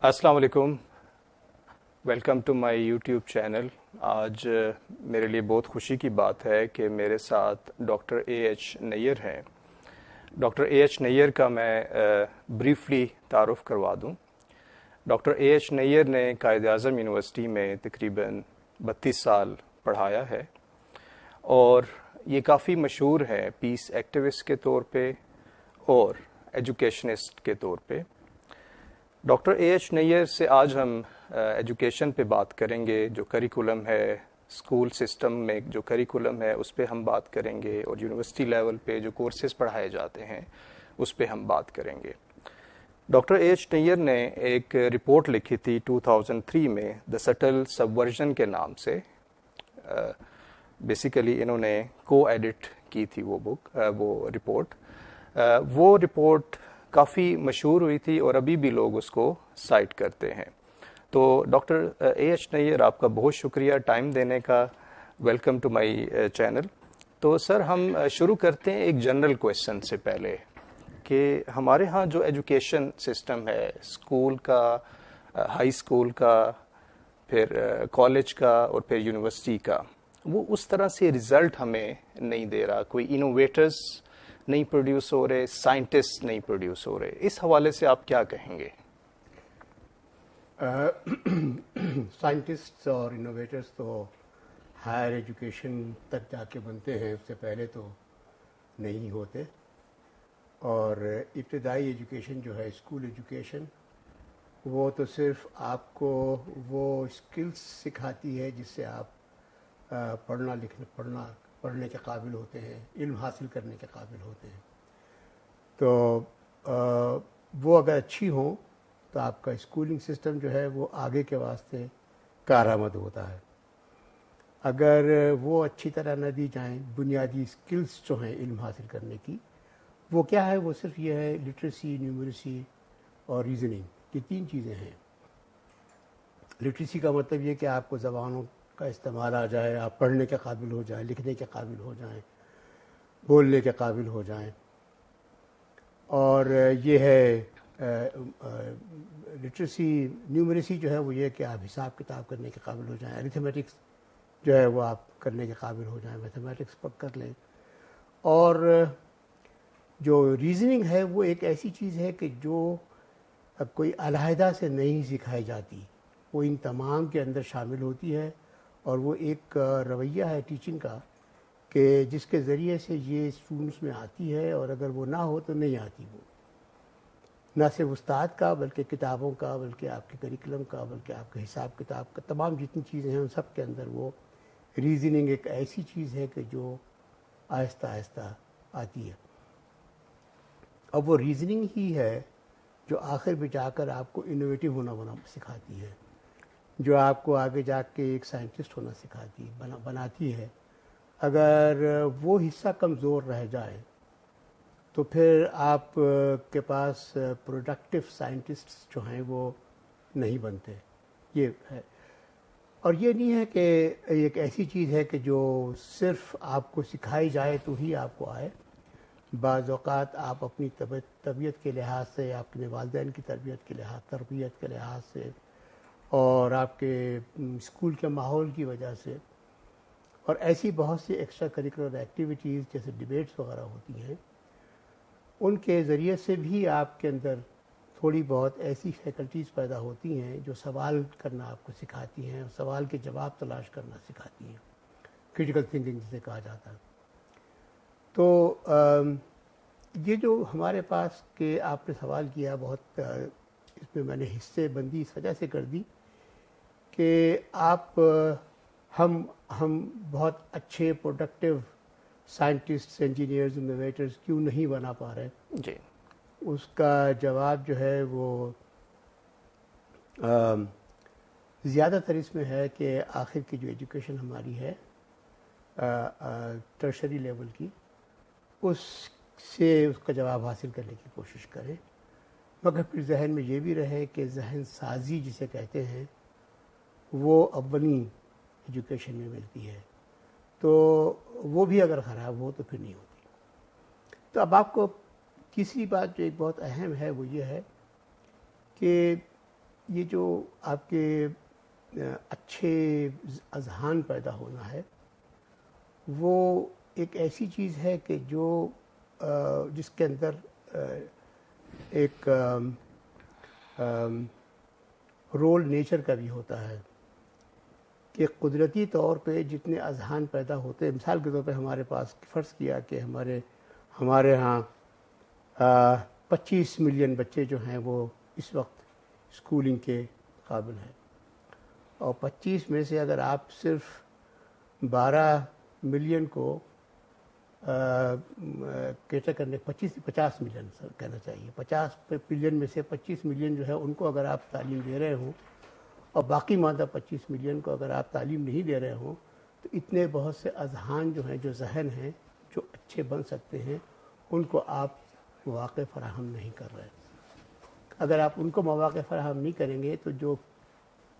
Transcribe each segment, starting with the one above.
السلام علیکم، welcome to my YouTube channel. آج میرے لیے بہت خوشی کی بات ہے کہ میرے ساتھ ڈاکٹر اے ایچ نیر ہیں۔ ڈاکٹر اے ایچ نیر کا میں بریفلی تعارف کروا دوں۔ ڈاکٹر اے ایچ نیر نے قائد اعظم یونیورسٹی میں تقریباً 32 سال پڑھایا ہے اور یہ کافی مشہور ہے پیس ایکٹیوسٹ کے طور پہ اور ایجوکیشنسٹ کے طور پہ۔ ڈاکٹر اے ایچ نیر سے آج ہم ایجوکیشن پہ بات کریں گے، جو کریکولم ہے اسکول سسٹم میں، جو کریکولم ہے اس پہ ہم بات کریں گے، اور یونیورسٹی لیول پہ جو کورسز پڑھائے جاتے ہیں اس پہ ہم بات کریں گے۔ ڈاکٹر اے ایچ نیر نے ایک رپورٹ لکھی تھی 2003 میں دا سٹل سبورژن کے نام سے۔ بیسیکلی انہوں نے کو ایڈٹ کی تھی وہ رپورٹ کافی مشہور ہوئی تھی اور ابھی بھی لوگ اس کو سائٹ کرتے ہیں۔ تو ڈاکٹر اے ایچ نیر، آپ کا بہت شکریہ ٹائم دینے کا، ویلکم ٹو مائی چینل۔ تو سر، ہم شروع کرتے ہیں ایک جنرل کویشچن سے پہلے کہ ہمارے ہاں جو ایجوکیشن سسٹم ہے، اسکول کا، ہائی اسکول کا، پھر کالج کا اور پھر یونیورسٹی کا، وہ اس طرح سے رزلٹ ہمیں نہیں دے رہا۔ کوئی انوویٹرز نہیں پروڈیوس ہو رہے، سائنٹسٹ نہیں پروڈیوس ہو رہے۔ اس حوالے سے آپ کیا کہیں گے؟ سائنٹسٹ اور انوویٹرز تو ہائر ایجوکیشن تک جا کے بنتے ہیں، اس سے پہلے تو نہیں ہوتے۔ اور ابتدائی ایجوکیشن جو ہے، اسکول ایجوکیشن، وہ تو صرف آپ کو وہ اسکلس سکھاتی ہے جس سے آپ پڑھنے کے قابل ہوتے ہیں، علم حاصل کرنے کے قابل ہوتے ہیں۔ تو وہ اگر اچھی ہوں تو آپ کا اسکولنگ سسٹم جو ہے وہ آگے کے واسطے کارآمد ہوتا ہے۔ اگر وہ اچھی طرح نہ دی جائیں، بنیادی اسکلس جو ہیں علم حاصل کرنے کی، وہ کیا ہے؟ وہ صرف یہ ہے لٹریسی، نیومریسی اور ریزننگ، یہ تین چیزیں ہیں۔ لٹریسی کا مطلب یہ کہ آپ کو زبانوں کا استعمال آ جائے، آپ پڑھنے کے قابل ہو جائیں، لکھنے کے قابل ہو جائیں، بولنے کے قابل ہو جائیں۔ اور یہ ہے لٹریسی۔ نیومریسی جو ہے وہ یہ کہ آپ حساب کتاب کرنے کے قابل ہو جائیں، ارتھمیٹکس جو ہے وہ آپ کرنے کے قابل ہو جائیں، میتھمیٹکس پک کر لیں۔ اور جو ریزننگ ہے وہ ایک ایسی چیز ہے کہ جو کوئی علیحدہ سے نہیں سکھائی جاتی، وہ ان تمام کے اندر شامل ہوتی ہے، اور وہ ایک رویہ ہے ٹیچنگ کا کہ جس کے ذریعے سے یہ اسٹوڈنٹس میں آتی ہے، اور اگر وہ نہ ہو تو نہیں آتی۔ وہ نہ صرف استاد کا بلکہ کتابوں کا، بلکہ آپ کے کریکولم کا، بلکہ آپ کے حساب کتاب کا، تمام جتنی چیزیں ہیں ان سب کے اندر وہ ریزننگ ایک ایسی چیز ہے کہ جو آہستہ آہستہ آتی ہے۔ اب وہ ریزننگ ہی ہے جو آخر میں جا کر آپ کو انوویٹو ہونا سکھاتی ہے، جو آپ کو آگے جا کے ایک سائنٹسٹ ہونا سکھاتی ہے، بناتی ہے۔ اگر وہ حصہ کمزور رہ جائے تو پھر آپ کے پاس پروڈکٹیو سائنٹسٹ جو ہیں وہ نہیں بنتے۔ یہ ہے، اور یہ نہیں ہے کہ ایک ایسی چیز ہے کہ جو صرف آپ کو سکھائی جائے تو ہی آپ کو آئے۔ بعض اوقات آپ اپنی طبیعت کے لحاظ سے، آپ کے والدین کی تربیت کے لحاظ سے، اور آپ کے اسکول کے ماحول کی وجہ سے، اور ایسی بہت سی ایکسٹرا کریکولر ایکٹیویٹیز جیسے ڈیبیٹس وغیرہ ہوتی ہیں، ان کے ذریعے سے بھی آپ کے اندر تھوڑی بہت ایسی فیکلٹیز پیدا ہوتی ہیں جو سوال کرنا آپ کو سکھاتی ہیں، سوال کے جواب تلاش کرنا سکھاتی ہیں، کریٹیکل تھنکنگ جسے کہا جاتا ہے۔ تو یہ جو ہمارے پاس کہ آپ نے سوال کیا، بہت اس میں میں نے حصے بندی اس وجہ سے کر دی کہ ہم بہت اچھے پروڈکٹیو سائنٹسٹ، انجینئرز، انوویٹرز کیوں نہیں بنا پا رہے؟ جی، اس کا جواب جو ہے وہ زیادہ تر اس میں ہے کہ آخر کی جو ایجوکیشن ہماری ہے ٹرشری لیول کی، اس سے اس کا جواب حاصل کرنے کی کوشش کریں، مگر پھر ذہن میں یہ بھی رہے کہ ذہن سازی جسے کہتے ہیں وہ اولین ایجوکیشن میں ملتی ہے، تو وہ بھی اگر خراب ہو تو پھر نہیں ہوتی۔ تو اب آپ کو تیسری بات جو ایک بہت اہم ہے وہ یہ ہے کہ یہ جو آپ کے اچھے اذہان پیدا ہونا ہے وہ ایک ایسی چیز ہے کہ جو جس کے اندر ایک رول نیچر کا بھی ہوتا ہے کہ قدرتی طور پہ جتنے اذہان پیدا ہوتے ہیں، مثال کے طور پہ ہمارے پاس فرض کیا کہ ہمارے ہاں 25 ملین بچے جو ہیں وہ اس وقت اسکولنگ کے قابل ہیں، اور 25 میں سے اگر آپ صرف 12 ملین کو کیٹر کرنے 50 ملین کہنا چاہیے، 50 ملین میں سے 25 ملین جو ہے ان کو اگر آپ تعلیم دے رہے ہوں اور باقی ماندہ 25 ملین کو اگر آپ تعلیم نہیں دے رہے ہوں تو اتنے بہت سے اذہان جو ہیں، جو ذہن ہیں، جو اچھے بن سکتے ہیں، ان کو آپ مواقع فراہم نہیں کر رہے۔ اگر آپ ان کو مواقع فراہم نہیں کریں گے تو جو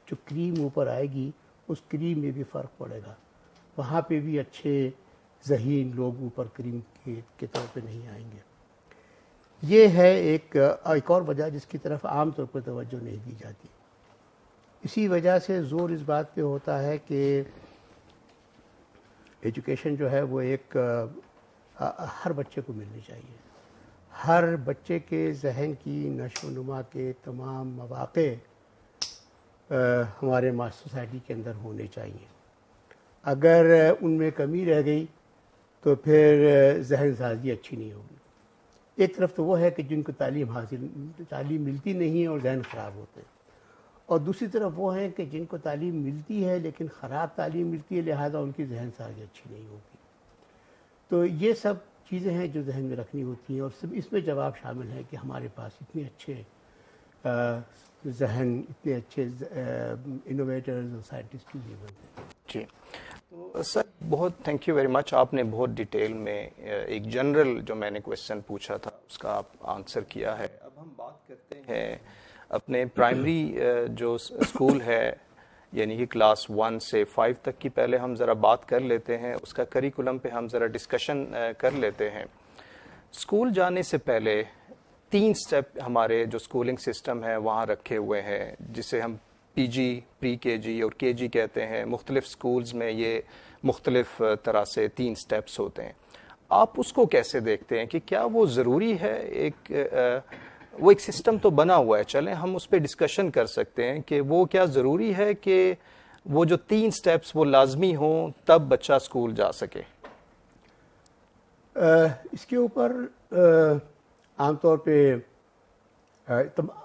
کریم اوپر آئے گی اس کریم میں بھی فرق پڑے گا، وہاں پہ بھی اچھے ذہین لوگ اوپر کریم کے طور پہ نہیں آئیں گے۔ یہ ہے ایک اور وجہ جس کی طرف عام طور پر توجہ نہیں دی جاتی۔ اسی وجہ سے زور اس بات پہ ہوتا ہے کہ ایجوکیشن جو ہے وہ ایک ہر بچے کو ملنی چاہیے، ہر بچے کے ذہن کی نشو و نما کے تمام مواقع ہمارے سوسائٹی کے اندر ہونے چاہیے۔ اگر ان میں کمی رہ گئی تو پھر ذہن سازی اچھی نہیں ہوگی۔ ایک طرف تو وہ ہے کہ جن کو تعلیم ملتی نہیں ہے اور ذہن خراب ہوتے ہیں، اور دوسری طرف وہ ہیں کہ جن کو تعلیم ملتی ہے لیکن خراب تعلیم ملتی ہے، لہذا ان کی ذہن سازی اچھی نہیں ہوگی۔ تو یہ سب چیزیں ہیں جو ذہن میں رکھنی ہوتی ہیں، اور سب اس میں جواب شامل ہے کہ ہمارے پاس اتنے اچھے ذہن، اتنے اچھے انوویٹرز اور سائنٹسٹ نہیں بنتے۔ جی تو سر بہت تھینک یو ویری مچ، آپ نے بہت ڈیٹیل میں ایک جنرل جو میں نے کویشچن پوچھا تھا اس کا آپ آنسر کیا ہے۔ اب ہم بات کرتے ہیں اپنے پرائمری جو اسکول ہے، یعنی کہ کلاس 1 سے 5 تک کی پہلے ہم ذرا بات کر لیتے ہیں، اس کا کریکولم پہ ہم ذرا ڈسکشن کر لیتے ہیں۔ اسکول جانے سے پہلے 3 سٹیپ ہمارے جو اسکولنگ سسٹم ہے وہاں رکھے ہوئے ہیں، جسے ہم پی جی، پری کے جی اور کے جی کہتے ہیں۔ مختلف سکولز میں یہ مختلف طرح سے 3 سٹیپس ہوتے ہیں۔ آپ اس کو کیسے دیکھتے ہیں کہ کیا وہ ضروری ہے؟ وہ ایک سسٹم تو بنا ہوا ہے، چلیں ہم اس پہ ڈسکشن کر سکتے ہیں کہ وہ کیا ضروری ہے کہ وہ جو 3 سٹیپس وہ لازمی ہوں تب بچہ اسکول جا سکے؟ اس کے اوپر عام طور پہ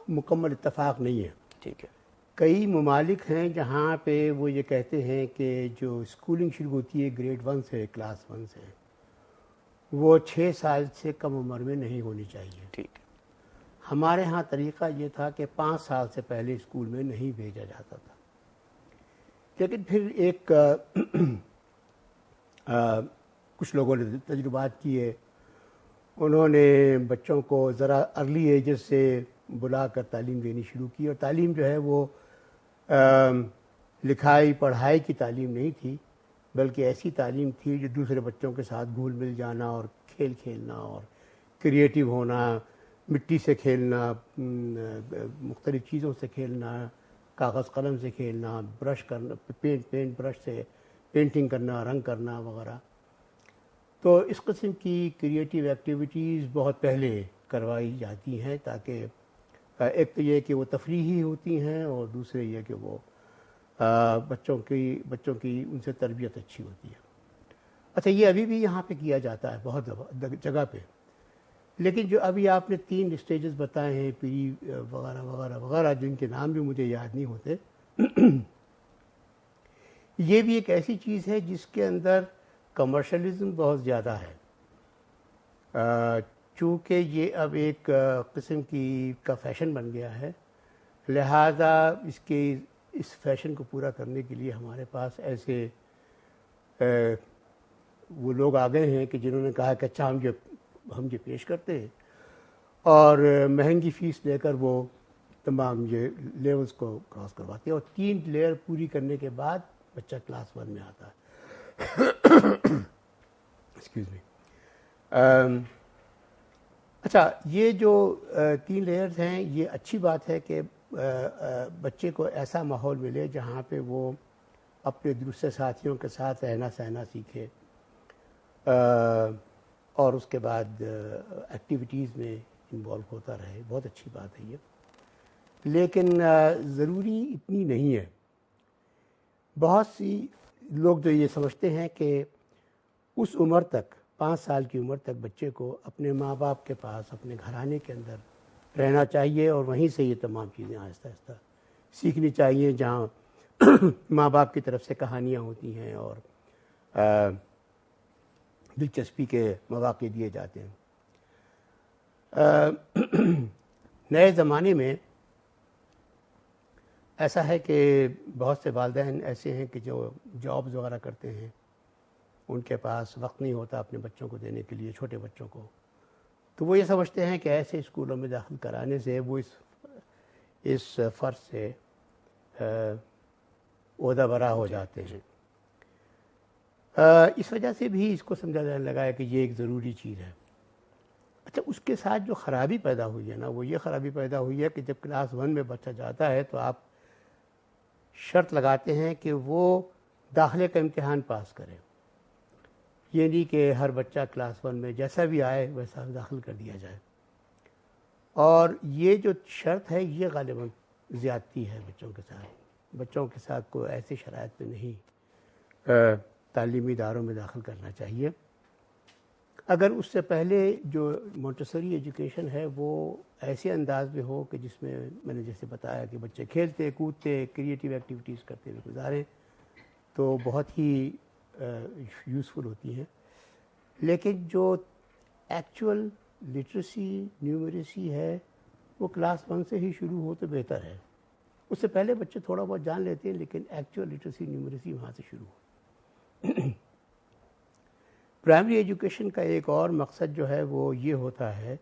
مکمل اتفاق نہیں ہے۔ ٹھیک ہے۔ کئی ممالک ہیں جہاں پہ وہ یہ کہتے ہیں کہ جو اسکولنگ شروع ہوتی ہے گریڈ 1 سے، کلاس 1 سے، وہ 6 سال سے کم عمر میں نہیں ہونی چاہیے۔ ٹھیک ہے۔ ہمارے ہاں طریقہ یہ تھا کہ 5 سال سے پہلے اسکول میں نہیں بھیجا جاتا تھا، لیکن پھر ایک کچھ لوگوں نے تجربات کیے، انہوں نے بچوں کو ذرا ارلی ایجز سے بلا کر تعلیم دینی شروع کی، اور تعلیم جو ہے وہ لکھائی پڑھائی کی تعلیم نہیں تھی، بلکہ ایسی تعلیم تھی جو دوسرے بچوں کے ساتھ گھل مل جانا اور کھیل کھیلنا اور کریٹیو ہونا، مٹی سے کھیلنا، مختلف چیزوں سے کھیلنا، کاغذ قلم سے کھیلنا، برش کرنا، پینٹ برش سے پینٹنگ کرنا، رنگ کرنا وغیرہ۔ تو اس قسم کی کریٹیو ایکٹیویٹیز بہت پہلے کروائی جاتی ہیں، تاکہ ایک تو یہ کہ وہ تفریحی ہوتی ہیں، اور دوسرے یہ کہ وہ بچوں کی ان سے تربیت اچھی ہوتی ہے۔ اچھا، یہ ابھی بھی یہاں پہ کیا جاتا ہے بہت جگہ پہ، لیکن جو ابھی آپ نے 3 اسٹیجز بتائے ہیں، پری وغیرہ وغیرہ وغیرہ، جن کے نام بھی مجھے یاد نہیں ہوتے، یہ بھی ایک ایسی چیز ہے جس کے اندر کمرشلزم بہت زیادہ ہے، چونکہ یہ اب ایک قسم کا فیشن بن گیا ہے، لہذا اس فیشن کو پورا کرنے کے لیے ہمارے پاس ایسے وہ لوگ آ گئے ہیں کہ جنہوں نے کہا کہ اچھا ہم یہ پیش کرتے ہیں، اور مہنگی فیس لے کر وہ تمام یہ لیولز کو کراس کرواتے ہیں، اور 3 لیئر پوری کرنے کے بعد بچہ کلاس 1 میں آتا ہے۔ Excuse me. اچھا، یہ جو 3 لیئرز ہیں، یہ اچھی بات ہے کہ بچے کو ایسا ماحول ملے جہاں پہ وہ اپنے دوسرے ساتھیوں کے ساتھ رہنا سہنا سیکھے اور اس کے بعد ایکٹیویٹیز میں انوالو ہوتا رہے. بہت اچھی بات ہے یہ، لیکن ضروری اتنی نہیں ہے. بہت سی لوگ جو یہ سمجھتے ہیں کہ اس عمر تک 5 سال کی عمر تک بچے کو اپنے ماں باپ کے پاس اپنے گھرانے کے اندر رہنا چاہیے اور وہیں سے یہ تمام چیزیں آہستہ آہستہ سیکھنی چاہیے، جہاں ماں باپ کی طرف سے کہانیاں ہوتی ہیں اور دلچسپی کے مواقع دیے جاتے ہیں. نئے زمانے میں ایسا ہے کہ بہت سے والدین ایسے ہیں کہ جو جابز وغیرہ کرتے ہیں، ان کے پاس وقت نہیں ہوتا اپنے بچوں کو دینے کے لیے، چھوٹے بچوں کو. تو وہ یہ سمجھتے ہیں کہ ایسے اسکولوں میں داخل کرانے سے وہ اس فرض سے عہدہ برا ہو جاتے ہیں. اس وجہ سے بھی اس کو سمجھا جانے لگا ہے کہ یہ ایک ضروری چیز ہے. اچھا، اس کے ساتھ جو خرابی پیدا ہوئی ہے نا، وہ یہ خرابی پیدا ہوئی ہے کہ جب کلاس 1 میں بچہ جاتا ہے تو آپ شرط لگاتے ہیں کہ وہ داخلے کا امتحان پاس کرے. یہ نہیں کہ ہر بچہ کلاس 1 میں جیسا بھی آئے ویسا داخل کر دیا جائے. اور یہ جو شرط ہے یہ غالباً زیادتی ہے بچوں کے ساتھ. بچوں کے ساتھ کوئی ایسی شرائط پہ نہیں تعلیمی اداروں میں داخل کرنا چاہیے. اگر اس سے پہلے جو مونٹیسوری ایجوکیشن ہے وہ ایسے انداز میں ہو کہ جس میں نے جیسے بتایا کہ بچے کھیلتے کودتے کریٹیو ایکٹیویٹیز کرتے ہوئے گزاریں، تو بہت ہی یوزفل ہوتی ہیں. لیکن جو ایکچول لٹریسی نیومریسی ہے وہ کلاس 1 سے ہی شروع ہو تو بہتر ہے. اس سے پہلے بچے تھوڑا بہت جان لیتے ہیں، لیکن ایکچول لٹریسی نیومریسی وہاں سے شروع ہو. پرائمری ایجوکیشن کا ایک اور مقصد جو ہے وہ یہ ہوتا ہے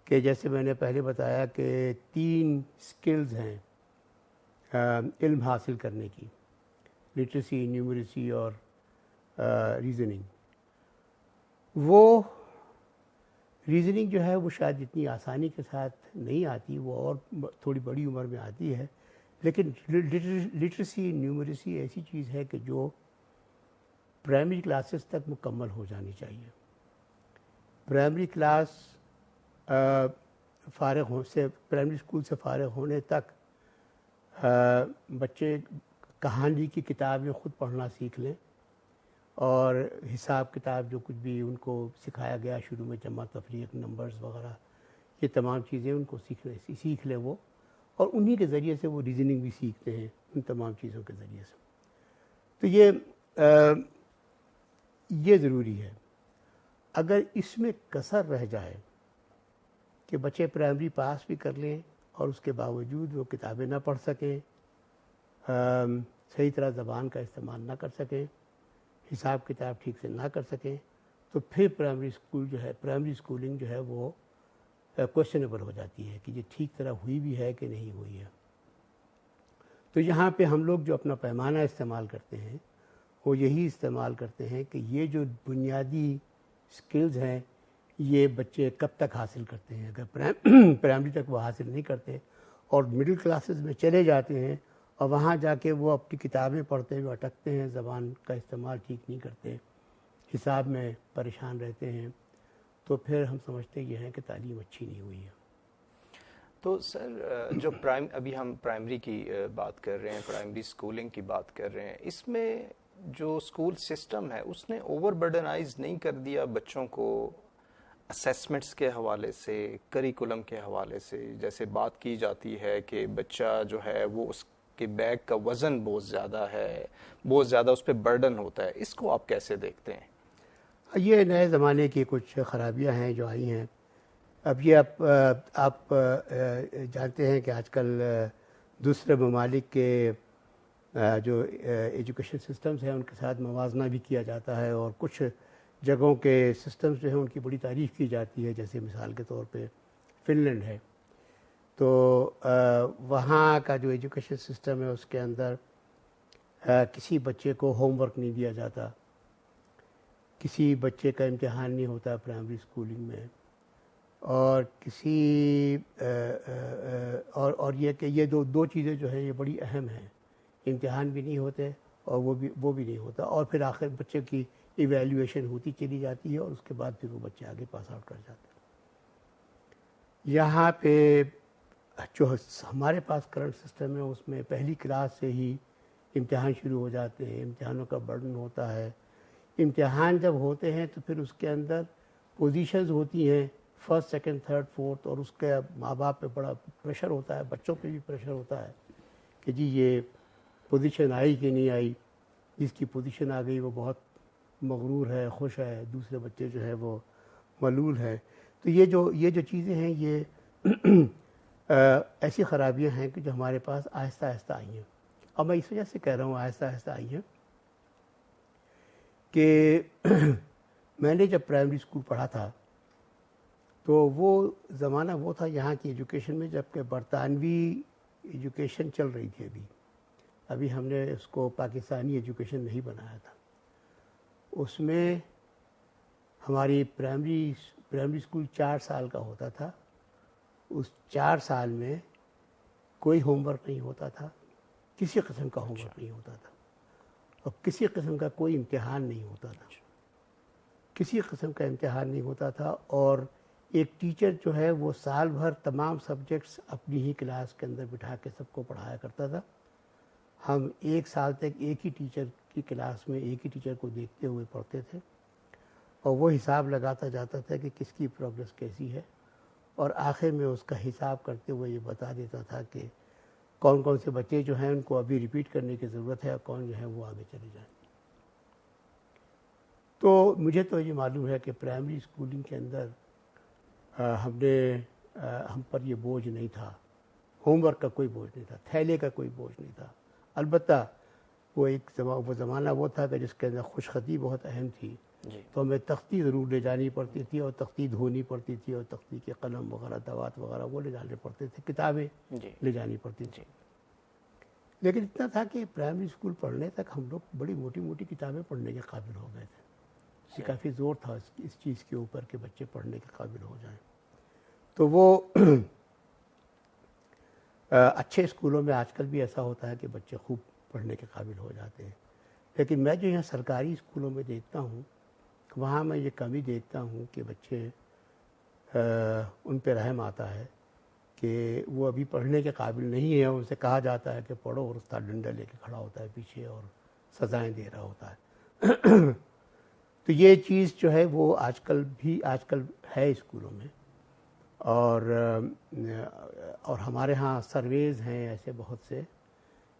کہ جیسے میں نے پہلے بتایا کہ 3 سکلز ہیں علم حاصل کرنے کی، لٹریسی، نیومریسی اور ریزننگ. وہ ریزننگ جو ہے وہ شاید اتنی آسانی کے ساتھ نہیں آتی، وہ اور تھوڑی بڑی عمر میں آتی ہے. لیکن لٹریسی نیومریسی ایسی چیز ہے کہ جو پرائمری کلاسز تک مکمل ہو جانی چاہیے. پرائمری کلاس پرائمری اسکول سے فارغ ہونے تک بچے کہانی کی کتابیں خود پڑھنا سیکھ لیں اور حساب کتاب جو کچھ بھی ان کو سکھایا گیا شروع میں، جمع تفریق نمبرز وغیرہ، یہ تمام چیزیں ان کو سیکھ لیں وہ، اور انہی کے ذریعے سے وہ ریزننگ بھی سیکھتے ہیں ان تمام چیزوں کے ذریعے سے. تو یہ ضروری ہے. اگر اس میں کسر رہ جائے کہ بچے پرائمری پاس بھی کر لیں اور اس کے باوجود وہ کتابیں نہ پڑھ سکیں، صحیح طرح زبان کا استعمال نہ کر سکیں، حساب کتاب ٹھیک سے نہ کر سکیں، تو پھر پرائمری اسکولنگ جو ہے وہ کویسچنیبل ہو جاتی ہے کہ یہ ٹھیک طرح ہوئی بھی ہے کہ نہیں ہوئی ہے. تو یہاں پہ ہم لوگ جو اپنا پیمانہ استعمال کرتے ہیں وہ یہی استعمال کرتے ہیں کہ یہ جو بنیادی سکلز ہیں یہ بچے کب تک حاصل کرتے ہیں. اگر پرائمری تک وہ حاصل نہیں کرتے اور مڈل کلاسز میں چلے جاتے ہیں اور وہاں جا کے وہ اپنی کتابیں پڑھتے ہوئے اٹکتے ہیں، زبان کا استعمال ٹھیک نہیں کرتے، حساب میں پریشان رہتے ہیں، تو پھر ہم سمجھتے یہ ہیں کہ تعلیم اچھی نہیں ہوئی ہے. تو سر جو ابھی ہم پرائمری کی بات کر رہے ہیں، پرائمری اسکولنگ کی بات کر رہے ہیں، اس میں جو اسکول سسٹم ہے اس نے اوور برڈنائز نہیں کر دیا بچوں کو اسیسمنٹس کے حوالے سے، کریکولم کے حوالے سے؟ جیسے بات کی جاتی ہے کہ بچہ جو ہے وہ اس کے بیگ کا وزن بہت زیادہ ہے، بہت زیادہ اس پہ برڈن ہوتا ہے. اس کو آپ کیسے دیکھتے ہیں؟ یہ نئے زمانے کی کچھ خرابیاں ہیں جو آئی ہیں. اب یہ آپ جانتے ہیں کہ آج کل دوسرے ممالک کے جو ایجوکیشن سسٹمز ہیں ان کے ساتھ موازنہ بھی کیا جاتا ہے، اور کچھ جگہوں کے سسٹمز جو ہیں ان کی بڑی تعریف کی جاتی ہے. جیسے مثال کے طور پہ فن لینڈ ہے، تو وہاں کا جو ایجوکیشن سسٹم ہے اس کے اندر کسی بچے کو ہوم ورک نہیں دیا جاتا، کسی بچے کا امتحان نہیں ہوتا پرائمری اسکولنگ میں، اور کسی اور یہ کہ یہ دو چیزیں جو ہیں یہ بڑی اہم ہیں. امتحان بھی نہیں ہوتے اور وہ بھی نہیں ہوتا, اور پھر آخر بچے کی ایویلیویشن ہوتی چلی جاتی ہے اور اس کے بعد پھر وہ بچے آگے پاس آؤٹ کر جاتے ہیں. یہاں پہ جو ہمارے پاس کرنٹ سسٹم ہے اس میں پہلی کلاس سے ہی امتحان شروع ہو جاتے ہیں, امتحانوں کا برڈن ہوتا ہے. امتحان جب ہوتے ہیں تو پھر اس کے اندر پوزیشنز ہوتی ہیں, فرسٹ, سیکنڈ, تھرڈ, فورتھ, اور اس کے ماں باپ پہ بڑا پریشر ہوتا ہے, بچوں پہ بھی پریشر ہوتا ہے کہ جی یہ پوزیشن آئی کہ نہیں آئی. جس کی پوزیشن آ گئی وہ بہت مغرور ہے, خوش ہے, دوسرے بچے جو ہے وہ ملول ہے. تو یہ جو چیزیں ہیں یہ ایسی خرابیاں ہیں کہ جو ہمارے پاس آہستہ آہستہ آئی ہیں. اور میں اس وجہ سے کہہ رہا ہوں آہستہ آہستہ آئی ہیں کہ میں نے جب پرائمری اسکول پڑھا تھا تو وہ زمانہ وہ تھا یہاں کی ایجوکیشن میں جب کہ برطانوی ایجوکیشن چل رہی تھی. ابھی ہم نے اس کو پاکستانی ایجوکیشن نہیں بنایا تھا. اس میں ہماری پرائمری اسکول 4 سال کا ہوتا تھا. اس 4 سال میں کوئی ہوم ورک نہیں ہوتا تھا, کسی قسم کا ہوم ورک نہیں ہوتا تھا, اور کسی قسم کا کوئی امتحان نہیں ہوتا تھا, کسی قسم کا امتحان نہیں ہوتا تھا. اور ایک ٹیچر جو ہے وہ سال بھر تمام سبجیکٹس اپنی ہی کلاس کے اندر بٹھا کے سب کو پڑھایا کرتا تھا. ہم 1 سال تک ایک ہی ٹیچر کی کلاس میں ایک ہی ٹیچر کو دیکھتے ہوئے پڑھتے تھے, اور وہ حساب لگاتا جاتا تھا کہ کس کی پروگرس کیسی ہے, اور آخر میں اس کا حساب کرتے ہوئے یہ بتا دیتا تھا کہ کون کون سے بچے جو ہیں ان کو ابھی ریپیٹ کرنے کی ضرورت ہے اور کون جو ہے وہ آگے چلے جائیں. تو مجھے تو یہ معلوم ہے کہ پرائمری اسکولنگ کے اندر ہم پر یہ بوجھ نہیں تھا, ہوم ورک کا کوئی بوجھ نہیں تھا, تھیلے کا کوئی بوجھ نہیں تھا. البتہ وہ زمانہ وہ تھا کہ جس کے اندر خوش خطی بہت اہم تھی, تو ہمیں تختی ضرور لے جانی پڑتی تھی, اور تختی دھونی پڑتی تھی, اور تختی کے قلم وغیرہ دوات وغیرہ وہ لے جانے پڑتے تھے, کتابیں لے جانی پڑتی تھی. لیکن اتنا تھا کہ پرائمری اسکول پڑھنے تک ہم لوگ بڑی موٹی موٹی کتابیں پڑھنے کے قابل ہو گئے تھے. کافی زور تھا اس چیز کے اوپر کہ بچے پڑھنے کے قابل ہو جائیں. تو وہ اچھے اسکولوں میں آج کل بھی ایسا ہوتا ہے کہ بچے خوب پڑھنے کے قابل ہو جاتے ہیں. لیکن میں جو یہاں سرکاری اسکولوں میں دیکھتا ہوں وہاں میں یہ کمی دیکھتا ہوں کہ بچے ان پہ رحم آتا ہے کہ وہ ابھی پڑھنے کے قابل نہیں ہیں. ان سے کہا جاتا ہے کہ پڑھو, اور استاد ڈنڈا لے کے کھڑا ہوتا ہے پیچھے اور سزائیں دے رہا ہوتا ہے. تو یہ چیز جو ہے وہ آج کل ہے اسکولوں میں. اور ہمارے ہاں سرویز ہیں ایسے بہت سے.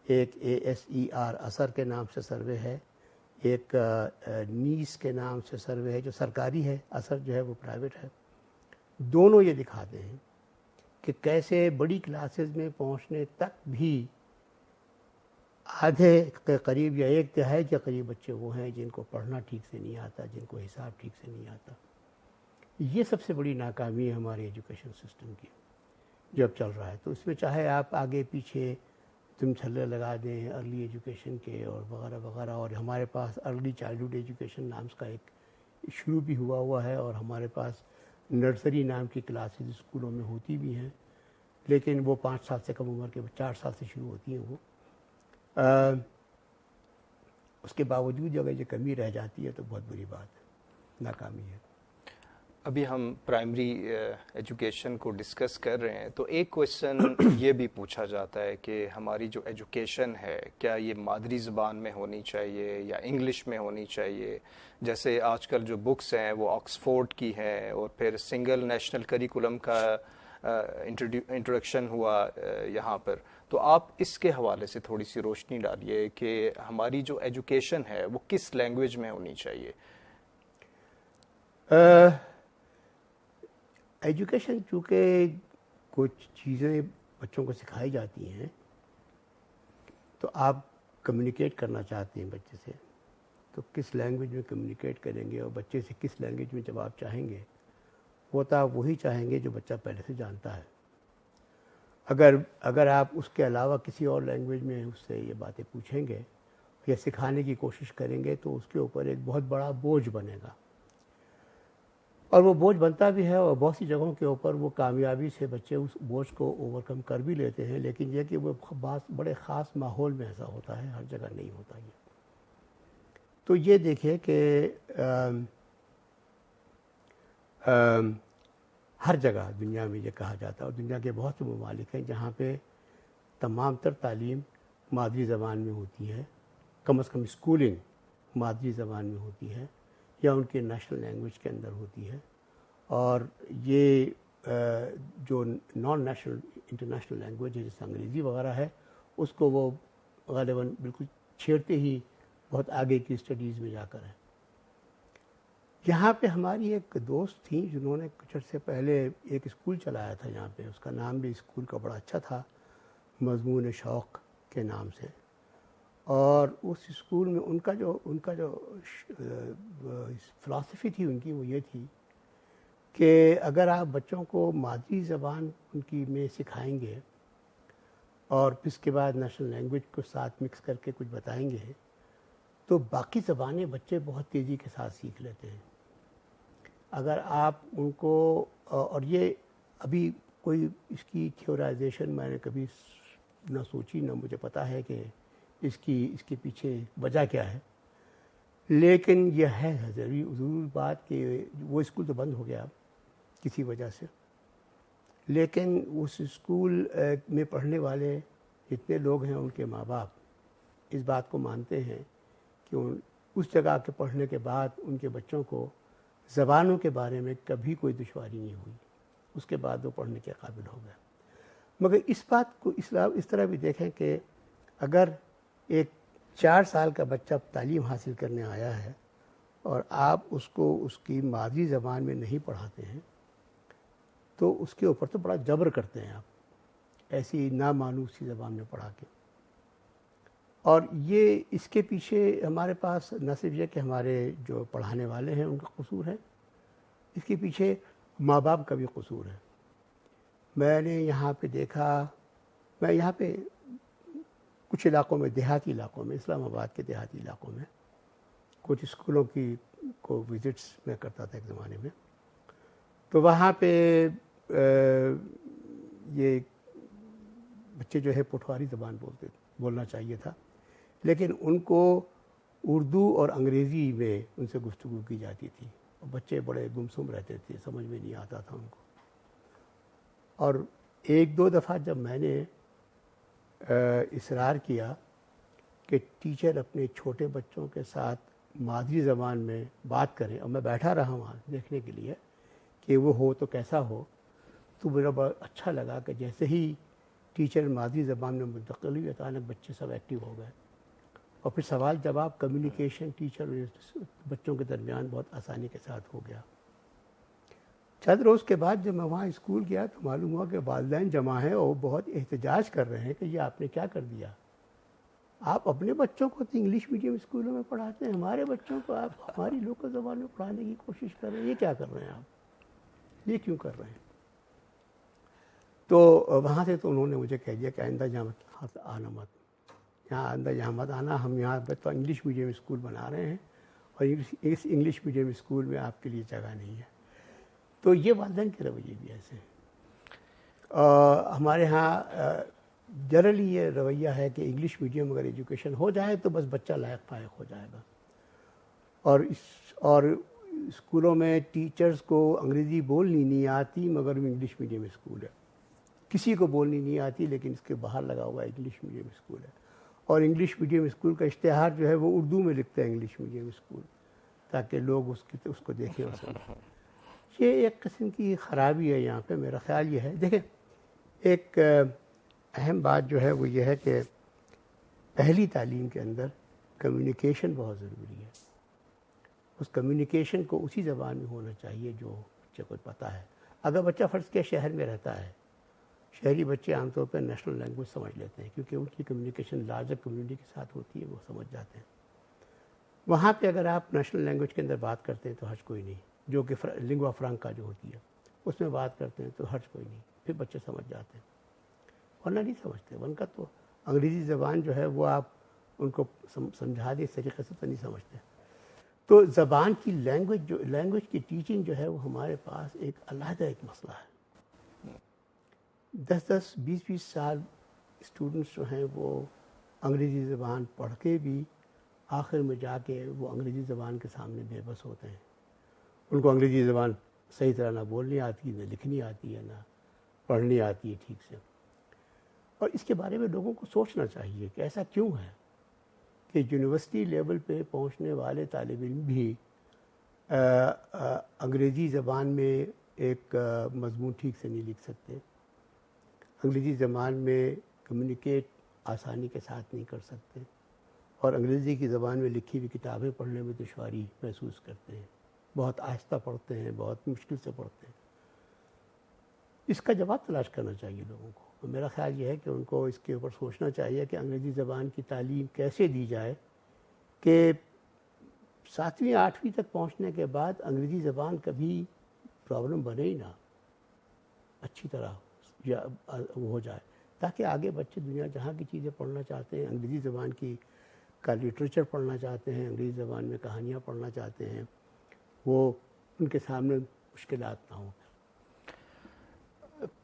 ایک ASER اثر کے نام سے سروے ہے, ایک نیس کے نام سے سروے ہے جو سرکاری ہے, اثر جو ہے وہ پرائیویٹ ہے. دونوں یہ دکھاتے ہیں کہ کیسے بڑی کلاسز میں پہنچنے تک بھی آدھے کے قریب یا 1/3 کے قریب بچے وہ ہیں جن کو پڑھنا ٹھیک سے نہیں آتا, جن کو حساب ٹھیک سے نہیں آتا. یہ سب سے بڑی ناکامی ہے ہمارے ایجوکیشن سسٹم کی جو اب چل رہا ہے. تو اس میں چاہے آپ آگے پیچھے تم چھلے لگا دیں ارلی ایجوکیشن کے اور وغیرہ وغیرہ, اور ہمارے پاس ارلی چائلڈہڈ ایجوکیشن نام کا ایک شروع بھی ہوا ہے, اور ہمارے پاس نرسری نام کی کلاسز اسکولوں میں ہوتی بھی ہیں, لیکن وہ 5 سال سے کم عمر کے 4 سال سے شروع ہوتی ہیں. وہ اس کے باوجود اگر یہ کمی رہ جاتی ہے تو بہت بری بات ہے, ناکامی ہے. ابھی ہم پرائمری ایجوکیشن کو ڈسکس کر رہے ہیں تو ایک کویشچن یہ بھی پوچھا جاتا ہے کہ ہماری جو ایجوکیشن ہے کیا یہ مادری زبان میں ہونی چاہیے یا انگلش میں ہونی چاہیے. جیسے آج کل جو بکس ہیں وہ آکسفورڈ کی ہیں, اور پھر سنگل نیشنل کریکولم کا انٹروڈکشن ہوا یہاں پر. تو آپ اس کے حوالے سے تھوڑی سی روشنی ڈالیے کہ ہماری جو ایجوکیشن ہے وہ کس لینگویج میں ہونی چاہیے. ایجوکیشن چونکہ کچھ چیزیں بچوں کو سکھائی جاتی ہیں, تو آپ کمیونیکیٹ کرنا چاہتے ہیں بچے سے, تو کس لینگویج میں کمیونیکیٹ کریں گے, اور بچے سے کس لینگویج میں جب آپ چاہیں گے وہ تو آپ وہی چاہیں گے جو بچہ پہلے سے جانتا ہے. اگر آپ اس کے علاوہ کسی اور لینگویج میں اس سے یہ باتیں پوچھیں گے یا سکھانے کی کوشش کریں گے تو اس کے اوپر ایک بہت بڑا بوجھ بنے گا. اور وہ بوجھ بنتا بھی ہے، اور بہت سی جگہوں کے اوپر وہ کامیابی سے بچے اس بوجھ کو اوور کم کر بھی لیتے ہیں، لیکن یہ کہ وہ بڑے خاص ماحول میں ایسا ہوتا ہے، ہر جگہ نہیں ہوتا یہ. تو یہ دیکھیں کہ ہر جگہ دنیا میں یہ کہا جاتا ہے، اور دنیا کے بہت سے ممالک ہیں جہاں پہ تمام تر تعلیم مادری زبان میں ہوتی ہے، کم از کم اسکولنگ مادری زبان میں ہوتی ہے یا ان کے نیشنل لینگویج کے اندر ہوتی ہے. اور یہ جو نان نیشنل انٹرنیشنل لینگویج ہے جیسے انگریزی وغیرہ ہے، اس کو وہ غالباً بالکل چھیڑتے ہی بہت آگے کی اسٹڈیز میں جا کر ہے. یہاں پہ ہماری ایک دوست تھیں جنہوں نے کچھ عرصے پہلے ایک اسکول چلایا تھا یہاں پہ، اس کا نام بھی اسکول کا بڑا اچھا تھا، مضمون شوق کے نام سے. اور اس اسکول میں ان کا جو فلاسفی تھی ان کی، وہ یہ تھی کہ اگر آپ بچوں کو مادری زبان ان کی میں سکھائیں گے اور پھر اس کے بعد نیشنل لینگویج کو ساتھ مکس کر کے کچھ بتائیں گے تو باقی زبانیں بچے بہت تیزی کے ساتھ سیکھ لیتے ہیں. اگر آپ ان کو، اور یہ ابھی کوئی اس کی تھیورائزیشن میں نے کبھی نہ سوچی نہ مجھے پتہ ہے کہ اس کے پیچھے وجہ کیا ہے، لیکن یہ ہے ضرور بات کہ وہ اسکول تو بند ہو گیا کسی وجہ سے، لیکن اس اسکول میں پڑھنے والے جتنے لوگ ہیں ان کے ماں باپ اس بات کو مانتے ہیں کہ اس جگہ کے پڑھنے کے بعد ان کے بچوں کو زبانوں کے بارے میں کبھی کوئی دشواری نہیں ہوئی، اس کے بعد وہ پڑھنے کے قابل ہو گئے. مگر اس بات کو اس طرح بھی دیکھیں کہ اگر ایک 4 سال کا بچہ تعلیم حاصل کرنے آیا ہے اور آپ اس کو اس کی مادری زبان میں نہیں پڑھاتے ہیں تو اس کے اوپر تو بڑا جبر کرتے ہیں آپ، ایسی نامانوس سی زبان میں پڑھا کے. اور یہ اس کے پیچھے ہمارے پاس نہ صرف یہ کہ ہمارے جو پڑھانے والے ہیں ان کا قصور ہے، اس کے پیچھے ماں باپ کا بھی قصور ہے. میں نے یہاں پہ دیکھا، میں یہاں پہ کچھ علاقوں میں، دیہاتی علاقوں میں، اسلام آباد کے دیہاتی علاقوں میں کچھ اسکولوں کو وزٹس میں کرتا تھا ایک زمانے میں، تو وہاں پہ یہ بچے جو ہے پٹواری زبان بولنا چاہیے تھا، لیکن ان کو اردو اور انگریزی میں ان سے گفتگو کی جاتی تھی، اور بچے بڑے گمسم رہتے تھے، سمجھ میں نہیں آتا تھا ان کو. اور 1-2 دفعہ جب میں نے اصرار کیا کہ ٹیچر اپنے چھوٹے بچوں کے ساتھ مادری زبان میں بات کریں، اور میں بیٹھا رہا وہاں دیکھنے کے لیے کہ وہ ہو تو کیسا ہو، تو میرا بڑا اچھا لگا کہ جیسے ہی ٹیچر مادری زبان میں منتقل ہوئی اچانک بچے سب ایکٹیو ہو گئے، اور پھر سوال جواب کمیونیکیشن ٹیچر اور بچوں کے درمیان بہت آسانی کے ساتھ ہو گیا. چند روز کے بعد جب میں وہاں اسکول گیا تو معلوم ہوا کہ والدین جمع ہیں اور بہت احتجاج کر رہے ہیں کہ یہ آپ نے کیا کر دیا، آپ اپنے بچوں کو تو انگلش میڈیم اسکولوں میں پڑھاتے ہیں، ہمارے بچوں کو آپ ہماری لوکل زبان میں پڑھانے کی کوشش کر رہے ہیں، یہ کیا کر رہے ہیں آپ، یہ کیوں کر رہے ہیں. تو وہاں سے تو انہوں نے مجھے کہہ دیا کہ آئندہ یہاں آنا مت، یہاں مت آنا، ہم یہاں پہ تو انگلش میڈیم اسکول بنا رہے ہیں اور اس انگلش میڈیم اسکول میں آپ کے لیے جگہ نہیں ہے. تو یہ والدین کے رویے بھی ایسے ہیں. ہمارے ہاں جنرلی یہ رویہ ہے کہ انگلش میڈیم اگر ایجوکیشن ہو جائے تو بس بچہ لائق فائق ہو جائے گا، اور اسکولوں میں ٹیچرز کو انگریزی بولنی نہیں آتی مگر وہ انگلش میڈیم اسکول ہے، کسی کو بولنی نہیں آتی لیکن اس کے باہر لگا ہوا انگلش میڈیم اسکول ہے، اور انگلش میڈیم اسکول کا اشتہار جو ہے وہ اردو میں لکھتے ہیں انگلش میڈیم اسکول، تاکہ لوگ اس کو دیکھیں اور سمجھیں. یہ ایک قسم کی خرابی ہے یہاں پہ. میرا خیال یہ ہے، دیکھیں ایک اہم بات جو ہے وہ یہ ہے کہ پہلی تعلیم کے اندر کمیونیکیشن بہت ضروری ہے. اس کمیونیکیشن کو اسی زبان میں ہونا چاہیے جو بچے کو پتہ ہے. اگر بچہ فرض کیا شہر میں رہتا ہے، شہری بچے عام طور پہ نیشنل لینگویج سمجھ لیتے ہیں کیونکہ ان کی کمیونیکیشن لارجر کمیونٹی کے ساتھ ہوتی ہے، وہ سمجھ جاتے ہیں. وہاں پہ اگر آپ نیشنل لینگویج کے اندر بات کرتے ہیں تو حرج کوئی نہیں، جو کہ لنگوا فرانکا جو ہوتی ہے اس میں بات کرتے ہیں تو حرج کوئی نہیں، پھر بچے سمجھ جاتے ہیں. ورنہ نہیں سمجھتے، ورنہ کا تو انگریزی زبان جو ہے وہ آپ ان کو سمجھا دیں اس طریقے سے تو نہیں سمجھتے. تو زبان کی لینگویج کی ٹیچنگ جو ہے وہ ہمارے پاس ایک علیحدہ ایک مسئلہ ہے. 10-20 سال اسٹوڈنٹس جو ہیں وہ انگریزی زبان پڑھ کے بھی آخر میں جا کے وہ انگریزی زبان کے سامنے بے بس ہوتے ہیں. ان کو انگریزی زبان صحیح طرح نہ بولنی آتی، نہ لکھنی آتی ہے، نہ پڑھنی آتی ہے ٹھیک سے. اور اس کے بارے میں لوگوں کو سوچنا چاہیے کہ ایسا کیوں ہے کہ یونیورسٹی لیول پہ پہنچنے والے طالب علم بھی انگریزی زبان میں ایک مضمون ٹھیک سے نہیں لکھ سکتے، انگریزی زبان میں کمیونیکیٹ آسانی کے ساتھ نہیں کر سکتے، اور انگریزی کی زبان میں لکھی ہوئی کتابیں پڑھنے میں دشواری محسوس کرتے ہیں، بہت آہستہ پڑھتے ہیں، بہت مشکل سے پڑھتے ہیں. اس کا جواب تلاش کرنا چاہیے لوگوں کو. میرا خیال یہ ہے کہ ان کو اس کے اوپر سوچنا چاہیے کہ انگریزی زبان کی تعلیم کیسے دی جائے کہ 7ویں 8ویں تک پہنچنے کے بعد انگریزی زبان کبھی پرابلم بنے ہی نہ، اچھی طرح یا وہ ہو جائے، تاکہ آگے بچے دنیا جہاں کی چیزیں پڑھنا چاہتے ہیں، انگریزی زبان کا لٹریچر پڑھنا چاہتے ہیں، انگریزی زبان میں کہانیاں پڑھنا چاہتے ہیں، وہ ان کے سامنے مشکلات نہ ہوں.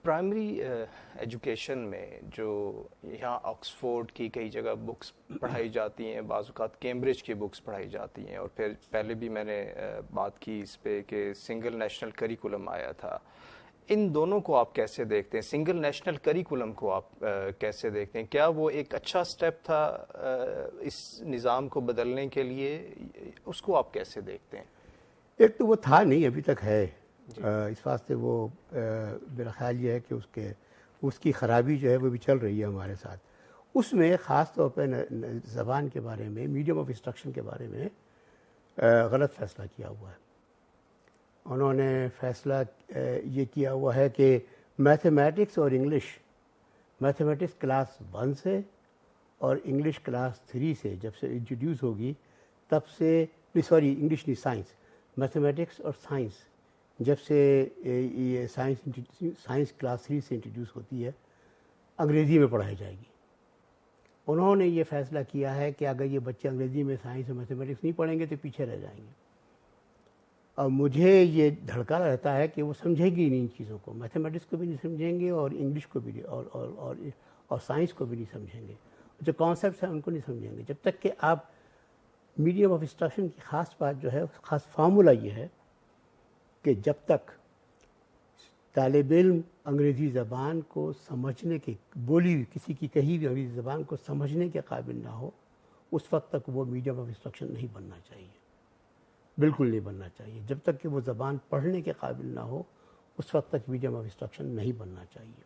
پرائمری ایجوکیشن میں جو یہاں آکسفورڈ کی کئی جگہ بکس پڑھائی جاتی ہیں، بعض اوقات کیمبرج کی بکس پڑھائی جاتی ہیں، اور پھر پہلے بھی میں نے بات کی اس پہ کہ سنگل نیشنل کریکولم آیا تھا. ان دونوں کو آپ کیسے دیکھتے ہیں؟ سنگل نیشنل کریکولم کو آپ کیسے دیکھتے ہیں؟ کیا وہ ایک اچھا سٹیپ تھا اس نظام کو بدلنے کے لیے؟ اس کو آپ کیسے دیکھتے ہیں؟ ایک تو وہ تھا نہیں، ابھی تک ہے. اس واسطے وہ میرا خیال یہ ہے کہ اس کی خرابی جو ہے وہ بھی چل رہی ہے ہمارے ساتھ. اس میں خاص طور پہ زبان کے بارے میں، میڈیم آف انسٹرکشن کے بارے میں غلط فیصلہ کیا ہوا ہے. انہوں نے فیصلہ یہ کیا ہوا ہے کہ میتھمیٹکس اور انگلش، میتھمیٹکس کلاس 1 سے اور انگلش کلاس 3 سے جب سے انٹروڈیوس ہوگی تب سے، انگلش نہیں، سائنس، میتھمیٹکس اور سائنس جب سے یہ سائنس کلاس 3 سے انٹروڈیوس ہوتی ہے، انگریزی میں پڑھائی جائے گی. انہوں نے یہ فیصلہ کیا ہے کہ اگر یہ بچے انگریزی میں سائنس اور میتھمیٹکس نہیں پڑھیں گے تو پیچھے رہ جائیں گے. اور مجھے یہ دھڑکا رہتا ہے کہ وہ سمجھیں گی نہیں ان چیزوں کو، میتھمیٹکس کو بھی نہیں سمجھیں گے اور انگلش کو بھی نہیں، اور سائنس کو بھی نہیں سمجھیں گے. جو کانسیپٹس ہیں ان کو نہیں سمجھیں گے جب تک کہ آپ میڈیم آف انسٹرکشن کی خاص بات جو ہے، خاص فارمولہ یہ ہے کہ جب تک طالب علم انگریزی زبان کو سمجھنے کے، بولی ہوئی کسی کی کہی ہوئی انگریزی زبان کو سمجھنے کے قابل نہ ہو، اس وقت تک وہ میڈیم آف انسٹرکشن نہیں بننا چاہیے، بالکل نہیں بننا چاہیے. جب تک کہ وہ زبان پڑھنے کے قابل نہ ہو اس وقت تک میڈیم آف انسٹرکشن نہیں بننا چاہیے.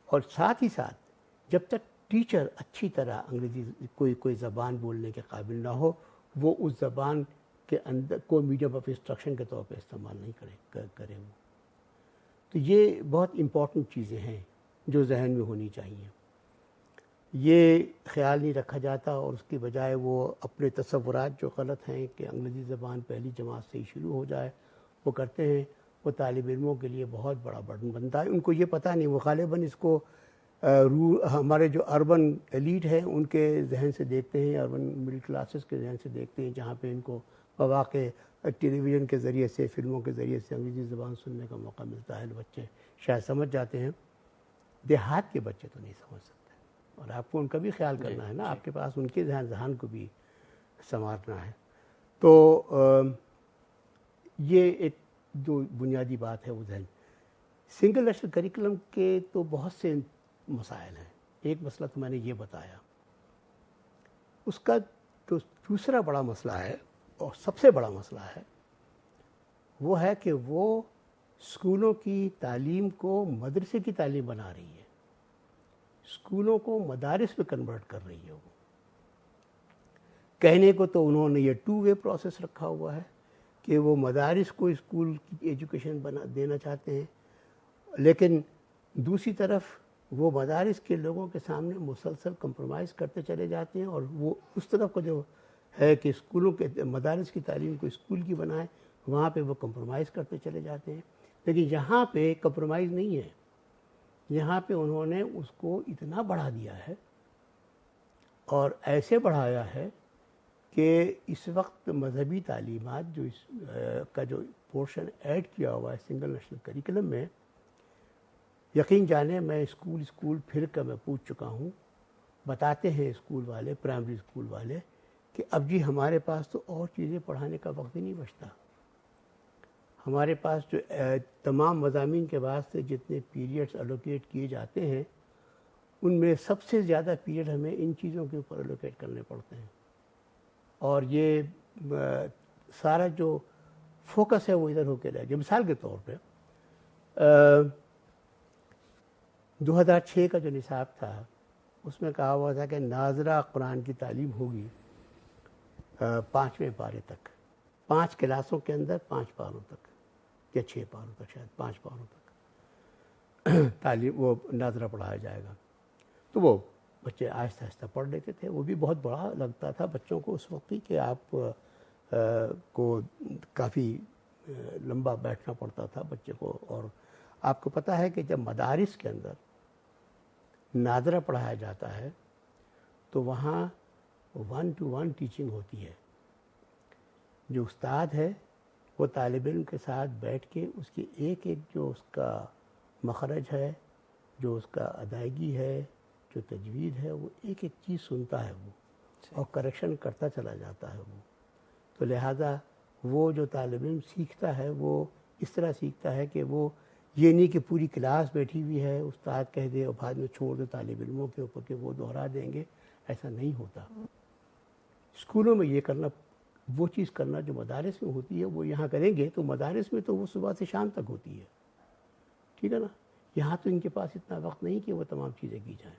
اور ساتھ ہی ساتھ جب تک ٹیچر اچھی طرح انگریزی کوئی زبان بولنے کے قابل نہ ہو، وہ اس زبان کے اندر کو میڈیم آف انسٹرکشن کے طور پہ استعمال نہیں کرے وہ. تو یہ بہت امپورٹنٹ چیزیں ہیں جو ذہن میں ہونی چاہیے. یہ خیال نہیں رکھا جاتا اور اس کی بجائے وہ اپنے تصورات جو غلط ہیں کہ انگریزی زبان پہلی جماعت سے ہی شروع ہو جائے وہ کرتے ہیں. وہ طالب علموں کے لیے بہت بڑا برڈن بنتا ہے. ان کو یہ پتہ نہیں، وہ غالباً اس کو ہمارے جو اربن ایلیٹ ہیں ان کے ذہن سے دیکھتے ہیں، اربن مڈل کلاسز کے ذہن سے دیکھتے ہیں، جہاں پہ ان کو بواقع ٹیلی ویژن کے ذریعے سے، فلموں کے ذریعے سے انگریزی زبان سننے کا موقع ملتا ہے. بچے شاید سمجھ جاتے ہیں، دیہات کے بچے تو نہیں سمجھ سکتے، اور آپ کو ان کا بھی خیال کرنا ہے نا، آپ کے پاس ان کے ذہن کو بھی سنوارنا ہے. تو یہ ایک جو بنیادی بات ہے وہ ذہن. سنگل نیشنل کریکولم کے تو بہت سے مسائل ہیں. ایک مسئلہ تو میں نے یہ بتایا. اس کا جو دوسرا بڑا مسئلہ ہے اور سب سے بڑا مسئلہ ہے وہ ہے کہ وہ اسکولوں کی تعلیم کو مدرسے کی تعلیم بنا رہی ہے، اسکولوں کو مدارس میں کنورٹ کر رہی ہے. وہ کہنے کو تو انہوں نے یہ 2 وے پروسیس رکھا ہوا ہے کہ وہ مدارس کو اسکول کی ایجوکیشن دینا چاہتے ہیں، لیکن دوسری طرف وہ مدارس کے لوگوں کے سامنے مسلسل کمپرومائز کرتے چلے جاتے ہیں، اور وہ اس طرف کا جو ہے کہ اسکولوں کے مدارس کی تعلیم کو اسکول کی بنائیں، وہاں پہ وہ کمپرومائز کرتے چلے جاتے ہیں. لیکن یہاں پہ کمپرومائز نہیں ہے، یہاں پہ انہوں نے اس کو اتنا بڑھا دیا ہے اور ایسے بڑھایا ہے کہ اس وقت مذہبی تعلیمات جو اس کا جو پورشن ایڈ کیا ہوا ہے سنگل نیشنل کریکلم میں، یقین جانے میں اسکول پھر کر میں پوچھ چکا ہوں، بتاتے ہیں اسکول والے، پرائمری اسکول والے، کہ اب جی ہمارے پاس تو اور چیزیں پڑھانے کا وقت ہی نہیں بچتا. ہمارے پاس جو تمام مضامین کے واسطے جتنے پیریڈز الوکیٹ کیے جاتے ہیں، ان میں سب سے زیادہ پیریڈ ہمیں ان چیزوں کے اوپر الوکیٹ کرنے پڑتے ہیں. اور یہ سارا جو فوکس ہے وہ ادھر ہو کے رہ گیا. مثال کے طور پہ 2006 کا جو نصاب تھا اس میں کہا ہوا تھا کہ ناظرہ قرآن کی تعلیم ہوگی 5ویں پارے تک، 5 کلاسوں کے اندر 5 پاروں تک یا 6 پاروں تک، شاید 5 پاروں تک تعلیم وہ ناظرہ پڑھایا جائے گا. تو وہ بچے آہستہ آہستہ پڑھ لیتے تھے. وہ بھی بہت بڑا لگتا تھا بچوں کو اس وقت ہی کہ آپ کو کافی لمبا بیٹھنا پڑتا تھا بچے کو. اور آپ کو پتہ ہے کہ جب مدارس کے اندر ناظرہ پڑھایا جاتا ہے تو وہاں 1 to 1 ٹیچنگ ہوتی ہے. جو استاد ہے وہ طالب علم کے ساتھ بیٹھ کے اس کی ایک جو اس کا مخرج ہے، جو اس کا ادائیگی ہے، جو تجوید ہے، وہ ایک چیز سنتا ہے وہ اور کریکشن کرتا چلا جاتا ہے وہ. تو لہٰذا وہ جو طالب علم سیکھتا ہے وہ اس طرح سیکھتا ہے کہ وہ یہ نہیں کہ پوری کلاس بیٹھی ہوئی ہے، استاد کہہ دے اور بعد میں چھوڑ دے طالب علموں کے اوپر کہ وہ دہرا دیں گے. ایسا نہیں ہوتا. اسکولوں میں یہ کرنا، وہ چیز کرنا جو مدارس میں ہوتی ہے وہ یہاں کریں گے. تو مدارس میں تو وہ صبح سے شام تک ہوتی ہے، ٹھیک ہے نا. یہاں تو ان کے پاس اتنا وقت نہیں کہ وہ تمام چیزیں کی جائیں.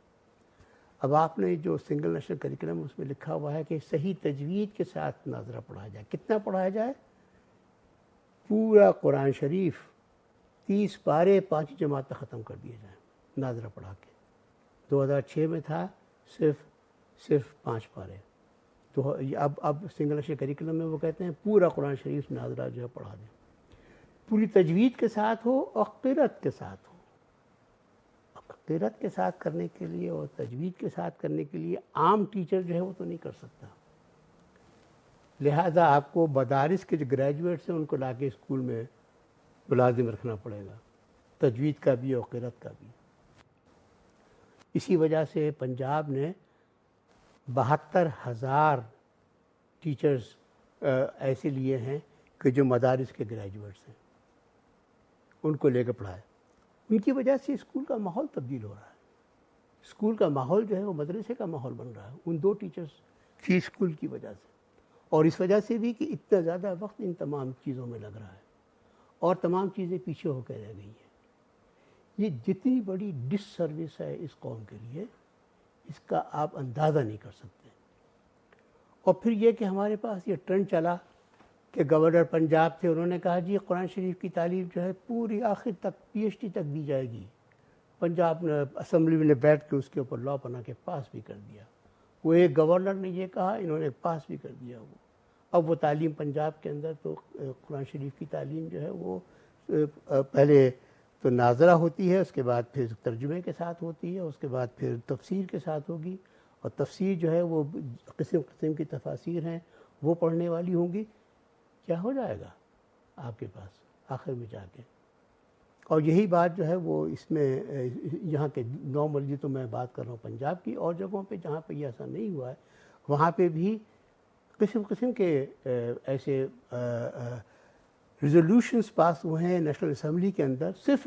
اب آپ نے جو سنگل نیشنل کریکلم اس میں لکھا ہوا ہے کہ صحیح تجوید کے ساتھ ناظرہ پڑھایا جائے. کتنا پڑھایا جائے؟ پورا قرآن شریف 30 پارے 5 جماعت تک ختم کر دیے جائیں ناظرہ پڑھا کے. 2006 میں تھا صرف 5 پارے. تو اب سنگل نیشنل کریکلم میں وہ کہتے ہیں پورا قرآن شریف ناظرہ جو ہے پڑھا دیں، پوری تجوید کے ساتھ ہو اور قرأت کے ساتھ ہو. قرأت کے ساتھ کرنے کے لیے اور تجوید کے ساتھ کرنے کے لیے عام ٹیچر جو ہے وہ تو نہیں کر سکتا. لہذا آپ کو مدارس کے جو گریجویٹس ہیں ان کو لا کے اسکول میں ملازم رکھنا پڑے گا، تجوید کا بھی اور قرأت کا بھی. اسی وجہ سے پنجاب نے 72,000 ٹیچرز ایسے لیے ہیں کہ جو مدارس کے گریجویٹس ہیں، ان کو لے کے پڑھائے. ان کی وجہ سے اسکول کا ماحول تبدیل ہو رہا ہے. اسکول کا ماحول جو ہے وہ مدرسے کا ماحول بن رہا ہے ان 2 ٹیچرز فی اسکول کی وجہ سے. اور اس وجہ سے بھی کہ اتنا زیادہ وقت ان تمام چیزوں میں لگ رہا ہے اور تمام چیزیں پیچھے ہو کے رہ گئی ہیں. یہ جتنی بڑی ڈس سروس ہے اس قوم کے لیے، اس کا آپ اندازہ نہیں کر سکتے. اور پھر یہ کہ ہمارے پاس یہ ٹرینڈ چلا کہ گورنر پنجاب تھے، انہوں نے کہا جی قرآن شریف کی تعلیم جو ہے پوری آخر تک PhD تک دی جائے گی. پنجاب نے اسمبلی میں بیٹھ کے اس کے اوپر لا بنا کے پاس بھی کر دیا. وہ ایک گورنر نے یہ کہا، انہوں نے پاس بھی کر دیا. وہ اب وہ تعلیم پنجاب کے اندر تو قرآن شریف کی تعلیم جو ہے وہ پہلے تو ناظرہ ہوتی ہے، اس کے بعد پھر ترجمے کے ساتھ ہوتی ہے، اس کے بعد پھر تفسیر کے ساتھ ہوگی. اور تفسیر جو ہے وہ قسم قسم کی تفاسیر ہیں وہ پڑھنے والی ہوں گی. کیا ہو جائے گا آپ کے پاس آخر میں جا کے؟ اور یہی بات جو ہے وہ اس میں یہاں کے نارملی تو میں بات کر رہا ہوں پنجاب کی، اور جگہوں پہ جہاں پہ یہ ایسا نہیں ہوا ہے وہاں پہ بھی قسم قسم کے ایسے ریزولوشنز پاس ہوئے ہیں نیشنل اسمبلی کے اندر. صرف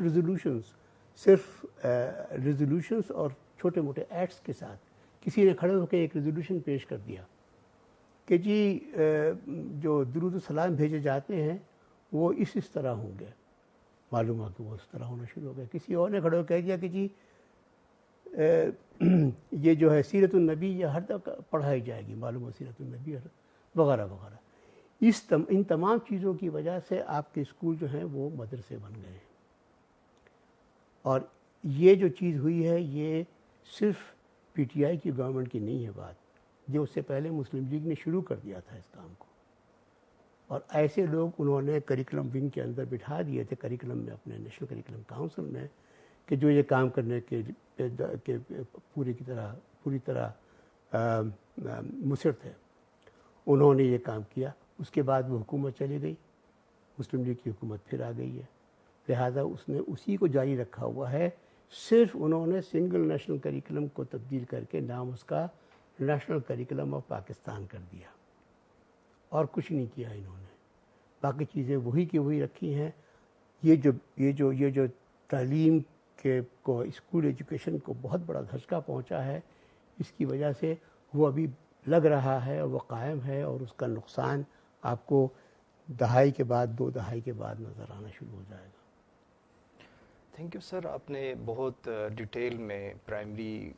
ریزولوشنز اور چھوٹے موٹے ایکٹس کے ساتھ کسی نے کھڑے ہو کے ایک ریزولوشن پیش کر دیا کہ جی جو درود و سلام بھیجے جاتے ہیں وہ اس طرح ہوں گے. معلوم ہوا کہ وہ اس طرح ہونا شروع ہو گیا. کسی اور نے کھڑے ہو کہہ دیا کہ جی یہ جو ہے سیرت النبی یہ ہر تک پڑھائی جائے گی. معلوم ہو سیرت النبی وغیرہ وغیرہ. ان تمام چیزوں کی وجہ سے آپ کے اسکول جو ہیں وہ مدرسے بن گئے ہیں. اور یہ جو چیز ہوئی ہے یہ صرف PTI کی گورنمنٹ کی نہیں ہے بات، یہ اس سے پہلے مسلم لیگ نے شروع کر دیا تھا اس کام کو. اور ایسے لوگ انہوں نے کریکلم ونگ کے اندر بٹھا دیے تھے کریکلم میں، اپنے نیشنل کریکلم کاؤنسل میں، کہ جو یہ کام کرنے کے پوری طرح مصر تھے. انہوں نے یہ کام کیا. اس کے بعد وہ حکومت چلی گئی, مسلم لیگ کی حکومت پھر آ گئی ہے, لہٰذا اس نے اسی کو جاری رکھا ہوا ہے. صرف انہوں نے سنگل نیشنل کریکلم کو تبدیل کر کے نام اس کا نیشنل کریکلم آف پاکستان کر دیا, اور کچھ نہیں کیا انہوں نے. باقی چیزیں وہی کی وہی رکھی ہیں. یہ جو تعلیم کے کو اسکول ایجوکیشن کو بہت بڑا دھچکا پہنچا ہے, اس کی وجہ سے وہ ابھی لگ رہا ہے اور وہ قائم ہے, اور اس کا نقصان آپ کو دہائی کے بعد 2 دہائی کے بعد نظر آنا شروع ہو جائے گا. تھینک یو سر, آپ نے بہت ڈیٹیل میں پرائمری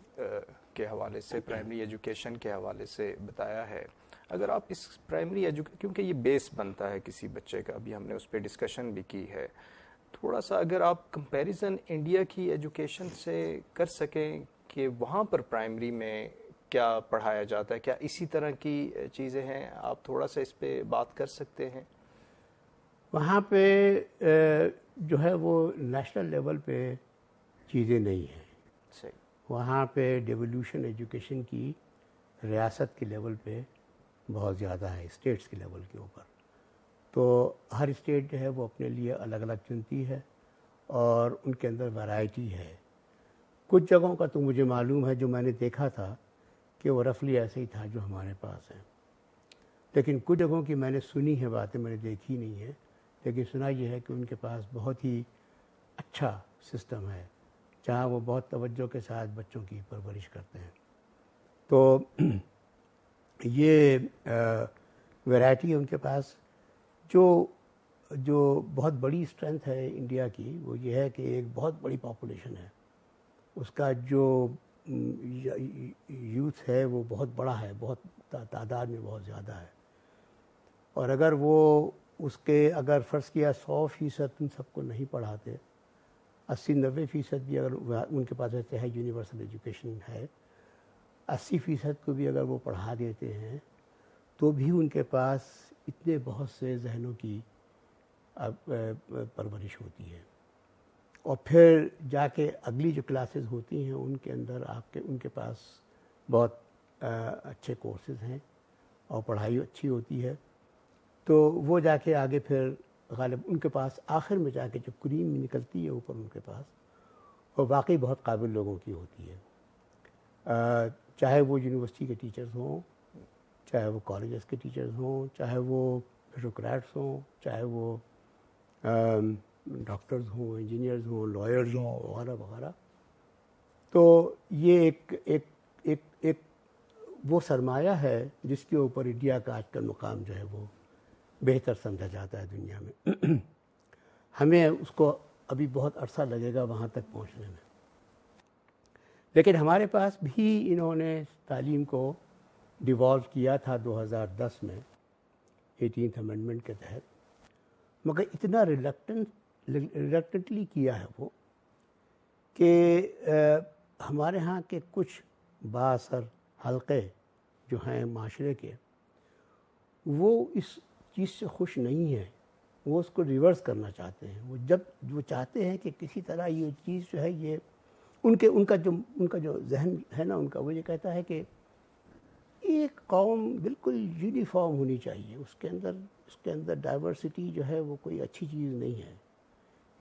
کے حوالے سے, پرائمری ایجوکیشن کے حوالے سے بتایا ہے. اگر آپ اس پرائمری کیونکہ یہ بیس بنتا ہے کسی بچے کا, ابھی ہم نے اس پہ ڈسکشن بھی کی ہے, تھوڑا سا اگر آپ کمپیریزن انڈیا کی ایجوکیشن سے کر سکیں کہ وہاں پر پرائمری میں کیا پڑھایا جاتا ہے, کیا اسی طرح کی چیزیں ہیں, آپ تھوڑا سا اس پہ بات کر سکتے ہیں؟ وہاں پہ جو ہے وہ نیشنل لیول پہ چیزیں نہیں ہیں. صحیح. وہاں پہ ڈیولوشن ایجوکیشن کی ریاست کے لیول پہ بہت زیادہ ہے, اسٹیٹس کے لیول کے اوپر. تو ہر اسٹیٹ جو ہے وہ اپنے لیے الگ الگ چنتی ہے, اور ان کے اندر ویرائٹی ہے. کچھ جگہوں کا تو مجھے معلوم ہے, جو میں نے دیکھا تھا کہ وہ رفلی ایسے ہی تھا جو ہمارے پاس ہے. لیکن کچھ جگہوں کی میں نے سنی ہے باتیں, میں نے دیکھی نہیں ہے, لیکن سنا یہ ہے کہ ان کے پاس بہت ہی اچھا سسٹم ہے, جہاں وہ بہت توجہ کے ساتھ بچوں کی پرورش کرتے ہیں. تو یہ ویرائٹی ہے ان کے پاس. جو بہت بڑی اسٹرینتھ ہے انڈیا کی, وہ یہ ہے کہ ایک بہت بڑی پاپولیشن ہے, اس کا جو یوتھ ہے وہ بہت بڑا ہے, بہت تعداد میں بہت زیادہ ہے. اور اگر وہ اس کے اگر فرض کیا 100% ان سب کو نہیں پڑھاتے, 80-90% بھی اگر ان کے پاس ایسے ہے یونیورسل ایجوکیشن ہے, 80% کو بھی اگر وہ پڑھا دیتے ہیں, تو بھی ان کے پاس اتنے بہت سے ذہنوں کی پرورش ہوتی ہے. اور پھر جا کے اگلی جو کلاسز ہوتی ہیں ان کے اندر ان کے پاس بہت اچھے کورسز ہیں اور پڑھائی اچھی ہوتی ہے. تو وہ جا کے آگے پھر غالب ان کے پاس آخر میں جا کے جو کریم نکلتی ہے اوپر ان کے پاس, وہ واقعی بہت قابل لوگوں کی ہوتی ہے. چاہے وہ یونیورسٹی کے ٹیچرز ہوں, چاہے وہ کالجز کے ٹیچرز ہوں, چاہے وہ بیوروکریٹس ہوں, چاہے وہ ڈاکٹرز ہوں, انجینئرز ہوں, لائرز ہوں, وغیرہ وغیرہ. تو یہ ایک وہ سرمایہ ہے جس کے اوپر انڈیا کا آج کل مقام جو ہے وہ بہتر سمجھا جاتا ہے دنیا میں. ہمیں اس کو ابھی بہت عرصہ لگے گا وہاں تک پہنچنے میں, لیکن ہمارے پاس بھی انہوں نے تعلیم کو ڈیوالو کیا تھا 2010 میں 18th امینڈمنٹ کے تحت, مگر اتنا ریلکٹنٹلی کیا ہے وہ کہ ہمارے ہاں کے کچھ بااثر حلقے جو ہیں معاشرے کے, وہ اس چیز سے خوش نہیں ہیں. وہ اس کو ریورس کرنا چاہتے ہیں. وہ چاہتے ہیں کہ کسی طرح یہ چیز جو ہے یہ ان کا جو ذہن ہے نا ان کا, وہ یہ کہتا ہے کہ ایک قوم بالکل یونیفارم ہونی چاہیے, اس کے اندر ڈائیورسٹی جو ہے وہ کوئی اچھی چیز نہیں ہے.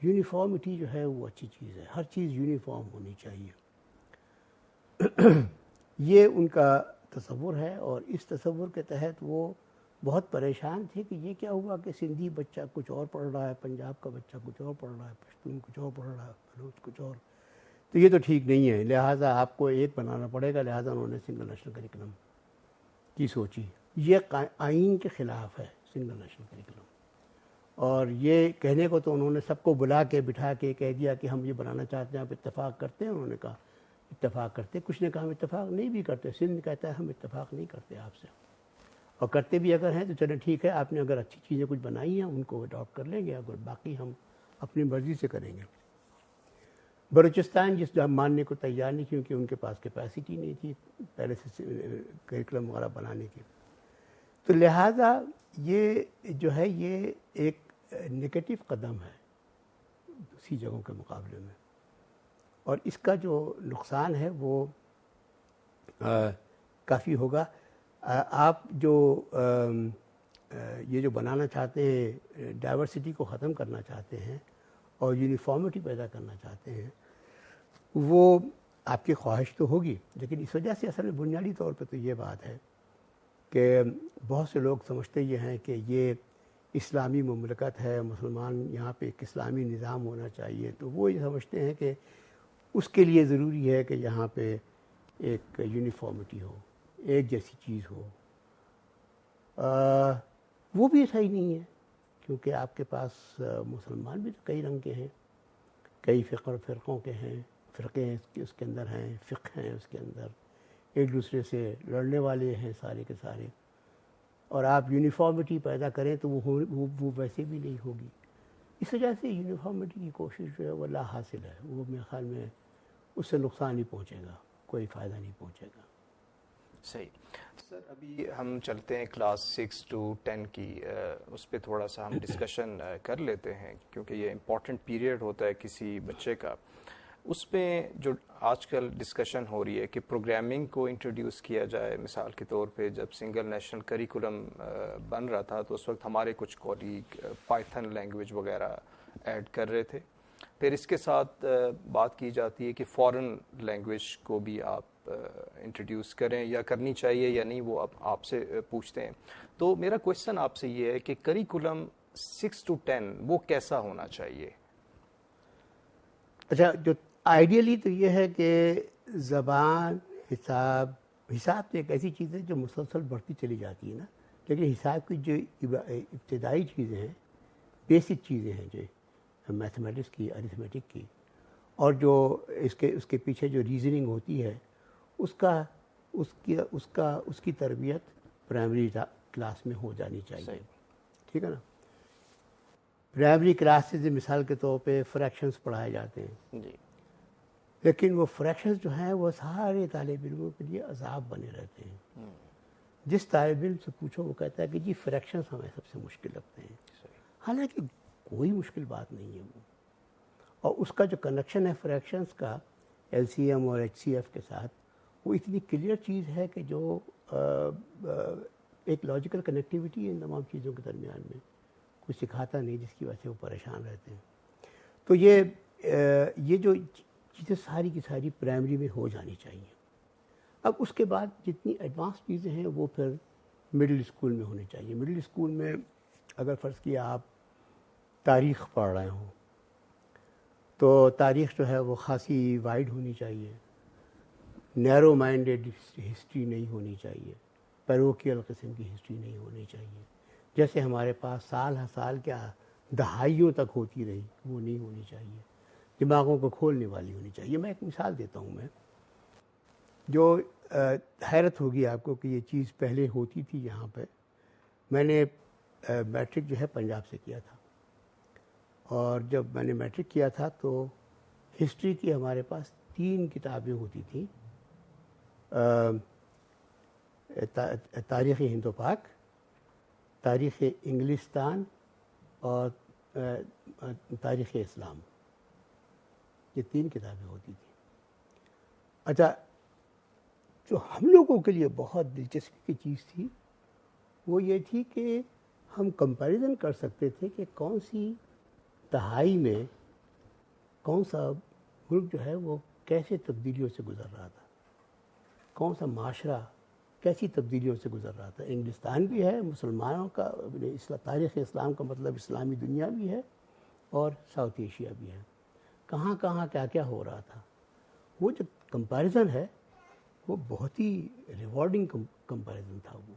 یونیفارمٹی جو ہے وہ اچھی چیز ہے, ہر چیز یونیفارم ہونی چاہیے. یہ ان کا تصور ہے, اور اس تصور کے تحت وہ بہت پریشان تھے کہ یہ کیا ہوا کہ سندھی بچہ کچھ اور پڑھ رہا ہے, پنجاب کا بچہ کچھ اور پڑھ رہا ہے, پشتون کچھ اور پڑھ رہا ہے, بلوچ کچھ اور. تو یہ تو ٹھیک نہیں ہے, لہٰذا آپ کو ایک بنانا پڑے گا. لہٰذا انہوں نے سنگل نیشنل کریکلم کی سوچی. یہ آئین کے خلاف ہے سنگل نیشنل کریکلم, اور یہ کہنے کو تو انہوں نے سب کو بلا کے بٹھا کے کہہ دیا کہ ہم یہ بنانا چاہتے ہیں, آپ اتفاق کرتے ہیں. انہوں نے کہا اتفاق کرتے, کچھ نے کہا ہم اتفاق نہیں بھی کرتے. سندھ کہتا ہے ہم اتفاق نہیں کرتے آپ سے, اور کرتے بھی اگر ہیں تو چلیں ٹھیک ہے, آپ نے اگر اچھی چیزیں کچھ بنائی ہیں ان کو اڈاپٹ کر لیں گے, اگر باقی ہم اپنی مرضی سے کریں گے. بلوچستان جس جو ہم ماننے کو تیار نہیں, کیونکہ ان کے پاس کیپیسٹی نہیں تھی پہلے سے کریکلم وغیرہ بنانے کی. تو لہٰذا یہ جو ہے یہ ایک نگیٹو قدم ہے دوسری جگہوں کے مقابلے میں, اور اس کا جو نقصان ہے وہ کافی ہوگا. آپ جو یہ جو بنانا چاہتے ہیں، ڈائیورسٹی کو ختم کرنا چاہتے ہیں اور یونیفارمٹی پیدا کرنا چاہتے ہیں، وہ آپ کی خواہش تو ہوگی، لیکن اس وجہ سے اصل میں بنیادی طور پہ تو یہ بات ہے کہ بہت سے لوگ سمجھتے یہ ہیں کہ یہ اسلامی مملکت ہے، مسلمان یہاں پہ ایک اسلامی نظام ہونا چاہیے، تو وہ یہ سمجھتے ہیں کہ اس کے لیے ضروری ہے کہ یہاں پہ ایک یونیفارمٹی ہو، ایک جیسی چیز ہو۔ وہ بھی صحیح نہیں ہے، کیونکہ آپ کے پاس مسلمان بھی تو کئی رنگ کے ہیں، کئی فرقوں کے ہیں، فرقے ہیں اس کے اندر ہیں، فقہ ہیں اس کے اندر، ایک دوسرے سے لڑنے والے ہیں سارے کے سارے، اور آپ یونیفارمٹی پیدا کریں تو وہ ویسے بھی نہیں ہوگی۔ اس وجہ سے یونیفارمٹی کی کوشش جو ہے وہ لا حاصل ہے، وہ میرے خیال میں اس سے نقصان ہی پہنچے گا، کوئی فائدہ نہیں پہنچے گا۔ صحیح سر، ابھی ہم چلتے ہیں کلاس 6 to 10 کی، اس پہ تھوڑا سا ہم ڈسکشن کر لیتے ہیں، کیونکہ یہ امپورٹنٹ پیریڈ ہوتا ہے کسی بچے کا۔ اس پہ جو آج کل ڈسکشن ہو رہی ہے کہ پروگرامنگ کو انٹروڈیوس کیا جائے، مثال کے طور پہ جب سنگل نیشنل کریکولم بن رہا تھا تو اس وقت ہمارے کچھ کولیگ پائتھن لینگویج وغیرہ ایڈ کر رہے تھے، پھر اس کے ساتھ بات کی جاتی ہے کہ فارن لینگویج کو بھی آپ انٹروڈیوس کریں یا کرنی چاہیے یا نہیں، وہ آپ سے پوچھتے ہیں۔ تو میرا کویشچن آپ سے یہ ہے کہ کریکولم 6 to 10 وہ کیسا ہونا چاہیے؟ اچھا، جو آئیڈیلی تو یہ ہے کہ زبان، حساب تو ایک ایسی چیز ہے جو مسلسل بڑھتی چلی جاتی ہے نا، لیکن حساب کی جو ابتدائی چیزیں ہیں، بیسک چیزیں ہیں جو میتھمیٹکس کی، ارتھمیٹک کی، اور جو اس کے پیچھے جو ریزننگ ہوتی ہے، اس کی تربیت پرائمری کلاس میں ہو جانی چاہیے، ٹھیک ہے نا۔ پرائمری کلاسز مثال کے طور پہ فریکشنز پڑھائے جاتے ہیں جی، لیکن وہ فریکشنز جو ہیں وہ سارے طالب علموں کے لیے عذاب بنے رہتے ہیں۔ جس طالب علم سے پوچھو وہ کہتا ہے کہ جی فریکشنز ہمیں سب سے مشکل لگتے ہیں، حالانکہ کوئی مشکل بات نہیں ہے وہ، اور اس کا جو کنیکشن ہے فریکشنز کا ایل سی ایم اور ایچ سی ایف کے ساتھ، وہ اتنی کلیئر چیز ہے کہ جو ایک لاجیکل کنیکٹیوٹی ہے ان تمام چیزوں کے درمیان میں، کوئی سکھاتا نہیں جس کی وجہ سے وہ پریشان رہتے ہیں۔ تو یہ جو چیزیں ساری کی ساری پرائمری میں ہو جانی چاہیے۔ اب اس کے بعد جتنی ایڈوانس چیزیں ہیں وہ پھر مڈل اسکول میں ہونی چاہیے۔ مڈل اسکول میں اگر فرض کیا آپ تاریخ پڑھ رہے ہوں تو تاریخ جو ہے وہ خاصی وائڈ ہونی چاہیے، نیرو مائنڈیڈ ہسٹری نہیں ہونی چاہیے، پیروکیل قسم کی ہسٹری نہیں ہونی چاہیے، جیسے ہمارے پاس سال ہر سال کیا دہائیوں تک ہوتی رہی، وہ نہیں ہونی چاہیے، دماغوں کو کھولنے والی ہونی چاہیے۔ میں ایک مثال دیتا ہوں، میں جو حیرت ہوگی آپ کو کہ یہ چیز پہلے ہوتی تھی یہاں پہ۔ میں نے میٹرک جو ہے پنجاب سے کیا تھا، اور جب میں نے میٹرک کیا تھا تو ہسٹری کی ہمارے پاس 3 کتابیں ہوتی تھیں، تاریخ ہند و پاک، تاریخ انگلستان اور تاریخ اسلام، یہ 3 کتابیں ہوتی تھیں۔ اچھا، جو ہم لوگوں کے لیے بہت دلچسپی کی چیز تھی وہ یہ تھی کہ ہم کمپیریزن کر سکتے تھے کہ کون سی دہائی میں کون سا ملک جو ہے وہ کیسے تبدیلیوں سے گزر رہا تھا، کون سا معاشرہ کیسی تبدیلیوں سے گزر رہا تھا۔ انگلستان بھی ہے، مسلمانوں کا تاریخ اسلام کا مطلب اسلامی دنیا بھی ہے، اور ساؤتھ ایشیا بھی ہے، کہاں کہاں کیا کیا ہو رہا تھا۔ وہ جو کمپیریزن ہے وہ بہت ہی ریوارڈنگ کمپیریزن تھا وہ،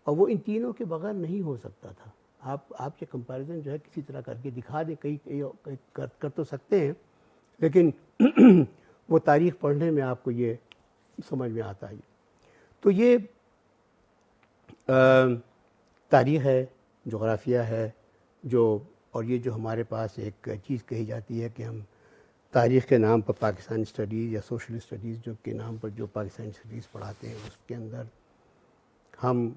اور وہ ان تینوں کے بغیر نہیں ہو سکتا تھا۔ آپ یہ کمپیریزن جو ہے کسی طرح کر کے دکھا دیں، کئی کر تو سکتے ہیں، لیکن وہ تاریخ پڑھنے میں آپ کو یہ سمجھ میں آتا ہے۔ تو یہ تاریخ ہے، جغرافیہ ہے، اور یہ جو ہمارے پاس ایک چیز کہی جاتی ہے کہ ہم تاریخ کے نام پر پاکستانی اسٹڈیز یا سوشل اسٹڈیز جو کے نام پر جو پاکستانی اسٹڈیز پڑھاتے ہیں، اس کے اندر ہم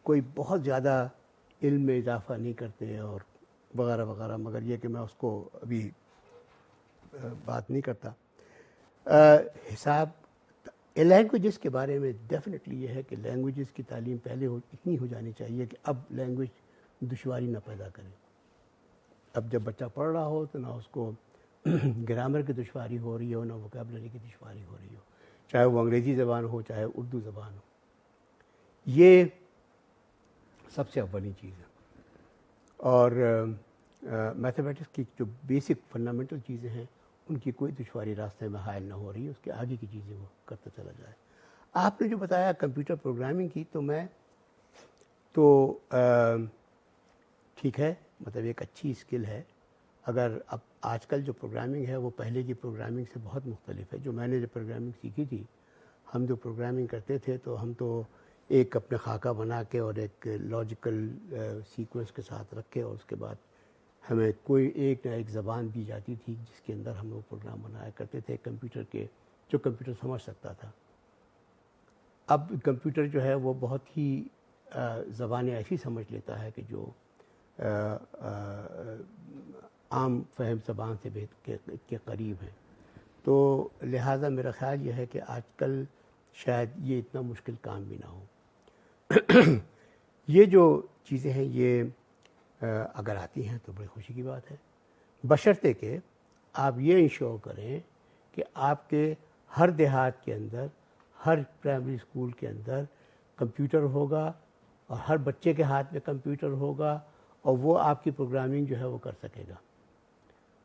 کوئی بہت زیادہ علم میں اضافہ نہیں کرتے اور وغیرہ وغیرہ، مگر یہ کہ میں اس کو ابھی بات نہیں کرتا۔ حساب لینگویجز کے بارے میں ڈیفینیٹلی یہ ہے کہ لینگویجز کی تعلیم پہلے اتنی ہو جانی چاہیے کہ اب لینگویج دشواری نہ پیدا کرے. اب جب بچہ پڑھ رہا ہو تو نہ اس کو گرامر کی دشواری ہو رہی ہو، نہ ووکیبلری کی دشواری ہو رہی ہو، چاہے وہ انگریزی زبان ہو چاہے اردو زبان ہو. یہ سب سے اولی چیز ہے. اور میتھمیٹکس کی جو بیسک فنڈامنٹل چیزیں ہیں ان کی کوئی دشواری راستے میں حائل نہ ہو رہی ہے، اس کے آگے کی چیزیں وہ کرتا چلا جائے. آپ نے جو بتایا کمپیوٹر پروگرامنگ کی، تو ٹھیک ہے، مطلب ایک اچھی اسکل ہے. اگر اب آج کل جو پروگرامنگ ہے وہ پہلے کی پروگرامنگ سے بہت مختلف ہے. جو میں نے جو پروگرامنگ سیکھی تھی، ہم جو پروگرامنگ کرتے تھے تو ہم تو ایک اپنے خاکہ بنا کے اور ایک لاجیکل سیکوینس کے ساتھ رکھے، اور اس کے بعد ہمیں کوئی ایک نہ ایک زبان دی جاتی تھی جس کے اندر ہم وہ پروگرام بنایا کرتے تھے کمپیوٹر کے، جو کمپیوٹر سمجھ سکتا تھا. اب کمپیوٹر جو ہے وہ بہت ہی زبانیں ایسی سمجھ لیتا ہے کہ جو عام فہم زبان سے کے قریب ہیں. تو لہٰذا میرا خیال یہ ہے کہ آج کل شاید یہ اتنا مشکل کام بھی نہ ہو. یہ جو چیزیں ہیں یہ اگر آتی ہیں تو بڑی خوشی کی بات ہے، بشرطے کہ آپ یہ انشور کریں کہ آپ کے ہر دیہات کے اندر، ہر پرائمری اسکول کے اندر کمپیوٹر ہوگا، اور ہر بچے کے ہاتھ میں کمپیوٹر ہوگا، اور وہ آپ کی پروگرامنگ جو ہے وہ کر سکے گا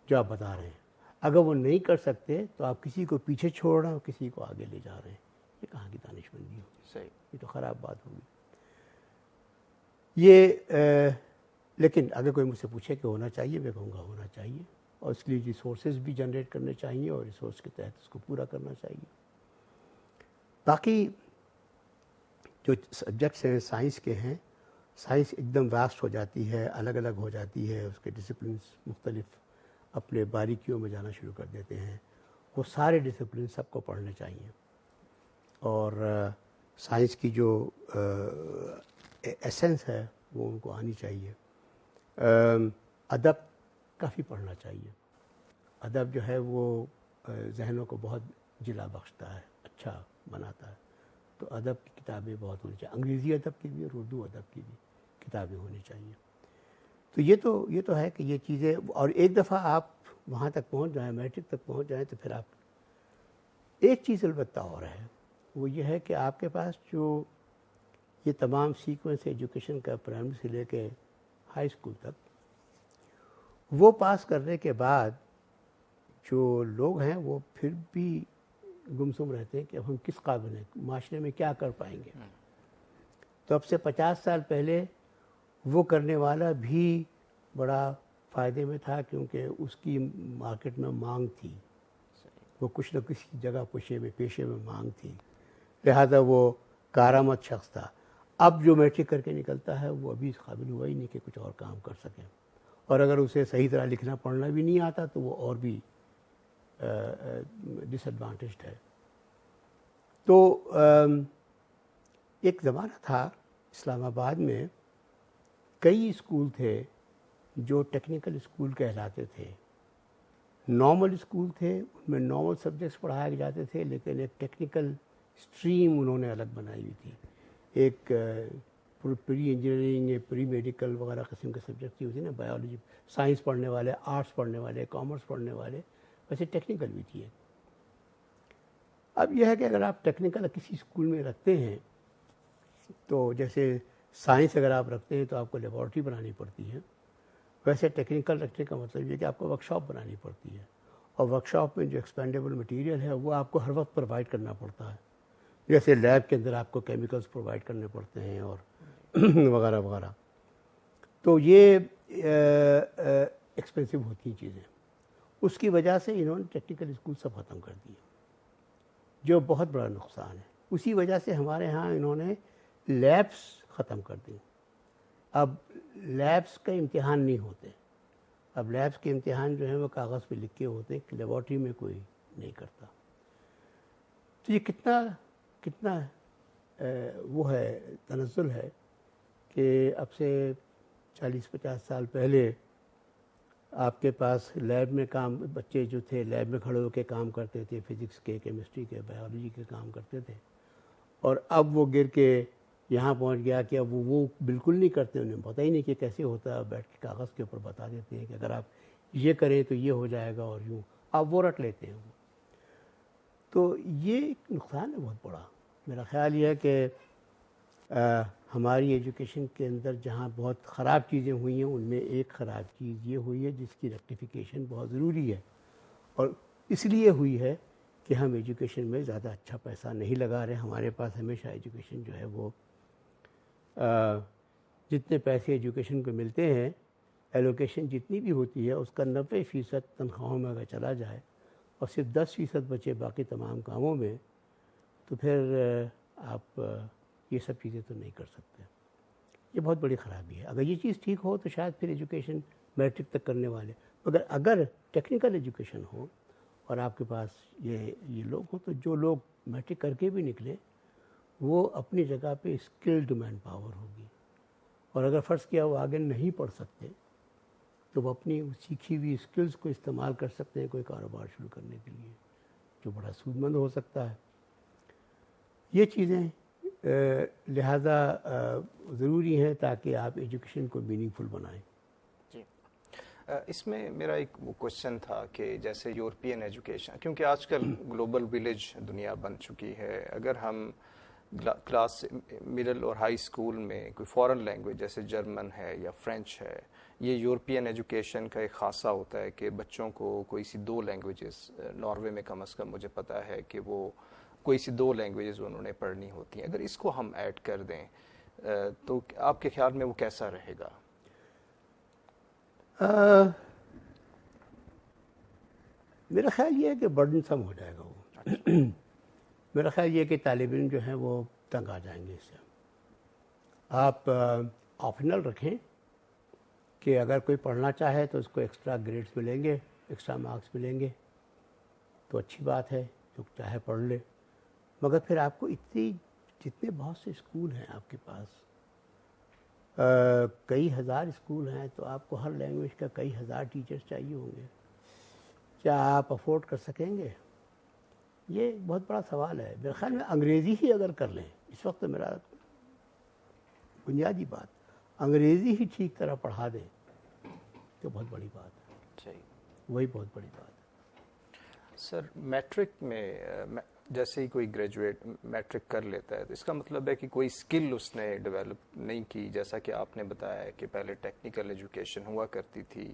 جو آپ بتا رہے ہیں. اگر وہ نہیں کر سکتے تو آپ کسی کو پیچھے چھوڑ رہے ہیں اور کسی کو آگے لے جا رہے ہیں. یہ کہاں کی دانش مندی ہوگی؟ صحیح، یہ تو خراب بات ہوگی. یہ لیکن اگر کوئی مجھ سے پوچھے کہ ہونا چاہیے، میں کہوں گا ہونا چاہیے، اور اس لیے ریسورسز بھی جنریٹ کرنے چاہیے اور ریسورس کے تحت اس کو پورا کرنا چاہیے. باقی جو سبجیکٹس ہیں سائنس کے ہیں، سائنس ایک دم واسٹ ہو جاتی ہے، الگ الگ ہو جاتی ہے، اس کے ڈسپلنس مختلف اپنے باریکیوں میں جانا شروع کر دیتے ہیں. وہ سارے ڈسپلن سب کو پڑھنے چاہیے، اور سائنس کی جو ایسنس ہے وہ ان کو آنی چاہیے. ادب کافی پڑھنا چاہیے. ادب جو ہے وہ ذہنوں کو بہت جلا بخشتا ہے، اچھا بناتا ہے. تو ادب کی کتابیں بہت ہونی چاہیے، انگریزی ادب کی بھی اور اردو ادب کی بھی کتابیں ہونی چاہیے. تو یہ تو ہے کہ یہ چیزیں، اور ایک دفعہ آپ وہاں تک پہنچ جائیں، میٹرک تک پہنچ جائیں، تو پھر آپ ایک چیز البتہ اور ہے، وہ یہ ہے کہ آپ کے پاس جو یہ تمام سیکوینس ایجوکیشن کا پرائمری سے لے کے ہائی اسکول تک، وہ پاس کرنے کے بعد جو لوگ ہیں وہ پھر بھی گمسم رہتے ہیں کہ اب ہم کس قابل ہیں، معاشرے میں کیا کر پائیں گے. تو اب سے 50 سال پہلے وہ کرنے والا بھی بڑا فائدے میں تھا، کیونکہ اس کی مارکیٹ میں مانگ تھی، وہ کچھ نہ کسی جگہ پیشے میں مانگ تھی، لہذا وہ کارآمد شخص تھا. اب جو میٹرک کر کے نکلتا ہے وہ ابھی اس قابل ہوا ہی نہیں کہ کچھ اور کام کر سکے، اور اگر اسے صحیح طرح لکھنا پڑھنا بھی نہیں آتا تو وہ اور بھی ڈس ایڈوانٹیجڈ ہے. تو ایک زمانہ تھا اسلام آباد میں کئی اسکول تھے جو ٹیکنیکل اسکول کہلاتے تھے. نارمل اسکول تھے، ان میں نارمل سبجیکٹس پڑھائے جاتے تھے، لیکن ایک ٹیکنیکل اسٹریم انہوں نے الگ بنائی ہوئی تھی. ایک پری انجینئرنگ، پری میڈیکل وغیرہ قسم کے سبجیکٹ ہوتی نا، بایولوجی، سائنس پڑھنے والے، آرٹس پڑھنے والے، کامرس پڑھنے والے، ویسے ٹیکنیکل بھی تھی. اب یہ ہے کہ اگر آپ ٹیکنیکل کسی اسکول میں رکھتے ہیں تو جیسے سائنس اگر آپ رکھتے ہیں تو آپ کو لیبارٹری بنانی پڑتی ہے، ویسے ٹیکنیکل رکھنے کا مطلب یہ کہ آپ کو ورک شاپ بنانی پڑتی ہے، اور ورک شاپ میں جو ایکسپینڈیبل مٹیریل ہے وہ آپ کو ہر وقت پرووائڈ کرنا پڑتا ہے. جیسے لیب کے اندر آپ کو کیمیکلز پرووائڈ کرنے پڑتے ہیں اور وغیرہ وغیرہ. تو یہ ایکسپینسو ہوتی ہیں چیزیں. اس کی وجہ سے انہوں نے ٹیکنیکل اسکول سب ختم کر دیے، جو بہت بڑا نقصان ہے. اسی وجہ سے ہمارے ہاں انہوں نے لیبس ختم کر دی. اب لیبس کا امتحان نہیں ہوتے، اب لیبس کے امتحان جو ہیں وہ کاغذ پہ لکھ کے ہوتے ہیں، کہ لیبارٹری میں کوئی نہیں کرتا. تو یہ کتنا وہ ہے، تنزل ہے کہ اب سے 40-50 سال پہلے آپ کے پاس لیب میں کام، بچے جو تھے لیب میں کھڑے ہو کے کام کرتے تھے، فزکس کے، کیمسٹری کے، بایولوجی کے کام کرتے تھے، اور اب وہ گر کے یہاں پہنچ گیا کہ اب وہ بالکل نہیں کرتے، انہیں پتہ ہی نہیں کہ کیسے ہوتا ہے، بیٹھ کے کاغذ کے اوپر بتا دیتے ہیں کہ اگر آپ یہ کریں تو یہ ہو جائے گا، اور یوں آپ وہ رٹ لیتے ہیں. تو یہ ایک نقصان ہے بہت بڑا. میرا خیال یہ ہے کہ ہماری ایجوکیشن کے اندر جہاں بہت خراب چیزیں ہوئی ہیں، ان میں ایک خراب چیز یہ ہوئی ہے جس کی ریکٹیفیکیشن بہت ضروری ہے، اور اس لیے ہوئی ہے کہ ہم ایجوکیشن میں زیادہ اچھا پیسہ نہیں لگا رہے. ہمارے پاس ہمیشہ ایجوکیشن جو ہے وہ جتنے پیسے ایجوکیشن کو ملتے ہیں، ایلوکیشن جتنی بھی ہوتی ہے اس کا 90% تنخواہوں میں اگر چلا جائے اور صرف 10% بچے باقی تمام کاموں میں، تو پھر آپ یہ سب چیزیں تو نہیں کر سکتے. یہ بہت بڑی خرابی ہے. اگر یہ چیز ٹھیک ہو تو شاید پھر ایجوکیشن میٹرک تک کرنے والے، مگر اگر ٹیکنیکل ایجوکیشن ہو اور آپ کے پاس یہ لوگ ہوں، تو جو لوگ میٹرک کر کے بھی نکلے وہ اپنی جگہ پہ اسکلڈ مین پاور ہوگی، اور اگر فرض کیا وہ آگے نہیں پڑھ سکتے تو وہ اپنی سیکھی ہوئی اسکلز کو استعمال کر سکتے ہیں کوئی کاروبار شروع کرنے کے لیے جو بڑا سود مند ہو سکتا ہے. یہ چیزیں لہذا ضروری ہیں تاکہ آپ ایجوکیشن کو میننگ فل بنائیں. جی، اس میں میرا ایک وہ کوشچن تھا کہ جیسے یورپین ایجوکیشن، کیونکہ آج کل گلوبل ولیج دنیا بن چکی ہے، اگر ہم کلاس مڈل اور ہائی اسکول میں کوئی فورن لینگویج جیسے جرمن ہے یا فرینچ ہے، یہ یورپین ایجوکیشن کا ایک خاصہ ہوتا ہے کہ بچوں کو کوئی سی 2 لینگویجز، ناروے میں کم از کم مجھے پتا ہے کہ وہ کوئی سی 2 لینگویجز انہوں نے پڑھنی ہوتی ہیں. اگر اس کو ہم ایڈ کر دیں تو آپ کے خیال میں وہ کیسا رہے گا؟ میرا خیال یہ ہے کہ برڈن سم ہو جائے گا وہ. میرا خیال یہ ہے کہ طالب علم جو ہیں وہ تنگ آ جائیں گے اس سے. آپ آپشنل رکھیں کہ اگر کوئی پڑھنا چاہے تو اس کو ایکسٹرا گریڈز ملیں گے، ایکسٹرا مارکس ملیں گے، تو اچھی بات ہے، جو چاہے پڑھ لے. مگر پھر آپ کو جتنے بہت سے اسکول ہیں آپ کے پاس، کئی ہزار اسکول ہیں، تو آپ کو ہر لینگویج کا کئی ہزار ٹیچرز چاہیے ہوں گے. کیا آپ افورڈ کر سکیں گے؟ یہ بہت بڑا سوال ہے. میرے خیال میں انگریزی ہی اگر کر لیں، اس وقت میرا بنیادی بات انگریزی ہی ٹھیک طرح پڑھا دیں تو بہت بڑی بات ہے. صحیح، وہی بہت بڑی بات ہے. سر میٹرک میں جیسے ہی کوئی گریجویٹ میٹرک کر لیتا ہے تو اس کا مطلب ہے کہ کوئی اسکل اس نے ڈیولپ نہیں کی، جیسا کہ آپ نے بتایا ہے کہ پہلے ٹیکنیکل ایجوکیشن ہوا کرتی تھی،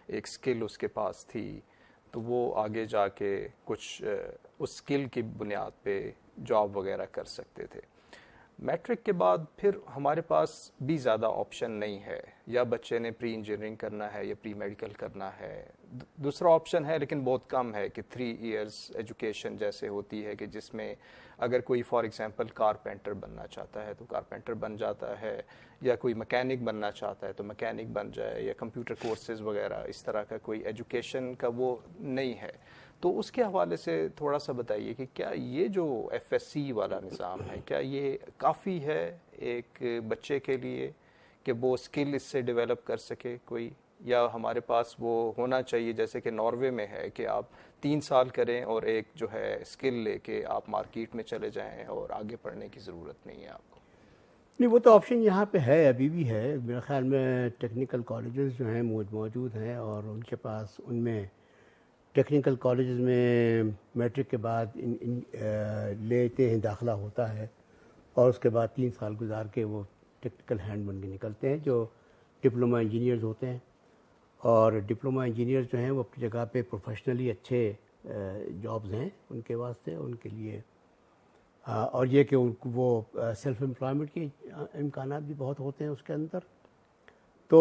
ایک اسکل اس کے پاس تھی، تو وہ آگے جا کے کچھ اس اسکل کی بنیاد پہ جاب وغیرہ کر سکتے تھے. میٹرک کے بعد پھر ہمارے پاس بھی زیادہ آپشن نہیں ہے، یا بچے نے پری انجینئرنگ کرنا ہے یا پری میڈیکل کرنا ہے. دوسرا آپشن ہے لیکن بہت کم ہے کہ 3 ایئرز ایجوکیشن جیسے ہوتی ہے کہ جس میں اگر کوئی فار ایگزامپل کارپینٹر بننا چاہتا ہے تو کارپینٹر بن جاتا ہے، یا کوئی مکینک بننا چاہتا ہے تو مکینک بن جائے، یا کمپیوٹر کورسز وغیرہ اس طرح کا کوئی ایجوکیشن کا وہ نہیں ہے. تو اس کے حوالے سے تھوڑا سا بتائیے کہ کیا یہ جو ایف ایس سی والا نظام ہے، کیا یہ کافی ہے ایک بچے کے لیے کہ وہ اسکل اس سے ڈیولپ کر سکے کوئی، یا ہمارے پاس وہ ہونا چاہیے جیسے کہ ناروے میں ہے کہ آپ 3 سال کریں اور ایک جو ہے اسکل لے کے آپ مارکیٹ میں چلے جائیں اور آگے پڑھنے کی ضرورت نہیں ہے آپ کو؟ نہیں، وہ تو آپشن یہاں پہ ہے، ابھی بھی ہے. میرے خیال میں ٹیکنیکل کالجز جو ہیں موجود ہیں، اور ان کے پاس ان میں ٹیکنیکل کالجز میں میٹرک کے بعد لیتے ہیں، داخلہ ہوتا ہے، اور اس کے بعد 3 سال گزار کے وہ ٹیکنیکل ہینڈ بن کے نکلتے ہیں جو ڈپلومہ انجینئرز ہوتے ہیں. اور ڈپلومہ انجینئرز جو ہیں وہ اپنی جگہ پہ پروفیشنلی اچھے جابز ہیں ان کے واسطے، ان کے لیے. اور یہ کہ وہ سیلف امپلائمنٹ کے امکانات بھی بہت ہوتے ہیں اس کے اندر. تو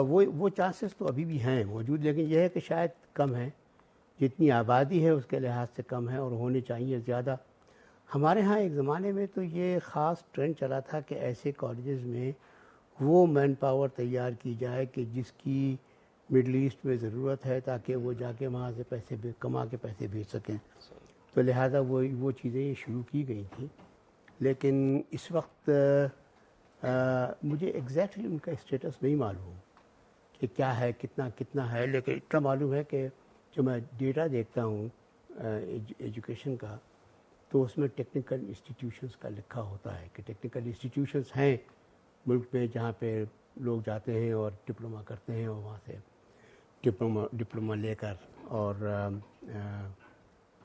وہ چانسز تو ابھی بھی ہیں موجود، لیکن یہ ہے کہ شاید کم ہیں، جتنی آبادی ہے اس کے لحاظ سے کم ہے، اور ہونے چاہیے زیادہ. ہمارے ہاں ایک زمانے میں تو یہ خاص ٹرینڈ چلا تھا کہ ایسے کالجز میں وہ مین پاور تیار کی جائے کہ جس کی مڈل ایسٹ میں ضرورت ہے، تاکہ وہ جا کے وہاں سے پیسے کما کے پیسے بھیج سکیں. تو لہٰذا وہ چیزیں شروع کی گئی تھیں. لیکن اس وقت مجھے ایگزیکٹلی ان کا اسٹیٹس نہیں معلوم کہ کیا ہے کتنا ہے، لیکن اتنا معلوم ہے کہ جو میں ڈیٹا دیکھتا ہوں ایجوکیشن کا، تو اس میں ٹیکنیکل انسٹیٹیوشنز کا لکھا ہوتا ہے کہ ٹیکنیکل انسٹیٹیوشنز ہیں ملک میں جہاں پہ لوگ جاتے ہیں اور ڈپلوما کرتے ہیں، اور وہاں سے ڈپلوما لے کر اور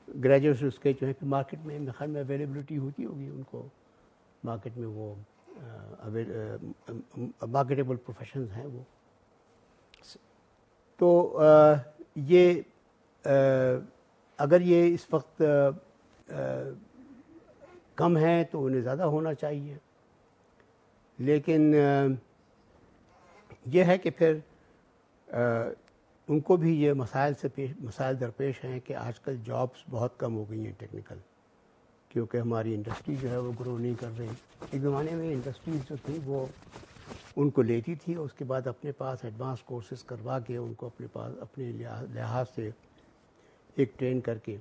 گریجویٹس اس کے جو ہے پھر مارکیٹ میں میرے خیال میں اویلیبلٹی ہوتی ہوگی ان کو مارکیٹ میں، وہ مارکیٹیبل پروفیشنز ہیں وہ. تو یہ اگر یہ اس وقت کم ہیں تو انہیں زیادہ ہونا چاہیے، لیکن یہ ہے کہ پھر ان کو بھی یہ مسائل درپیش ہیں کہ آج کل جابس بہت کم ہو گئی ہیں ٹیکنیکل، کیونکہ ہماری انڈسٹری جو ہے وہ گرو نہیں کر رہی. ایک زمانے میں انڈسٹریز جو تھیں وہ ان کو لیتی تھی، اس کے بعد اپنے پاس ایڈوانس کورسز کروا کے ان کو اپنے پاس اپنے لحاظ سے ایک ٹرین کر کے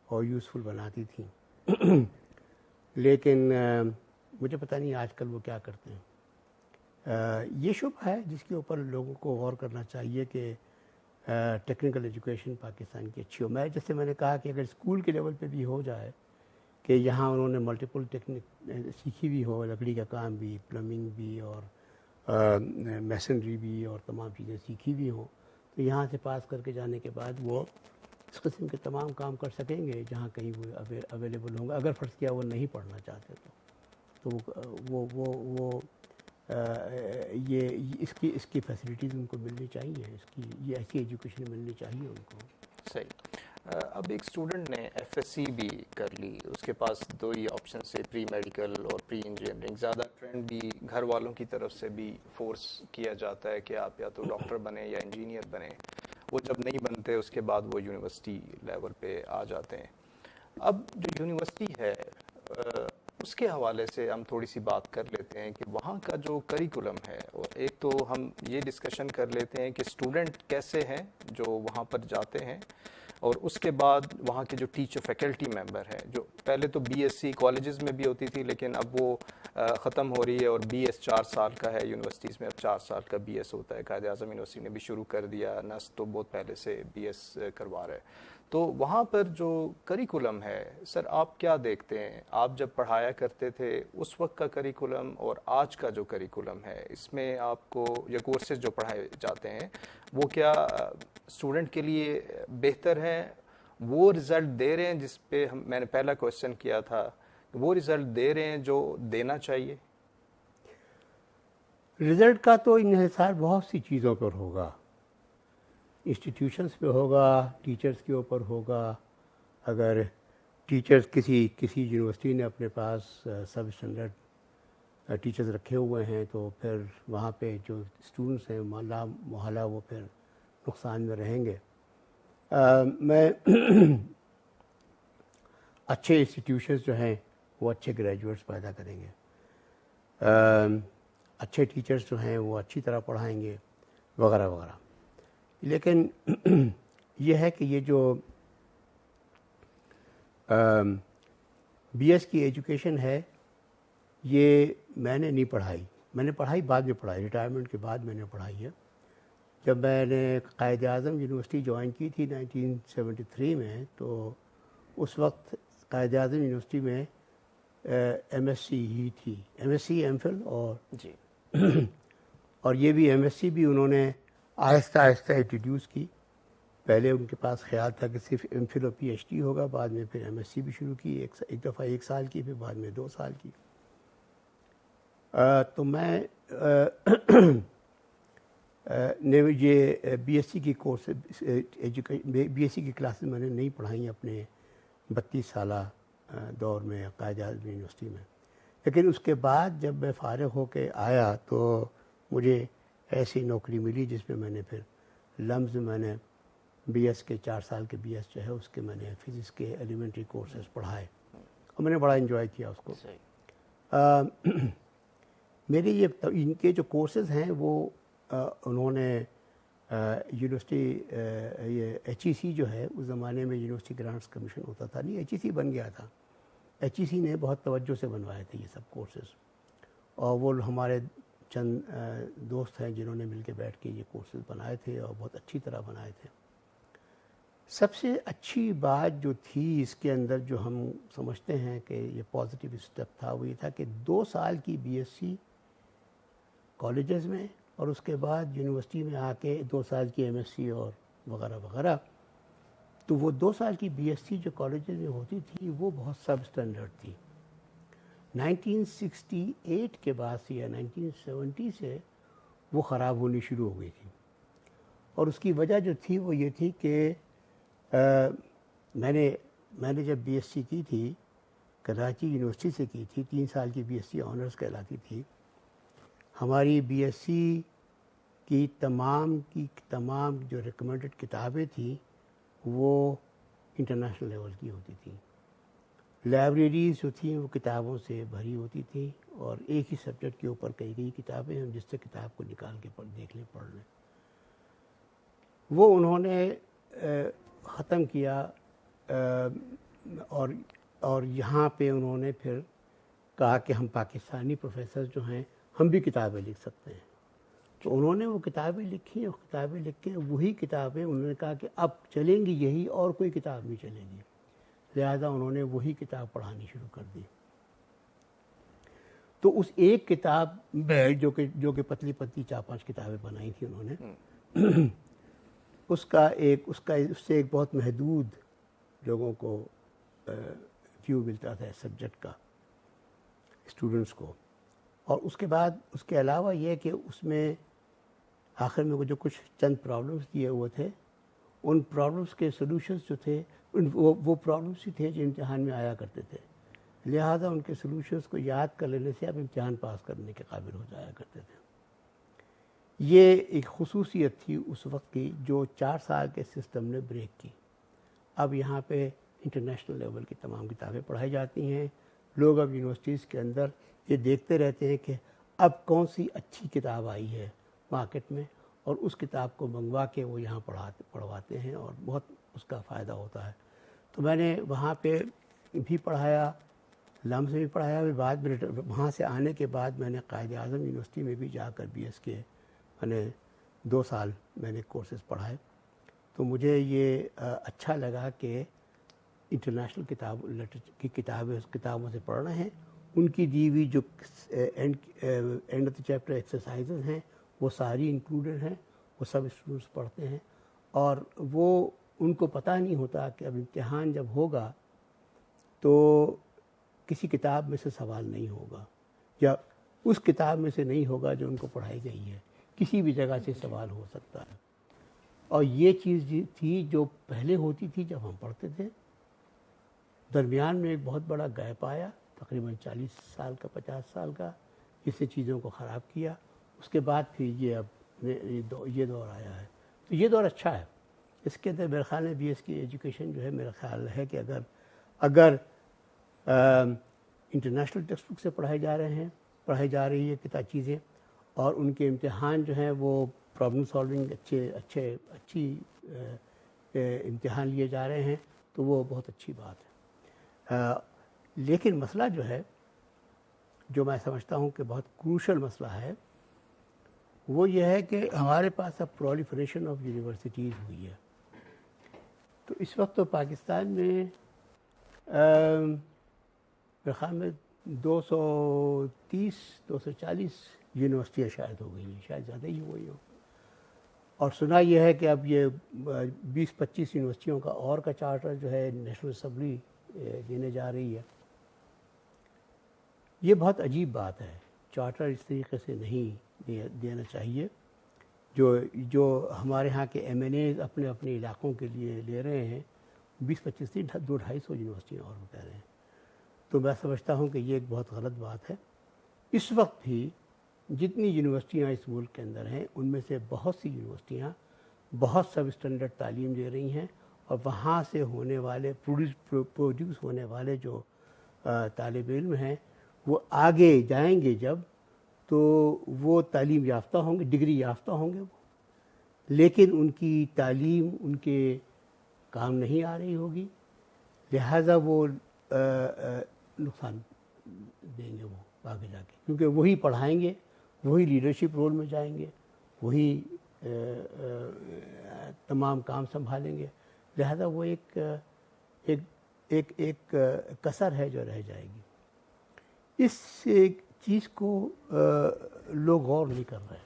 اور یوزفل بناتی تھیں. لیکن مجھے پتہ نہیں آج کل وہ کیا کرتے ہیں. یہ شبہ ہے جس کے اوپر لوگوں کو غور کرنا چاہیے کہ ٹیکنیکل ایجوکیشن پاکستان کی اچھی ہو. جیسے میں نے کہا کہ اگر اسکول کے لیول پہ بھی ہو جائے کہ یہاں انہوں نے ملٹیپل ٹیکنیک سیکھی بھی ہو، لکڑی کا کام بھی، پلمبنگ بھی، اور میسنری بھی، اور تمام چیزیں سیکھی بھی ہوں، تو یہاں سے پاس کر کے جانے کے بعد وہ اس قسم کے تمام کام کر سکیں گے جہاں کہیں وہ اویلیبل ہوں گے. اگر فرض کیا وہ نہیں پڑھنا چاہتے تو وہ یہ اس کی فیسلٹیز ان کو ملنی چاہیے، یہ ایسی ایجوکیشن ملنی چاہیے ان کو. صحیح. اب ایک اسٹوڈنٹ نے ایف ایس سی بھی کر لی، اس کے پاس دو ہی آپشن سے، پری میڈیکل اور پری انجینئرنگ. زیادہ ٹرینڈ بھی گھر والوں کی طرف سے بھی فورس کیا جاتا ہے کہ آپ یا تو ڈاکٹر بنیں یا انجینئر بنیں. وہ جب نہیں بنتے اس کے بعد وہ یونیورسٹی لیول پہ آ جاتے ہیں. اب جو یونیورسٹی ہے اس کے حوالے سے ہم تھوڑی سی بات کر لیتے ہیں کہ وہاں کا جو کریکولم ہے، اور ایک تو ہم یہ ڈسکشن کر لیتے ہیں کہ اسٹوڈنٹ کیسے ہیں جو وہاں پر جاتے ہیں، اور اس کے بعد وہاں کے جو ٹیچر فیکلٹی ممبر ہیں، جو پہلے تو بی ایس سی کالجز میں بھی ہوتی تھی لیکن اب وہ ختم ہو رہی ہے، اور بی ایس 4 سال کا ہے یونیورسٹیز میں، اب 4 سال کا بی ایس ہوتا ہے. قائد اعظم یونیورسٹی نے بھی شروع کر دیا، نس تو بہت پہلے سے بی ایس کروا رہے. تو وہاں پر جو کریکولم ہے سر، آپ کیا دیکھتے ہیں؟ آپ جب پڑھایا کرتے تھے اس وقت کا کریکولم اور آج کا جو کریکولم ہے، اس میں آپ کو یہ کورسز جو پڑھائے جاتے ہیں وہ کیا اسٹوڈنٹ کے لیے بہتر ہیں؟ وہ رزلٹ دے رہے ہیں جس پہ میں نے پہلا کوشچن کیا تھا، وہ رزلٹ دے رہے ہیں جو دینا چاہیے؟ رزلٹ کا تو انحصار بہت سی چیزوں پر ہوگا، انسٹیٹیوشنس پہ ہوگا، ٹیچرز کے اوپر ہوگا. اگر ٹیچرز کسی یونیورسٹی نے اپنے پاس سب اسٹینڈرڈ ٹیچرز رکھے ہوئے ہیں تو پھر وہاں پہ جو اسٹوڈنٹس ہیں محالہ وہ پھر نقصان میں رہیں گے. میں اچھے انسٹیٹیوشنز جو ہیں وہ اچھے گریجویٹس پیدا کریں گے، اچھے ٹیچرز جو ہیں وہ اچھی طرح پڑھائیں گے وغیرہ وغیرہ. لیکن یہ ہے کہ یہ جو بی ایس کی ایجوکیشن ہے یہ میں نے نہیں پڑھائی، میں نے پڑھائی بعد میں پڑھائی، ریٹائرمنٹ کے بعد میں نے پڑھائی ہے. جب میں نے قائد اعظم یونیورسٹی جوائن کی تھی 1973 میں، تو اس وقت قائد اعظم یونیورسٹی میں ایم ایس سی ہی تھی، M S C M Phil, اور یہ بھی ایم ایس سی بھی انہوں نے آہستہ آہستہ انٹروڈیوس کی. پہلے ان کے پاس خیال تھا کہ صرف ایم فل اور پی ایچ ڈی ہوگا، بعد میں پھر ایم ایس سی بھی شروع کی، ایک دفعہ 1 سال کی، پھر بعد میں 2 سال کی. تو میں یہ بی ایس سی کی کورس بی ایس سی کی کلاسز میں نے نہیں پڑھائیں اپنے 32 سالہ دور میں قائد اعظم یونیورسٹی میں. لیکن اس کے بعد جب میں فارغ ہو کے آیا تو مجھے ایسی نوکری ملی جس میں نے پھر لمز میں نے بی ایس کے 4 سال کے بی ایس جو ہے اس کے میں نے فزکس کے ایلیمنٹری کورسز پڑھائے اور میں نے بڑا انجوائے کیا اس کو. میرے ان کے جو کورسز ہیں وہ انہوں نے یونیورسٹی یہ ایچ ای سی جو ہے اس زمانے میں یونیورسٹی گرانٹس کمیشن ہوتا تھا، نہیں ایچ ای سی بن گیا تھا، ایچ ای سی نے بہت توجہ سے بنوائے تھے یہ سب کورسز، اور وہ ہمارے چند دوست ہیں جنہوں نے مل کے بیٹھ کے یہ کورسز بنائے تھے اور بہت اچھی طرح بنائے تھے. سب سے اچھی بات جو تھی اس کے اندر جو ہم سمجھتے ہیں کہ یہ پازیٹیو اسٹیپ تھا وہ یہ تھا کہ 2 سال کی بی ایس سی کالجز میں اور اس کے بعد یونیورسٹی میں آ کے 2 سال کی ایم ایس سی اور وغیرہ وغیرہ. تو وہ 2 سال کی بی ایس سی جو کالجز میں ہوتی تھی وہ بہت سب اسٹینڈرڈ تھی. 1968 کے بعد سے یا 1970 سے وہ خراب ہونی شروع ہو گئی تھی. اور اس کی وجہ جو تھی وہ یہ تھی کہ میں نے جب بی ایس سی کی تھی کراچی یونیورسٹی سے کی تھی, 3 سال کی بی ایس سی آنرز کہلاتی تھی. ہماری بی ایس سی کی تمام جو ریکمنڈڈ کتابیں تھیں وہ انٹرنیشنل لیول کی ہوتی تھیں. لائبریریز جو تھیں وہ کتابوں سے بھری ہوتی تھیں اور ایک ہی سبجیکٹ کے اوپر کئی کتابیں ہیں جس سے کتاب کو نکال کے دیکھ لیں, پڑھ لیں. وہ انہوں نے ختم کیا اور یہاں پہ انہوں نے پھر کہا کہ ہم پاکستانی پروفیسر جو ہیں ہم بھی کتابیں لکھ سکتے ہیں. تو انہوں نے وہ کتابیں لکھی اور کتابیں لکھ کے وہی کتابیں انہوں نے کہا کہ اب چلیں گی یہی اور کوئی کتاب نہیں چلے گی. لہذا انہوں نے وہی کتاب پڑھانی شروع کر دی. تو اس ایک کتاب میں جو کہ پتلی 4-5 کتابیں بنائی تھی انہوں نے, اس سے ایک بہت محدود لوگوں کو ویو ملتا تھا سبجیکٹ کا, اسٹوڈنٹس کو. اور اس کے بعد اس کے علاوہ یہ کہ اس میں آخر میں وہ جو کچھ چند پرابلمس دیے ہوئے تھے ان پرابلمس کے سلوشنس جو تھے وہ پرابلمس ہی تھے جو امتحان میں آیا کرتے تھے. لہٰذا ان کے سلوشنس کو یاد کر لینے سے آپ امتحان پاس کرنے کے قابل ہو جایا کرتے تھے. یہ ایک خصوصیت تھی اس وقت کی جو 4 سال کے سسٹم نے بریک کی. اب یہاں پہ انٹرنیشنل لیول کی تمام کتابیں پڑھائی جاتی ہیں. لوگ اب یونیورسٹیز کے اندر یہ دیکھتے رہتے ہیں کہ اب کون سی اچھی کتاب آئی ہے مارکیٹ میں اور اس کتاب کو منگوا کے وہ یہاں پڑھواتے ہیں اور بہت اس کا فائدہ ہوتا ہے. تو میں نے وہاں پہ بھی پڑھایا, لم سے بھی پڑھایا. بعد میں وہاں سے آنے کے بعد میں نے قائد اعظم یونیورسٹی میں بھی جا کر بی ایس کے میں نے 2 سال میں نے کورسز پڑھائے. تو مجھے یہ اچھا لگا کہ انٹرنیشنل کتابوں سے پڑھ رہے ہیں. ان کی دی ہوئی جو and of the chapter exercises ہیں وہ ساری انکلوڈڈ ہیں, وہ سب اسٹوڈنٹس پڑھتے ہیں. اور وہ ان کو پتہ نہیں ہوتا کہ اب امتحان جب ہوگا تو کسی کتاب میں سے سوال نہیں ہوگا یا اس کتاب میں سے نہیں ہوگا جو ان کو پڑھائی گئی ہے, کسی بھی جگہ سے سوال ہو سکتا ہے. اور یہ چیز تھی جو پہلے ہوتی تھی جب ہم پڑھتے تھے. درمیان میں ایک بہت بڑا گیپ آیا, تقریباً 40 سال کا 50 سال کا, جس سے چیزوں کو خراب کیا. اس کے بعد پھر یہ دور آیا ہے. تو یہ دور اچھا ہے. اس کے اندر میرے خیال میں بی ایس کی ایجوکیشن جو ہے میرا خیال ہے کہ اگر انٹرنیشنل ٹیکسٹ بک سے پڑھائی جا رہی ہے کتاب چیزیں اور ان کے امتحان جو ہیں وہ پرابلم سالونگ اچھی امتحان لیے جا رہے ہیں تو وہ بہت اچھی بات ہے. لیکن مسئلہ جو ہے جو میں سمجھتا ہوں کہ بہت کروشل مسئلہ ہے وہ یہ ہے کہ ہمارے پاس اب پرولیفریشن آف یونیورسٹیز ہوئی ہے. تو اس وقت تو پاکستان میں میرے خیال میں 230-240 یونیورسٹیاں شاید ہو گئی ہیں, شاید زیادہ ہی ہو گئی ہوں. اور سنا یہ ہے کہ اب یہ 20-25 یونیورسٹیوں کا اور کا چارٹر جو ہے نیشنل اسمبلی دینے جا رہی ہے. یہ بہت عجیب بات ہے. چارٹر اس طریقے سے نہیں دینا چاہیے. جو ہمارے ہاں کے ایم این ایز اپنے علاقوں کے لیے لے رہے ہیں 20-25 سے 200-250 یونیورسٹیاں اور وہ کہہ رہے ہیں. تو میں سمجھتا ہوں کہ یہ ایک بہت غلط بات ہے. اس وقت بھی جتنی یونیورسٹیاں اس ملک کے اندر ہیں ان میں سے بہت سی یونیورسٹیاں بہت سب اسٹینڈرڈ تعلیم دے رہی ہیں اور وہاں سے ہونے والے پروڈیوس ہونے والے جو طالب علم ہیں وہ آگے جائیں گے جب تو وہ تعلیم یافتہ ہوں گے, ڈگری یافتہ ہوں گے وہ, لیکن ان کی تعلیم ان کے کام نہیں آ رہی ہوگی. لہٰذا وہ نقصان دیں گے وہ آگے جا کے, کیونکہ وہی پڑھائیں گے, وہی لیڈرشپ رول میں جائیں گے، وہی تمام کام سنبھالیں گے، لہذا وہ ایک ایک ایک ایک کسر ہے جو رہ جائے گی۔ اس چیز کو لوگ غور نہیں کر رہے۔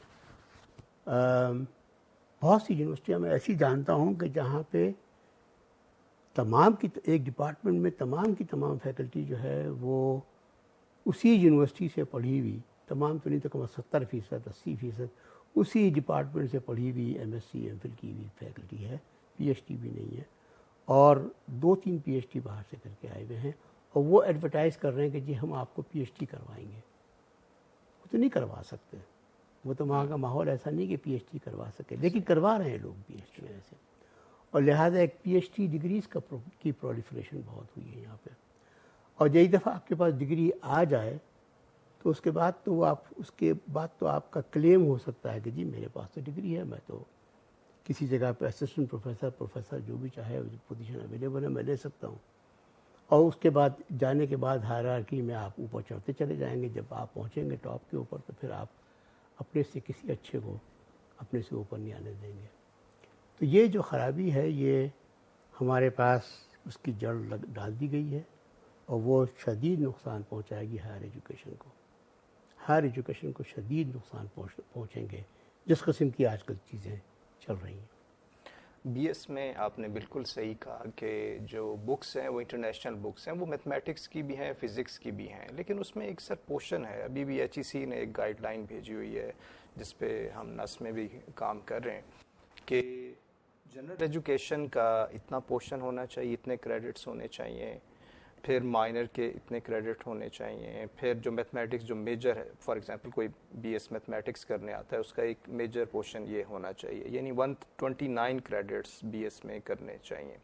بہت سی یونیورسٹیاں میں ایسی جانتا ہوں کہ جہاں پہ تمام کی ایک ڈپارٹمنٹ میں تمام کی تمام فیکلٹی جو ہے وہ اسی یونیورسٹی سے پڑھی ہوئی، تمام تو نہیں تو کم 70%، 80% اسی ڈپارٹمنٹ سے پڑھی ہوئی M S C M Phil کی ہوئی فیکلٹی ہے، پی ایچ ڈی بھی نہیں ہے، اور 2-3 پی ایچ ڈی باہر سے کر کے آئے ہوئے ہیں، اور وہ ایڈورٹائز کر رہے ہیں کہ جی ہم آپ کو پی ایچ ڈی کروائیں گے۔ وہ تو نہیں کروا سکتے، وہ تو وہاں کا ماحول ایسا نہیں کہ پی ایچ ڈی کروا سکے، لیکن کروا رہے ہیں لوگ پی ایچ ڈی ایسے، اور لہٰذا ایک پی ایچ ڈی ڈگریز کی پرولیفریشن بہت ہوئی ہے یہاں پہ۔ اور جئی دفعہ آپ کے پاس ڈگری آ جائے تو اس کے بعد تو آپ کا کلیم ہو سکتا ہے کہ جی میرے پاس تو ڈگری ہے، میں تو کسی جگہ پہ اسسٹنٹ پروفیسر جو بھی چاہے پوزیشن اویلیبل ہے میں لے سکتا ہوں، اور اس کے بعد جانے کے بعد ہائرارکی میں آپ اوپر چڑھتے چلے جائیں گے۔ جب آپ پہنچیں گے ٹاپ کے اوپر تو پھر آپ اپنے سے کسی اچھے کو اپنے سے اوپر نہیں آنے دیں گے۔ تو یہ جو خرابی ہے یہ ہمارے پاس اس کی جڑ ڈال دی گئی ہے، اور وہ شدید نقصان پہنچائے گی ہائر ایجوکیشن کو۔ ہائر ایجوکیشن کو شدید نقصان پہنچیں گے جس قسم کی آج کل چیزیں چل رہی ہیں۔ بی ایس میں آپ نے بالکل صحیح کہا کہ جو بکس ہیں وہ انٹرنیشنل بکس ہیں، وہ میتھمیٹکس کی بھی ہیں، فزکس کی بھی ہیں، لیکن اس میں ایک سر پورشن ہے، ابھی بھی ایچ ای سی نے ایک گائیڈ لائن بھیجی ہوئی ہے جس پہ ہم نس میں بھی کام کر رہے ہیں کہ جنرل ایجوکیشن کا اتنا پورشن ہونا چاہیے، اتنے کریڈٹس ہونے چاہیے، پھر مائنر کے اتنے کریڈٹ ہونے چاہیے، پھر جو میتھمیٹکس جو میجر ہے، فار ایگزامپل کوئی بی ایس میتھمیٹکس کرنے آتا ہے اس کا ایک میجر پورشن یہ ہونا چاہیے، یعنی 129 کریڈٹس بی ایس میں کرنے چاہیے۔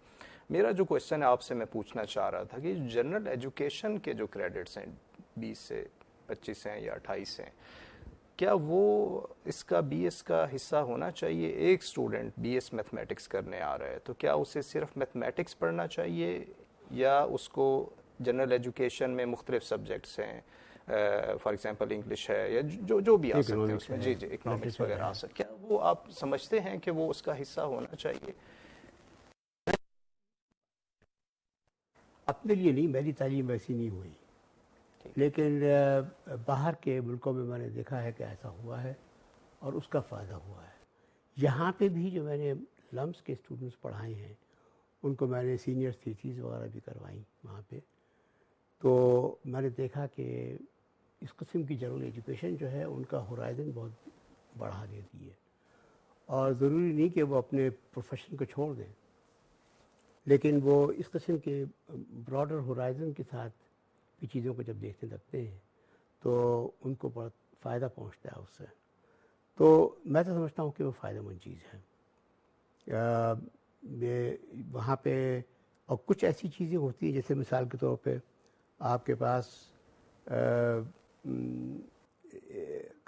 میرا جو کوشچن ہے آپ سے میں پوچھنا چاہ رہا تھا کہ جنرل ایجوکیشن کے جو کریڈٹس ہیں 20 سے 25 ہیں یا 28 ہیں، کیا وہ اس کا بی ایس کا حصہ ہونا چاہیے؟ ایک اسٹوڈنٹ بی ایس میتھمیٹکس کرنے آ رہا ہے تو کیا اسے صرف میتھمیٹکس پڑھنا چاہیے، یا اس کو جنرل ایجوکیشن میں مختلف سبجیکٹس ہیں، فار ایگزامپل انگلش ہے یا جو بھی آ سکتے ہیں اس میں، جی اکنامکس وغیرہ آ سکتے، کیا وہ آپ سمجھتے ہیں کہ وہ اس کا حصہ ہونا چاہیے؟ اپنے لیے نہیں، میری تعلیم ویسی نہیں ہوئی، لیکن باہر کے ملکوں میں میں نے دیکھا ہے کہ ایسا ہوا ہے اور اس کا فائدہ ہوا ہے۔ یہاں پہ بھی جو میں نے لمس کے اسٹوڈنٹس پڑھائے ہیں ان کو میں نے سینئر تھیسیز وغیرہ بھی کروائیں وہاں پہ، تو میں نے دیکھا کہ اس قسم کی جنرل ایجوکیشن جو ہے ان کا ہورائزن بہت بڑھا دیتی ہے، اور ضروری نہیں کہ وہ اپنے پروفیشن کو چھوڑ دیں، لیکن وہ اس قسم کے براڈر ہورائزن کے ساتھ بھی چیزوں کو جب دیکھنے لگتے ہیں تو ان کو بڑا فائدہ پہنچتا ہے اس سے۔ تو میں تو سمجھتا ہوں کہ وہ فائدہ مند چیز ہے۔ وہاں پہ اور کچھ ایسی چیزیں ہوتی ہیں جیسے مثال کے طور پہ آپ کے پاس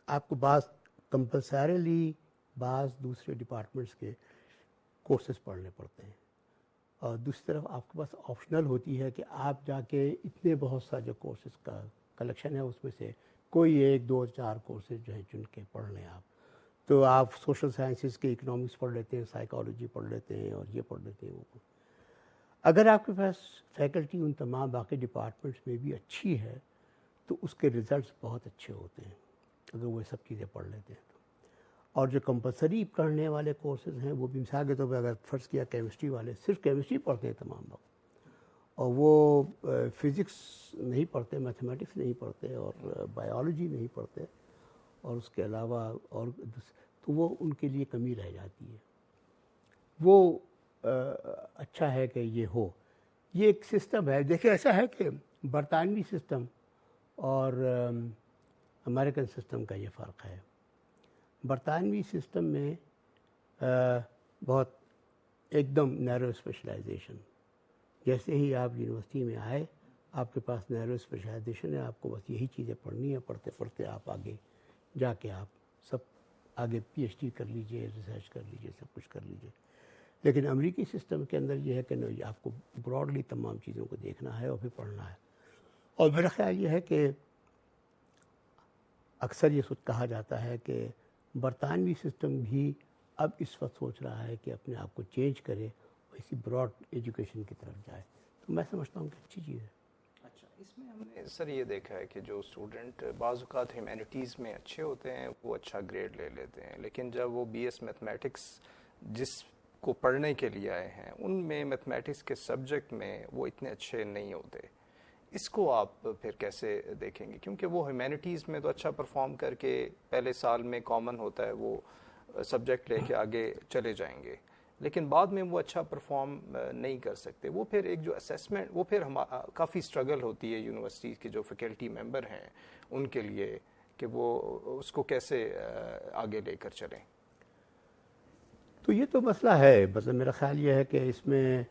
آپ کو بعض کمپلسریلی بعض دوسرے ڈپارٹمنٹس کے کورسز پڑھنے پڑتے ہیں، اور دوسری طرف آپ کے پاس آپشنل ہوتی ہے کہ آپ جا کے اتنے بہت سا جو کورسز کا کلیکشن ہے اس میں سے کوئی 1 2 4 کورسز جو ہیں چن کے پڑھ لیں آپ۔ تو آپ سوشل سائنسز کے اکنامکس پڑھ لیتے ہیں، سائیکالوجی پڑھ لیتے ہیں، اور یہ پڑھ لیتے ہیں وہ۔ اگر آپ کے پاس فیکلٹی ان تمام باقی ڈپارٹمنٹس میں بھی اچھی ہے تو اس کے ریزلٹس بہت اچھے ہوتے ہیں اگر وہ سب چیزیں پڑھ لیتے ہیں تو۔ اور جو کمپلسری پڑھنے والے کورسز ہیں وہ بھی مثال کے طور پہ اگر فرض کیا کیمسٹری والے صرف کیمسٹری پڑھتے ہیں تمام لوگ، اور وہ فزکس نہیں پڑھتے، میتھمیٹکس نہیں پڑھتے، اور بایولوجی نہیں پڑھتے، اور اس کے علاوہ اور تو وہ ان کے لیے کمی رہ جاتی ہے۔ وہ اچھا ہے کہ یہ ہو، یہ ایک سسٹم ہے۔ دیکھیں ایسا ہے کہ برطانوی سسٹم اور امریکن سسٹم کا یہ فرق ہے۔ برطانوی سسٹم میں بہت ایک دم نیرو اسپیشلائزیشن، جیسے ہی آپ یونیورسٹی میں آئے آپ کے پاس نیرو اسپیشلائزیشن ہے، آپ کو بس یہی چیزیں پڑھنی ہیں، پڑھتے پڑھتے آپ آگے جا کے آپ سب آگے پی ایچ ڈی کر لیجئے، ریسرچ کر لیجئے، سب کچھ کر لیجئے۔ لیکن امریکی سسٹم کے اندر یہ ہے کہ نہیں، آپ کو براڈلی تمام چیزوں کو دیکھنا ہے اور پھر پڑھنا ہے۔ اور میرا خیال یہ ہے کہ اکثر یہ کہا جاتا ہے کہ برطانوی سسٹم بھی اب اس وقت سوچ رہا ہے کہ اپنے آپ کو چینج کرے اور اسی براڈ ایجوکیشن کی طرف جائے. تو میں سمجھتا ہوں کہ اچھی چیز ہے. اچھا، اس میں ہم نے سر یہ دیکھا ہے کہ جو اسٹوڈنٹ بعض اوقات ہیومینٹیز میں اچھے ہوتے ہیں وہ اچھا گریڈ لے لیتے ہیں، لیکن جب وہ بی ایس میتھمیٹکس جس کو پڑھنے کے لیے آئے ہیں ان میں میتھمیٹکس کے سبجیکٹ میں وہ اتنے اچھے نہیں ہوتے. اس کو آپ پھر کیسے دیکھیں گے؟ کیونکہ وہ ہیومینٹیز میں تو اچھا پرفارم کر کے پہلے سال میں کامن ہوتا ہے، وہ سبجیکٹ لے کے آگے چلے جائیں گے، لیکن بعد میں وہ اچھا پرفارم نہیں کر سکتے. وہ پھر ایک جو اسیسمنٹ، وہ پھر کافی اسٹرگل ہوتی ہے یونیورسٹی کے جو فیکلٹی ممبر ہیں ان کے لیے کہ وہ اس کو کیسے آگے لے کر چلیں. تو یہ تو مسئلہ ہے. مطلب میرا خیال یہ ہے کہ اس میں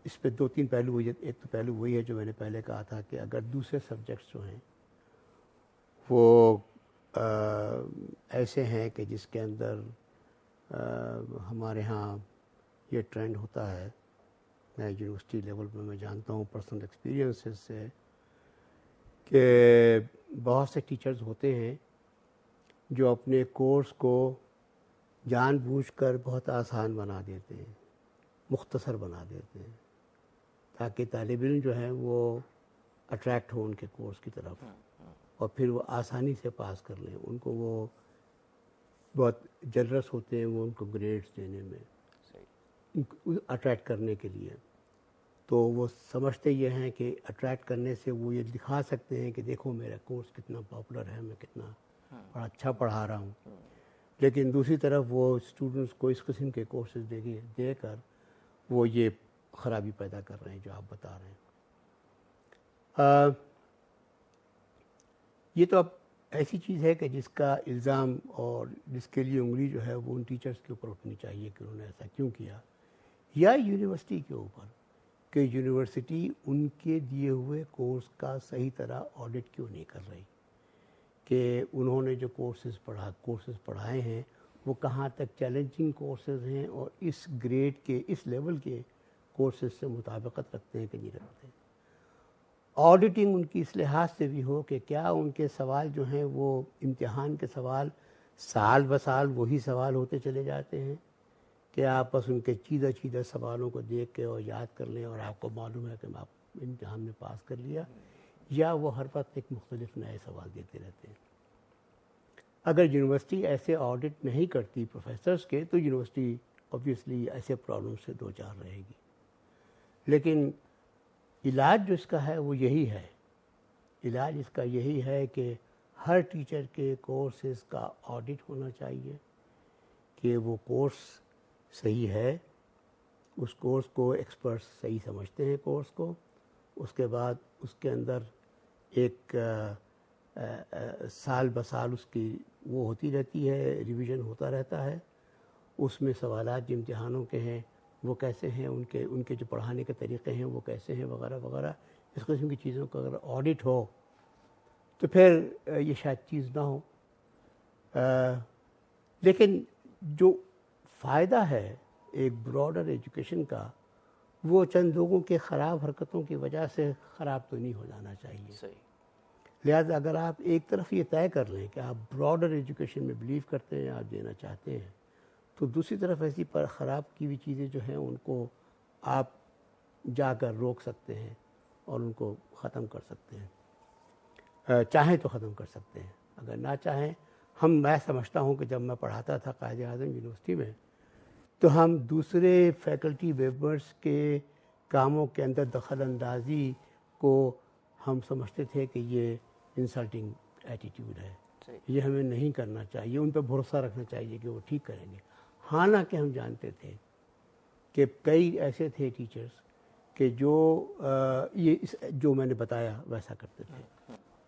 اس پہ دو تین پہلو ہوئی. ایک تو پہلو وہی ہے جو میں نے پہلے کہا تھا کہ اگر دوسرے سبجیکٹس جو ہیں وہ ایسے ہیں کہ جس کے اندر ہمارے ہاں یہ ٹرینڈ ہوتا ہے، میں یونیورسٹی لیول پہ میں جانتا ہوں پرسنل ایکسپیرینسز سے کہ بہت سے ٹیچرز ہوتے ہیں جو اپنے کورس کو جان بوجھ کر بہت آسان بنا دیتے ہیں، مختصر بنا دیتے ہیں تاکہ طالب علم جو ہیں وہ اٹریکٹ ہو ان کے کورس کی طرف اور پھر وہ آسانی سے پاس کر لیں. ان کو وہ بہت جنرس ہوتے ہیں وہ ان کو گریڈز دینے میں اٹریکٹ کرنے کے لیے. تو وہ سمجھتے یہ ہیں کہ اٹریکٹ کرنے سے وہ یہ دکھا سکتے ہیں کہ دیکھو میرا کورس کتنا پاپولر ہے، میں کتنا بڑا اچھا پڑھا رہا ہوں. لیکن دوسری طرف وہ اسٹوڈنٹس کو اس قسم کے کورسز دے کر وہ یہ خرابی پیدا کر رہے ہیں جو آپ بتا رہے ہیں. یہ تو اب ایسی چیز ہے کہ جس کا الزام اور جس کے لیے انگلی جو ہے وہ ان ٹیچرز کے اوپر اٹھنی چاہیے کہ انہوں نے ایسا کیوں کیا، یا یونیورسٹی کے اوپر کہ یونیورسٹی ان کے دیے ہوئے کورس کا صحیح طرح آڈٹ کیوں نہیں کر رہی، کہ انہوں نے جو کورسز پڑھائے ہیں وہ کہاں تک چیلنجنگ کورسز ہیں اور اس گریڈ کے اس لیول کے کورسز سے مطابقت رکھتے ہیں کہ نہیں رکھتے. آڈیٹنگ ان کی اس لحاظ سے بھی ہو کہ کیا ان کے سوال جو ہیں وہ امتحان کے سوال سال بسال وہی سوال ہوتے چلے جاتے ہیں کہ آپ بس ان کے چیدہ سوالوں کو دیکھ کے اور یاد کر لیں اور آپ کو معلوم ہے کہ آپ امتحان میں پاس کر لیا، یا وہ ہر وقت ایک مختلف نئے سوال دیتے رہتے ہیں. اگر یونیورسٹی ایسے آڈٹ نہیں کرتی پروفیسرز کے تو یونیورسٹی اوبویسلی ایسے پرابلم سے دو چار رہے گی. لیکن علاج جو اس کا ہے وہ یہی ہے، علاج اس کا یہی ہے کہ ہر ٹیچر کے کورسز کا آڈٹ ہونا چاہیے کہ وہ کورس صحیح ہے، اس کورس کو ایکسپرٹس صحیح سمجھتے ہیں کورس کو. اس کے بعد اس کے اندر ایک سال بسال اس کی وہ ہوتی رہتی ہے، ریویژن ہوتا رہتا ہے. اس میں سوالات جو امتحانوں کے ہیں وہ کیسے ہیں، ان کے جو پڑھانے کے طریقے ہیں وہ کیسے ہیں وغیرہ وغیرہ، اس قسم کی چیزوں کا اگر آڈٹ ہو تو پھر یہ شاید چیز نہ ہو. لیکن جو فائدہ ہے ایک براڈر ایجوکیشن کا وہ چند لوگوں کے خراب حرکتوں کی وجہ سے خراب تو نہیں ہو جانا چاہیے. صحیح. لہذا اگر آپ ایک طرف یہ طے کر لیں کہ آپ براڈر ایجوکیشن میں بلیو کرتے ہیں، آپ دینا چاہتے ہیں، تو دوسری طرف ایسی پر خراب کی ہوئی چیزیں جو ہیں ان کو آپ جا کر روک سکتے ہیں اور ان کو ختم کر سکتے ہیں. چاہیں تو ختم کر سکتے ہیں، اگر نہ چاہیں میں سمجھتا ہوں کہ جب میں پڑھاتا تھا قائد اعظم یونیورسٹی میں تو ہم دوسرے فیکلٹی ممبرس کے کاموں کے اندر دخل اندازی کو ہم سمجھتے تھے کہ یہ انسلٹنگ ایٹیٹیوڈ ہے، یہ ہمیں نہیں کرنا چاہیے، ان پہ بھروسہ رکھنا چاہیے کہ وہ ٹھیک کریں گے. حالانکہ ہم جانتے تھے کہ کئی ایسے تھے ٹیچرز کہ جو میں نے بتایا ویسا کرتے تھے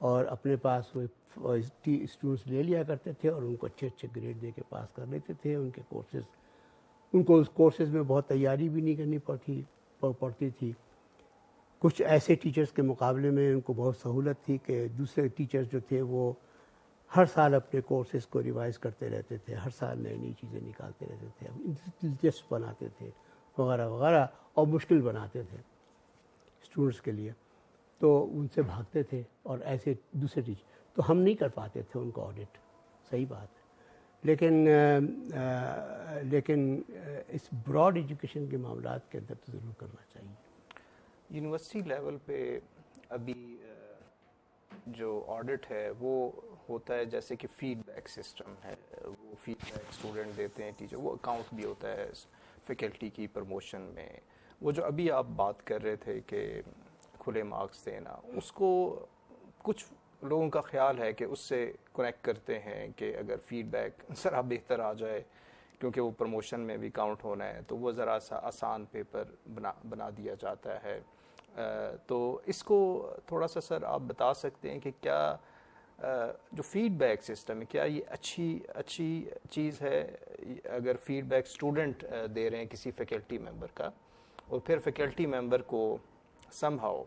اور اپنے پاس وہ اسٹوڈنٹس لے لیا کرتے تھے اور ان کو اچھے گریڈ دے کے پاس کر لیتے تھے. ان کو اس کورسز میں بہت تیاری بھی نہیں کرنی پڑتی تھی. کچھ ایسے ٹیچرز کے مقابلے میں ان کو بہت سہولت تھی کہ دوسرے ٹیچرز جو تھے وہ ہر سال اپنے کورسز کو ریوائز کرتے رہتے تھے، ہر سال نئی چیزیں نکالتے رہتے تھے، دلچسپ بناتے تھے وغیرہ وغیرہ اور مشکل بناتے تھے اسٹوڈنٹس کے لیے. تو ان سے بھاگتے تھے اور ایسے دوسرے ٹیچر تو ہم نہیں کر پاتے تھے ان کو آڈٹ. صحیح بات ہے. لیکن اس براڈ ایجوکیشن کے معاملات کے اندر تو ضرور کرنا چاہیے. یونیورسٹی لیول پہ ابھی جو آڈٹ ہے وہ ہوتا ہے جیسے کہ فیڈ بیک سسٹم ہے, وہ فیڈ بیک اسٹوڈنٹ دیتے ہیں ٹیچر, وہ اکاؤنٹ بھی ہوتا ہے فیکلٹی کی پروموشن میں. وہ جو ابھی آپ بات کر رہے تھے کہ کھلے مارکس دینا, اس کو کچھ لوگوں کا خیال ہے کہ اس سے کنیکٹ کرتے ہیں کہ اگر فیڈ بیک ذرا بہتر آ جائے کیونکہ وہ پروموشن میں بھی کاؤنٹ ہونا ہے تو وہ ذرا سا آسان پیپر بنا دیا جاتا ہے. تو اس کو تھوڑا سا سر آپ بتا سکتے ہیں کہ کیا جو فیڈ بیک سسٹم ہے کیا یہ اچھی چیز ہے اگر فیڈ بیک اسٹوڈنٹ دے رہے ہیں کسی فیکلٹی ممبر کا اور پھر فیکلٹی ممبر کو سم ہاؤ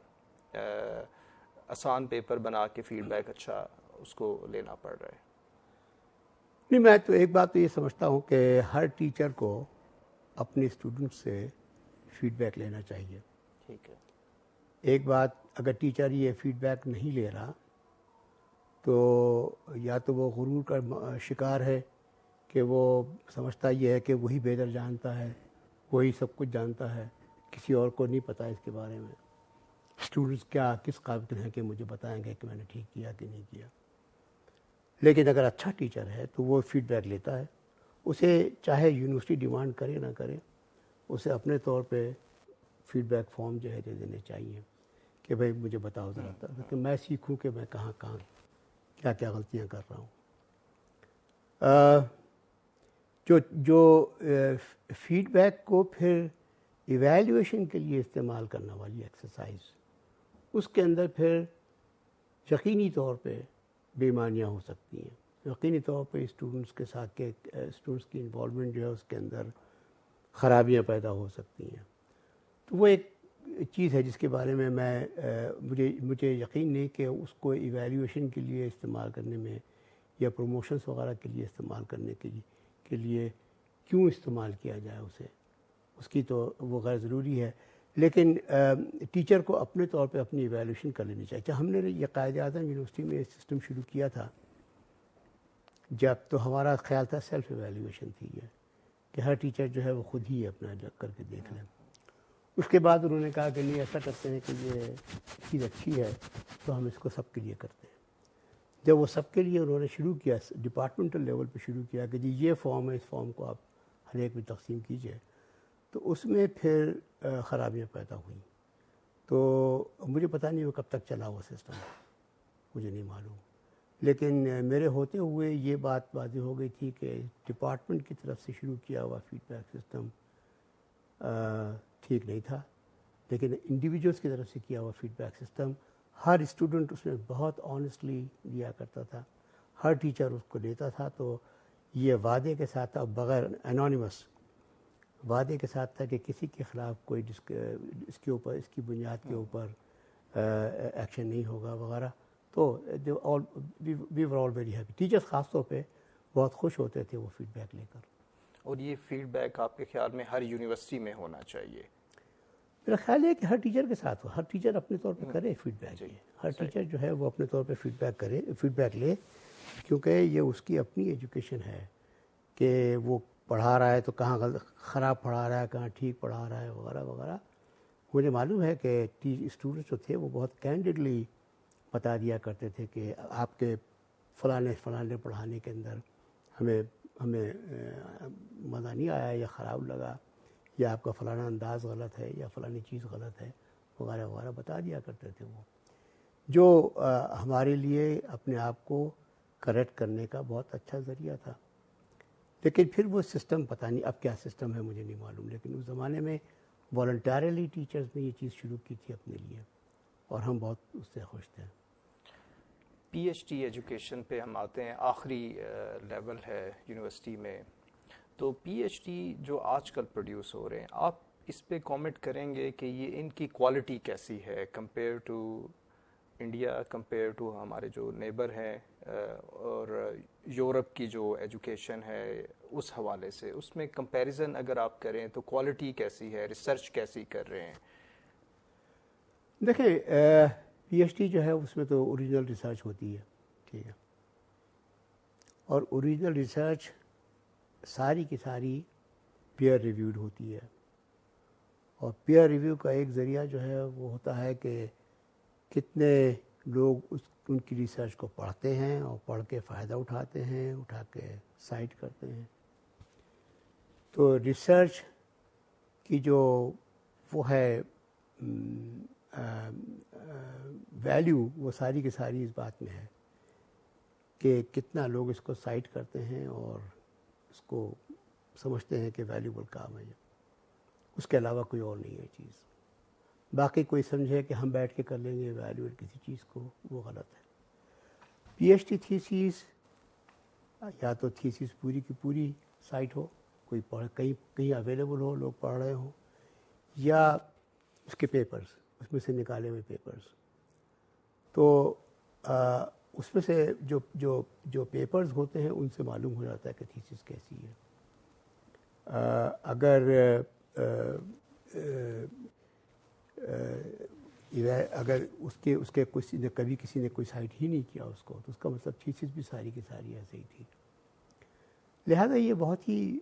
آسان پیپر بنا کے فیڈ بیک اچھا اس کو لینا پڑ رہا ہے؟ نہیں, میں تو ایک بات تو یہ سمجھتا ہوں کہ ہر ٹیچر کو اپنے اسٹوڈنٹ سے فیڈ بیک لینا چاہیے. ٹھیک ہے. ایک بات, اگر ٹیچر یہ فیڈ بیک نہیں لے رہا تو یا تو وہ غرور کا شکار ہے کہ وہ سمجھتا یہ ہے کہ وہی بہتر جانتا ہے, وہی سب کچھ جانتا ہے, کسی اور کو نہیں پتہ اس کے بارے میں. اسٹوڈنٹس کس قابل ہیں کہ مجھے بتائیں گے کہ میں نے ٹھیک کیا کہ نہیں کیا. لیکن اگر اچھا ٹیچر ہے تو وہ فیڈ بیک لیتا ہے. اسے چاہے یونیورسٹی ڈیمانڈ کرے نہ کرے, اسے اپنے طور پہ فیڈ بیک فارم جو ہے دے دینے چاہیے کہ بھائی مجھے بتاؤ ذرا کہ میں سیکھوں کہ میں کہاں کیا غلطیاں کر رہا ہوں. جو فیڈ بیک کو پھر ایویلیویشن کے لیے استعمال کرنے والی ایکسرسائز, اس کے اندر پھر یقینی طور پہ بے ایمانیاں ہو سکتی ہیں. یقینی طور پہ اسٹوڈنٹس کے ساتھ اسٹوڈنٹس کی انوالومنٹ جو ہے اس کے اندر خرابیاں پیدا ہو سکتی ہیں. تو وہ ایک چیز ہے جس کے بارے میں مجھے یقین نہیں کہ اس کو ایویلیویشن کے لیے استعمال کرنے میں یا پروموشنس وغیرہ کے لیے استعمال کرنے کے لیے کیوں استعمال کیا جائے اسے, اس کی تو وہ غیر ضروری ہے. لیکن ٹیچر کو اپنے طور پہ اپنی ایویلیویشن کر لینی چاہیے. ہم نے یہ قائد اعظم یونیورسٹی میں سسٹم شروع کیا تھا جب تو ہمارا خیال تھا سیلف ایویلیویشن تھی یہ کہ ہر ٹیچر جو ہے وہ خود ہی اپنا کر کے دیکھ لیں. اس کے بعد انہوں نے کہا کہ نہیں, ایسا کرتے ہیں کہ یہ چیز اچھی ہے تو ہم اس کو سب کے لیے کرتے ہیں. جب وہ سب کے لیے انہوں نے شروع کیا, ڈپارٹمنٹل لیول پہ شروع کیا کہ جی یہ فارم ہے, اس فارم کو آپ ہر ایک میں تقسیم کیجئے, تو اس میں پھر خرابیاں پیدا ہوئیں. تو مجھے پتہ نہیں وہ کب تک چلا وہ سسٹم, مجھے نہیں معلوم. لیکن میرے ہوتے ہوئے یہ بات واضح ہو گئی تھی کہ ڈپارٹمنٹ کی طرف سے شروع کیا ہوا فیڈ بیک سسٹم ٹھیک نہیں تھا, لیکن انڈیویجولس کی طرف سے کیا ہوا فیڈ بیک سسٹم ہر اسٹوڈنٹ اس میں بہت آنیسٹلی دیا کرتا تھا, ہر ٹیچر اس کو دیتا تھا. تو یہ وعدے کے ساتھ تھا, بغیر انانیمس وعدے کے ساتھ تھا کہ کسی کے خلاف کوئی اس کے اوپر, اس کی بنیاد کے اوپر ایکشن نہیں ہوگا وغیرہ. تو وی ور آل ویری ہیپی. ٹیچرس خاص طور پہ بہت خوش ہوتے تھے وہ فیڈ بیک لے کر. اور یہ فیڈ بیک آپ کے خیال میں ہر یونیورسٹی میں ہونا چاہیے؟ میرا خیال ہے کہ ہر ٹیچر کے ساتھ ہو, ہر ٹیچر اپنے طور پہ کرے فیڈ بیک. ہر ٹیچر جو ہے وہ اپنے طور پہ فیڈ بیک لے, کیونکہ یہ اس کی اپنی ایجوکیشن ہے کہ وہ پڑھا رہا ہے تو کہاں خراب پڑھا رہا ہے, کہاں ٹھیک پڑھا رہا ہے وغیرہ وغیرہ. مجھے معلوم ہے کہ اسٹوڈنٹس جو تھے وہ بہت کینڈڈلی بتا دیا کرتے تھے کہ آپ کے فلانے پڑھانے کے اندر ہمیں مزہ نہیں آیا یا خراب لگا, یا آپ کا فلانا انداز غلط ہے یا فلانی چیز غلط ہے وغیرہ وغیرہ بتا دیا کرتے تھے وہ, جو ہمارے لیے اپنے آپ کو کریکٹ کرنے کا بہت اچھا ذریعہ تھا. لیکن پھر وہ سسٹم پتہ نہیں اب کیا سسٹم ہے مجھے نہیں معلوم, لیکن اس زمانے میں والنٹیرلی ٹیچرز نے یہ چیز شروع کی تھی اپنے لیے اور ہم بہت اس سے خوش تھے. پی ایچ ڈی ایجوکیشن پہ ہم آتے ہیں, آخری لیول ہے یونیورسٹی میں. تو پی ایچ ڈی جو آج کل پروڈیوس ہو رہے ہیں, آپ اس پہ کامنٹ کریں گے کہ یہ ان کی کوالٹی کیسی ہے compare to India, compare to ہمارے جو نیبر ہیں, اور یورپ کی جو ایجوکیشن ہے اس حوالے سے, اس میں کمپیریزن اگر آپ کریں تو کوالٹی کیسی ہے, ریسرچ کیسی کر رہے ہیں؟ دیکھیں پی ایچ ڈی جو ہے اس میں تو اوریجنل ریسرچ ہوتی ہے، ٹھیک ہے، اور اوریجنل ریسرچ ساری کی ساری پیئر ریویوڈ ہوتی ہے، اور پیئر ریویو کا ایک ذریعہ جو ہے وہ ہوتا ہے کہ کتنے لوگ ان کی ریسرچ کو پڑھتے ہیں اور پڑھ کے فائدہ اٹھاتے ہیں، اٹھا کے سائٹ کرتے ہیں. تو ریسرچ کی جو وہ ہے ویلیو، وہ ساری کی ساری اس بات میں ہے کہ کتنا لوگ اس کو سائٹ کرتے ہیں اور اس کو سمجھتے ہیں کہ ویلیوبل کام ہے. اس کے علاوہ کوئی اور نہیں ہے چیز. باقی کوئی سمجھے کہ ہم بیٹھ کے کر لیں گے ایویلویٹ کسی چیز کو، وہ غلط ہے. پی ایچ ڈی تھیسیس یا تو تھیسیس پوری کی پوری سائٹ ہو، کوئی پڑھ کہیں اویلیبل ہو، لوگ پڑھ رہے ہوں، یا اس کے پیپرز، اس میں سے نکالے ہوئے پیپرز. تو اس میں سے جو پیپرز ہوتے ہیں ان سے معلوم ہو جاتا ہے کہ تھیسس کیسی ہے. اگر اس کے کسی نے کوئی سائٹ ہی نہیں کیا اس کو، تو اس کا مطلب تھیسس بھی ساری کی ساری ایسے ہی تھی. لہذا یہ بہت ہی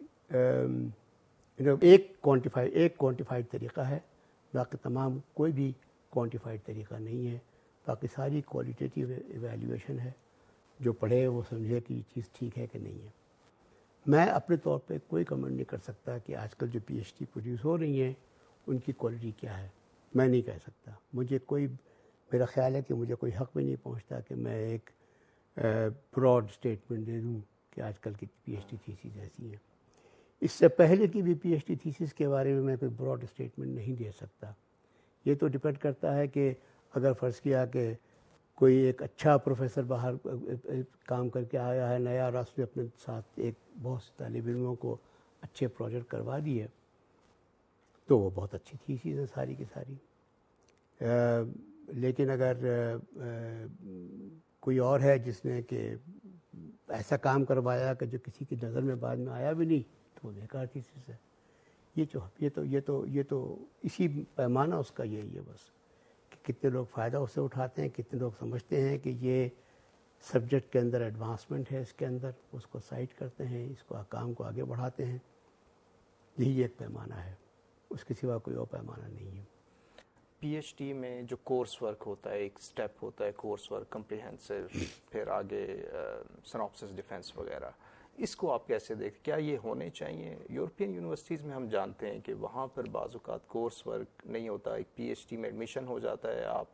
ایک کوانٹیفائڈ طریقہ ہے، باقی تمام کوئی بھی کوانٹیفائڈ طریقہ نہیں ہے. باقی ساری کوالٹیٹیو ایویلیویشن ہے، جو پڑھے وہ سمجھے کہ یہ چیز ٹھیک ہے کہ نہیں ہے. میں اپنے طور پہ کوئی کمنٹ نہیں کر سکتا کہ آج کل جو پی ایچ ڈی پروڈیوس ہو رہی ہیں ان کی کوالٹی کیا ہے، میں نہیں کہہ سکتا. میرا خیال ہے کہ مجھے کوئی حق بھی نہیں پہنچتا کہ میں ایک براڈ اسٹیٹمنٹ دے دوں کہ آج کل کی پی ایچ ڈی تھیسیز ایسی ہیں. اس سے پہلے کی بھی پی ایچ ڈی تھیسیز کے بارے میں کوئی براڈ اسٹیٹمنٹ نہیں دے سکتا. یہ تو ڈپینڈ کرتا ہے کہ اگر فرض کیا کہ کوئی ایک اچھا پروفیسر باہر کام کر کے آیا ہے نیا، اور اس نے اپنے ساتھ ایک بہت سے طالب علموں کو اچھے پروجیکٹ کروا دیے، تو وہ بہت اچھی تھیسیز ہے ساری کی ساری. لیکن اگر کوئی اور ہے جس نے کہ ایسا کام کروایا کہ جو کسی کی نظر میں بعد میں آیا بھی نہیں، تو وہ بیکار تھیسس ہے. یہ تو اسی پیمانہ اس کا یہی ہے بس، کہ کتنے لوگ فائدہ اس سے اٹھاتے ہیں، کتنے لوگ سمجھتے ہیں کہ یہ سبجیکٹ کے اندر ایڈوانسمنٹ ہے، اس کے اندر اس کو سائٹ کرتے ہیں، اس کو کام کو آگے بڑھاتے ہیں. یہی ایک پیمانہ ہے، اس کے سوا کوئی اور پیمانہ نہیں ہے. پی ایچ ڈی میں جو کورس ورک ہوتا ہے، ایک سٹیپ ہوتا ہے کورس ورک کمپریہنسو، پھر آگے سنوپسس ڈیفینس وغیرہ، اس کو آپ کیسے دیکھیں؟ کیا یہ ہونے چاہیے؟ یورپین یونیورسٹیز میں ہم جانتے ہیں کہ وہاں پر بعض اوقات کورس ورک نہیں ہوتا. ایک پی ایچ ڈی میں ایڈمیشن ہو جاتا ہے، آپ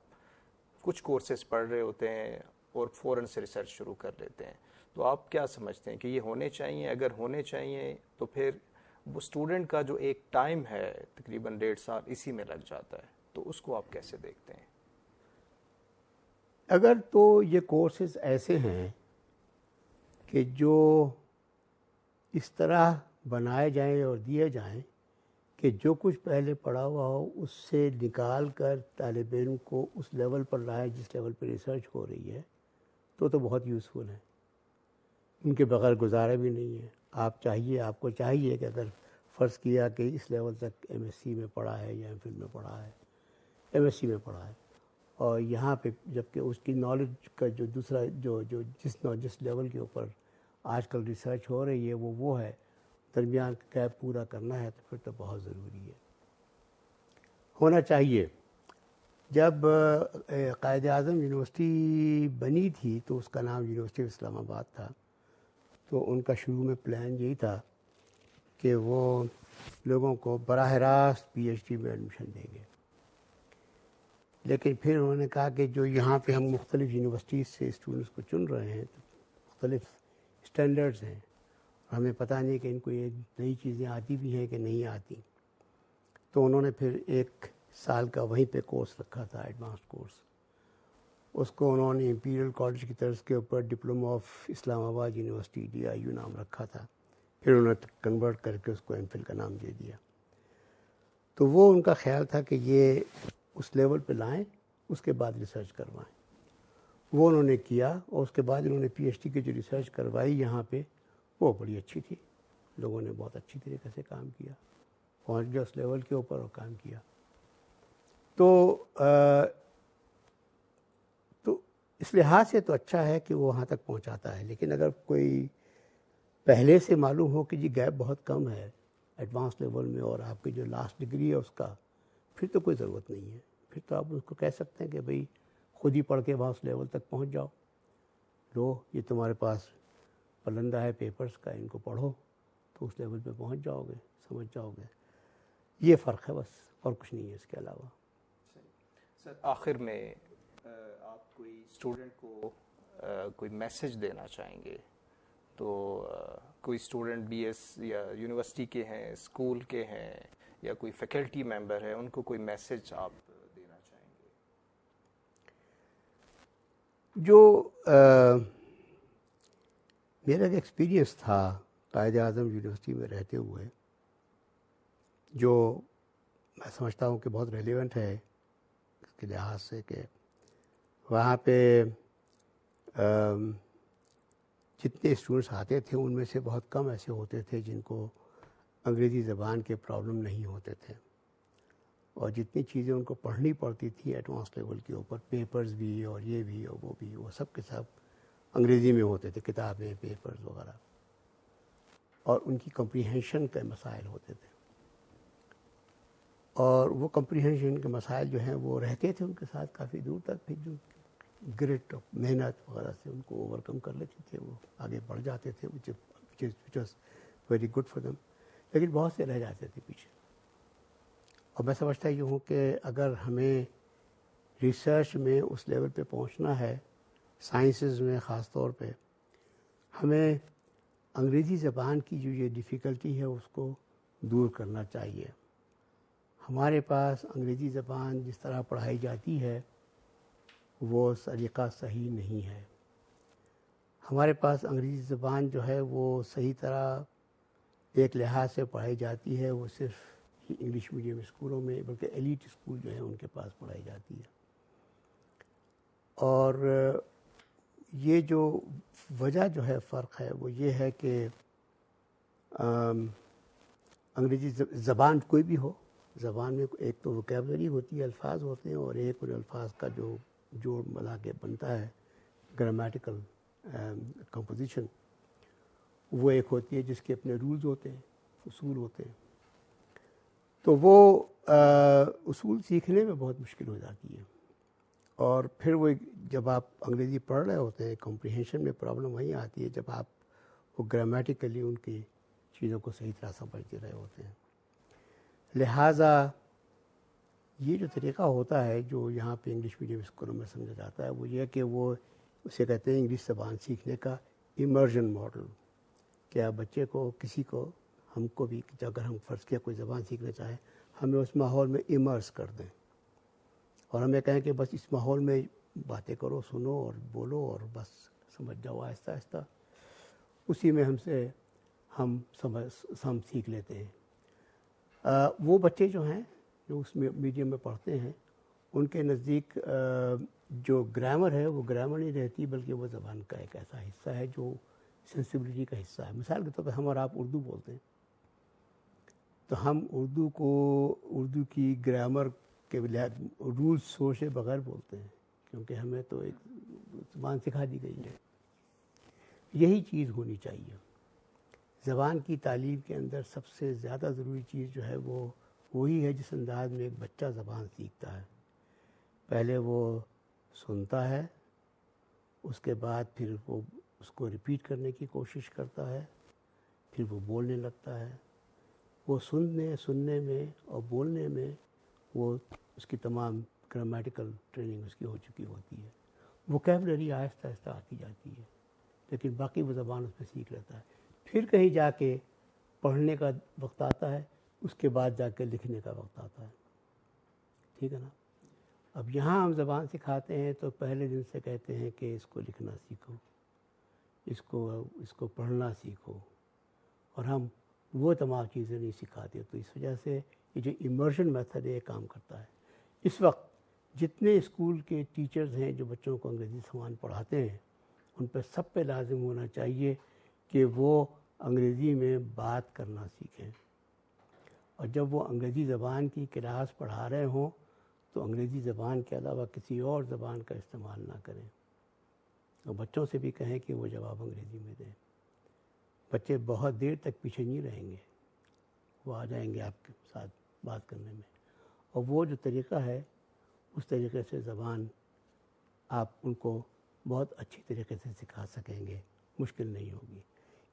کچھ کورسز پڑھ رہے ہوتے ہیں اور فوراً سے ریسرچ شروع کر لیتے ہیں. تو آپ کیا سمجھتے ہیں کہ یہ ہونے چاہیے؟ اگر ہونے چاہیے تو پھر وہ اسٹوڈنٹ کا جو ایک ٹائم ہے تقریباً 1.5 سال اسی میں لگ جاتا ہے، تو اس کو آپ کیسے دیکھتے ہیں؟ اگر تو یہ کورسز ایسے ہیں کہ جو اس طرح بنائے جائیں اور دیے جائیں کہ جو کچھ پہلے پڑھا ہوا ہو اس سے نکال کر طالب علم کو اس لیول پر لائے جس لیول پہ ریسرچ ہو رہی ہے، تو بہت یوزفل ہے. ان کے بغیر گزارا بھی نہیں ہے. آپ کو چاہیے کہ اگر فرض کیا کہ اس لیول تک ایم ایس سی میں پڑھا ہے یا ایم فل میں پڑھا ہے، ایم ایس سی میں پڑھا ہے، اور یہاں پہ جب کہ اس کی نالج کا جو دوسرا جس لیول کے اوپر آج کل ریسرچ ہو رہی ہے وہ ہے، درمیان گیپ پورا کرنا ہے، تو پھر تو بہت ضروری ہے، ہونا چاہیے. جب قائد اعظم یونیورسٹی بنی تھی تو اس کا نام یونیورسٹی آف اسلام آباد تھا. تو ان کا شروع میں پلان یہی تھا کہ وہ لوگوں کو براہ راست پی ایچ ڈی میں ایڈمیشن دیں گے. لیکن پھر انہوں نے کہا کہ جو یہاں پہ ہم مختلف یونیورسٹیز سے اسٹوڈنٹس کو چن رہے ہیں، تو مختلف اسٹینڈرڈز ہیں، ہمیں پتہ نہیں کہ ان کو یہ نئی چیزیں آتی بھی ہیں کہ نہیں آتی. تو انہوں نے پھر 1 سال کا وہیں پہ کورس رکھا تھا، ایڈوانسڈ کورس. اس کو انہوں نے امپیریل کالج کی طرز کے اوپر ڈپلوما آف اسلام آباد یونیورسٹی DIU نام رکھا تھا. پھر انہوں نے کنورٹ کر کے اس کو ایم فل کا نام دے دیا. تو وہ ان کا خیال تھا کہ یہ اس لیول پہ لائیں، اس کے بعد ریسرچ کروائیں. وہ انہوں نے کیا، اور اس کے بعد انہوں نے پی ایچ ڈی کی جو ریسرچ کروائی یہاں پہ، وہ بڑی اچھی تھی. لوگوں نے بہت اچھی طریقے سے کام کیا، پہنچ گیا اس لیول کے اوپر اور کام کیا. تو اس لحاظ سے تو اچھا ہے کہ وہ وہاں تک پہنچاتا ہے، لیکن اگر کوئی پہلے سے معلوم ہو کہ جی گیپ بہت کم ہے ایڈوانس لیول میں اور آپ کی جو لاسٹ ڈگری ہے اس کا، پھر تو کوئی ضرورت نہیں ہے. پھر تو آپ اس کو کہہ سکتے ہیں کہ بھئی خود ہی پڑھ کے وہاں اس لیول تک پہنچ جاؤ، لو یہ تمہارے پاس پلندہ ہے پیپرز کا، ان کو پڑھو تو اس لیول پہ پہنچ جاؤ گے، سمجھ جاؤ گے. یہ فرق ہے بس، اور کچھ نہیں ہے اس کے علاوہ. سر آخر میں آپ کوئی اسٹوڈنٹ کو کوئی میسج دینا چاہیں گے تو کوئی اسٹوڈنٹ بی ایس یا یونیورسٹی کے ہیں، اسکول کے ہیں، یا کوئی فیکلٹی ممبر ہے، ان کو کوئی میسج آپ دینا چاہیں گے؟ جو میرا ایک ایکسپیرینس تھا قائد اعظم یونیورسٹی میں رہتے ہوئے، جو میں سمجھتا ہوں کہ بہت ریلیونٹ ہے اس کے لحاظ سے، کہ وہاں پہ جتنے اسٹوڈنٹس آتے تھے ان میں سے بہت کم ایسے ہوتے تھے جن کو انگریزی زبان کے پرابلم نہیں ہوتے تھے، اور جتنی چیزیں ان کو پڑھنی پڑتی تھی ایڈوانس لیول کے اوپر، پیپرز بھی اور یہ بھی اور وہ بھی، وہ سب کے سب انگریزی میں ہوتے تھے، کتابیں، پیپرز وغیرہ، اور ان کی کمپریہنشن کے مسائل ہوتے تھے. اور وہ کمپریہنشن کے مسائل جو ہیں وہ رہتے تھے ان کے ساتھ کافی دور تک، پھر جو گرٹ اور محنت وغیرہ سے ان کو اوور کم کر لیتے تھے، وہ آگے بڑھ جاتے تھے، which was very good for them. لیکن بہت سے رہ جاتے تھے پیچھے. اور میں سمجھتا یہ ہوں کہ اگر ہمیں ریسرچ میں اس لیول پہ پہنچنا ہے، سائنسز میں خاص طور پہ، ہمیں انگریزی زبان کی جو یہ ڈیفیکلٹی ہے اس کو دور کرنا چاہیے. ہمارے پاس انگریزی زبان جس طرح پڑھائی جاتی ہے وہ طریقہ صحیح نہیں ہے. ہمارے پاس انگریزی زبان جو ہے وہ صحیح طرح ایک لحاظ سے پڑھائی جاتی ہے، وہ صرف انگلش میڈیم اسکولوں میں، بلکہ ایلیٹ اسکول جو ہیں ان کے پاس پڑھائی جاتی ہے. اور یہ جو وجہ جو ہے فرق ہے وہ یہ ہے کہ انگریزی زبان کوئی بھی ہو، زبان میں ایک تو ووکیبلری ہوتی ہے، الفاظ ہوتے ہیں، اور ایک ان الفاظ کا جو جوڑ ملا کے بنتا ہے گرامیٹیکل کمپوزیشن، وہ ایک ہوتی ہے جس کے اپنے رولز ہوتے ہیں، اصول ہوتے ہیں. تو وہ اصول سیکھنے میں بہت مشکل ہو جاتی ہے. اور پھر وہ جب آپ انگریزی پڑھ رہے ہوتے ہیں، کمپریہنشن میں پرابلم وہیں آتی ہے جب آپ وہ گرامیٹیکلی ان کی چیزوں کو صحیح طرح سمجھتے رہے ہوتے ہیں. لہٰذا یہ جو طریقہ ہوتا ہے جو یہاں پہ انگلش میڈیم اسکولوں میں سمجھا جاتا ہے وہ یہ کہ وہ اسے کہتے ہیں انگلش زبان سیکھنے کا ایمرجن ماڈل. کہ آپ بچے کو، کسی کو، ہم کو بھی، اگر ہم فرض کیا کوئی زبان سیکھنا چاہیں، ہمیں اس ماحول میں ایمرس کر دیں، اور ہمیں کہیں کہ بس اس ماحول میں باتیں کرو، سنو اور بولو اور بس سمجھ جاؤ آہستہ آہستہ، اسی میں ہم سیکھ لیتے ہیں. وہ بچے جو ہیں جو اس میڈیم میں پڑھتے ہیں ان کے نزدیک جو گرامر ہے وہ گرامر نہیں رہتی، بلکہ وہ زبان کا ایک ایسا حصہ ہے جو سینسیبلٹی کا حصہ ہے. مثال کے طور پہ ہم اور آپ اردو بولتے ہیں تو ہم اردو کو، اردو کی گرامر کے رولز سوچے بغیر بولتے ہیں، کیونکہ ہمیں تو ایک زبان سکھا دی گئی ہے. یہی چیز ہونی چاہیے. زبان کی تعلیم کے اندر سب سے زیادہ ضروری چیز جو ہے وہ وہی ہے جس انداز میں ایک بچہ زبان سیکھتا ہے. پہلے وہ سنتا ہے، اس کے بعد پھر وہ اس کو ریپیٹ کرنے کی کوشش کرتا ہے، پھر وہ بولنے لگتا ہے. وہ سننے میں اور بولنے میں وہ اس کی تمام گرامیٹیکل ٹریننگ اس کی ہو چکی ہوتی ہے. ووکیبلری آہستہ آہستہ آتی جاتی ہے، لیکن باقی وہ زبان اس میں سیکھ لیتا ہے. پھر کہیں جا کے پڑھنے کا وقت آتا ہے، اس کے بعد جا کے لکھنے کا وقت آتا ہے. ٹھیک ہے نا؟ اب یہاں ہم زبان سکھاتے ہیں تو پہلے دن سے کہتے ہیں کہ اس کو لکھنا سیکھو، اس کو پڑھنا سیکھو، اور ہم وہ تمام چیزیں نہیں سکھاتے. تو اس وجہ سے یہ جو ایمرشن میتھڈ ہے یہ کام کرتا ہے. اس وقت جتنے اسکول کے ٹیچرز ہیں جو بچوں کو انگریزی زبان پڑھاتے ہیں ان پہ سب پہ لازم ہونا چاہیے کہ وہ انگریزی میں بات کرنا سیکھیں. اور جب وہ انگریزی زبان کی کلاس پڑھا رہے ہوں تو انگریزی زبان کے علاوہ کسی اور زبان کا استعمال نہ کریں. اور بچوں سے بھی کہیں کہ وہ جواب انگریزی میں دیں. بچے بہت دیر تک پیچھے نہیں رہیں گے, وہ آ جائیں گے آپ کے ساتھ بات کرنے میں. اور وہ جو طریقہ ہے اس طریقے سے زبان آپ ان کو بہت اچھی طریقے سے سکھا سکیں گے, مشکل نہیں ہوگی.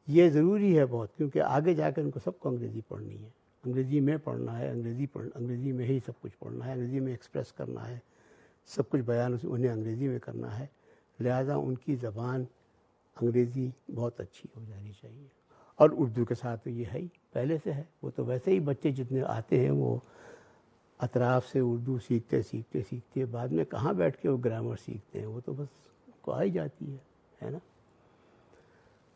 یہ ضروری ہے بہت, کیونکہ آگے جا کے ان کو سب کو انگریزی پڑھنی ہے, انگریزی میں پڑھنا ہے, انگریزی میں ہی سب کچھ پڑھنا ہے, انگریزی میں ایکسپریس کرنا ہے, سب کچھ بیان انہیں انگریزی میں کرنا ہے. لہذا ان کی زبان انگریزی بہت اچھی ہو جانی چاہیے. اور اردو کے ساتھ تو یہ ہے ہی, پہلے سے ہے. وہ تو ویسے ہی بچے جتنے آتے ہیں وہ اطراف سے اردو سیکھتے بعد میں کہاں بیٹھ کے وہ گرامر سیکھتے ہیں, وہ تو بس کو آ ہی جاتی ہے نا.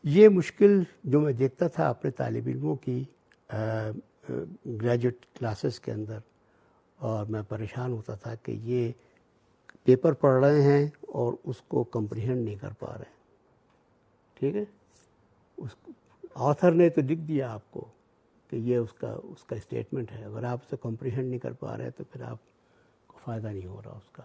یہ مشکل جو میں دیکھتا تھا اپنے طالب علموں کی گریجویٹ کلاسز کے اندر, اور میں پریشان ہوتا تھا کہ یہ پیپر پڑھ رہے ہیں اور اس کو کمپریہنڈ نہیں کر پا رہے ہیں. ٹھیک ہے, اس آتھر نے تو لکھ دیا آپ کو کہ یہ اس کا اسٹیٹمنٹ ہے, اگر آپ اسے کمپریہنڈ نہیں کر پا رہے تو پھر آپ کو فائدہ نہیں ہو رہا اس کا.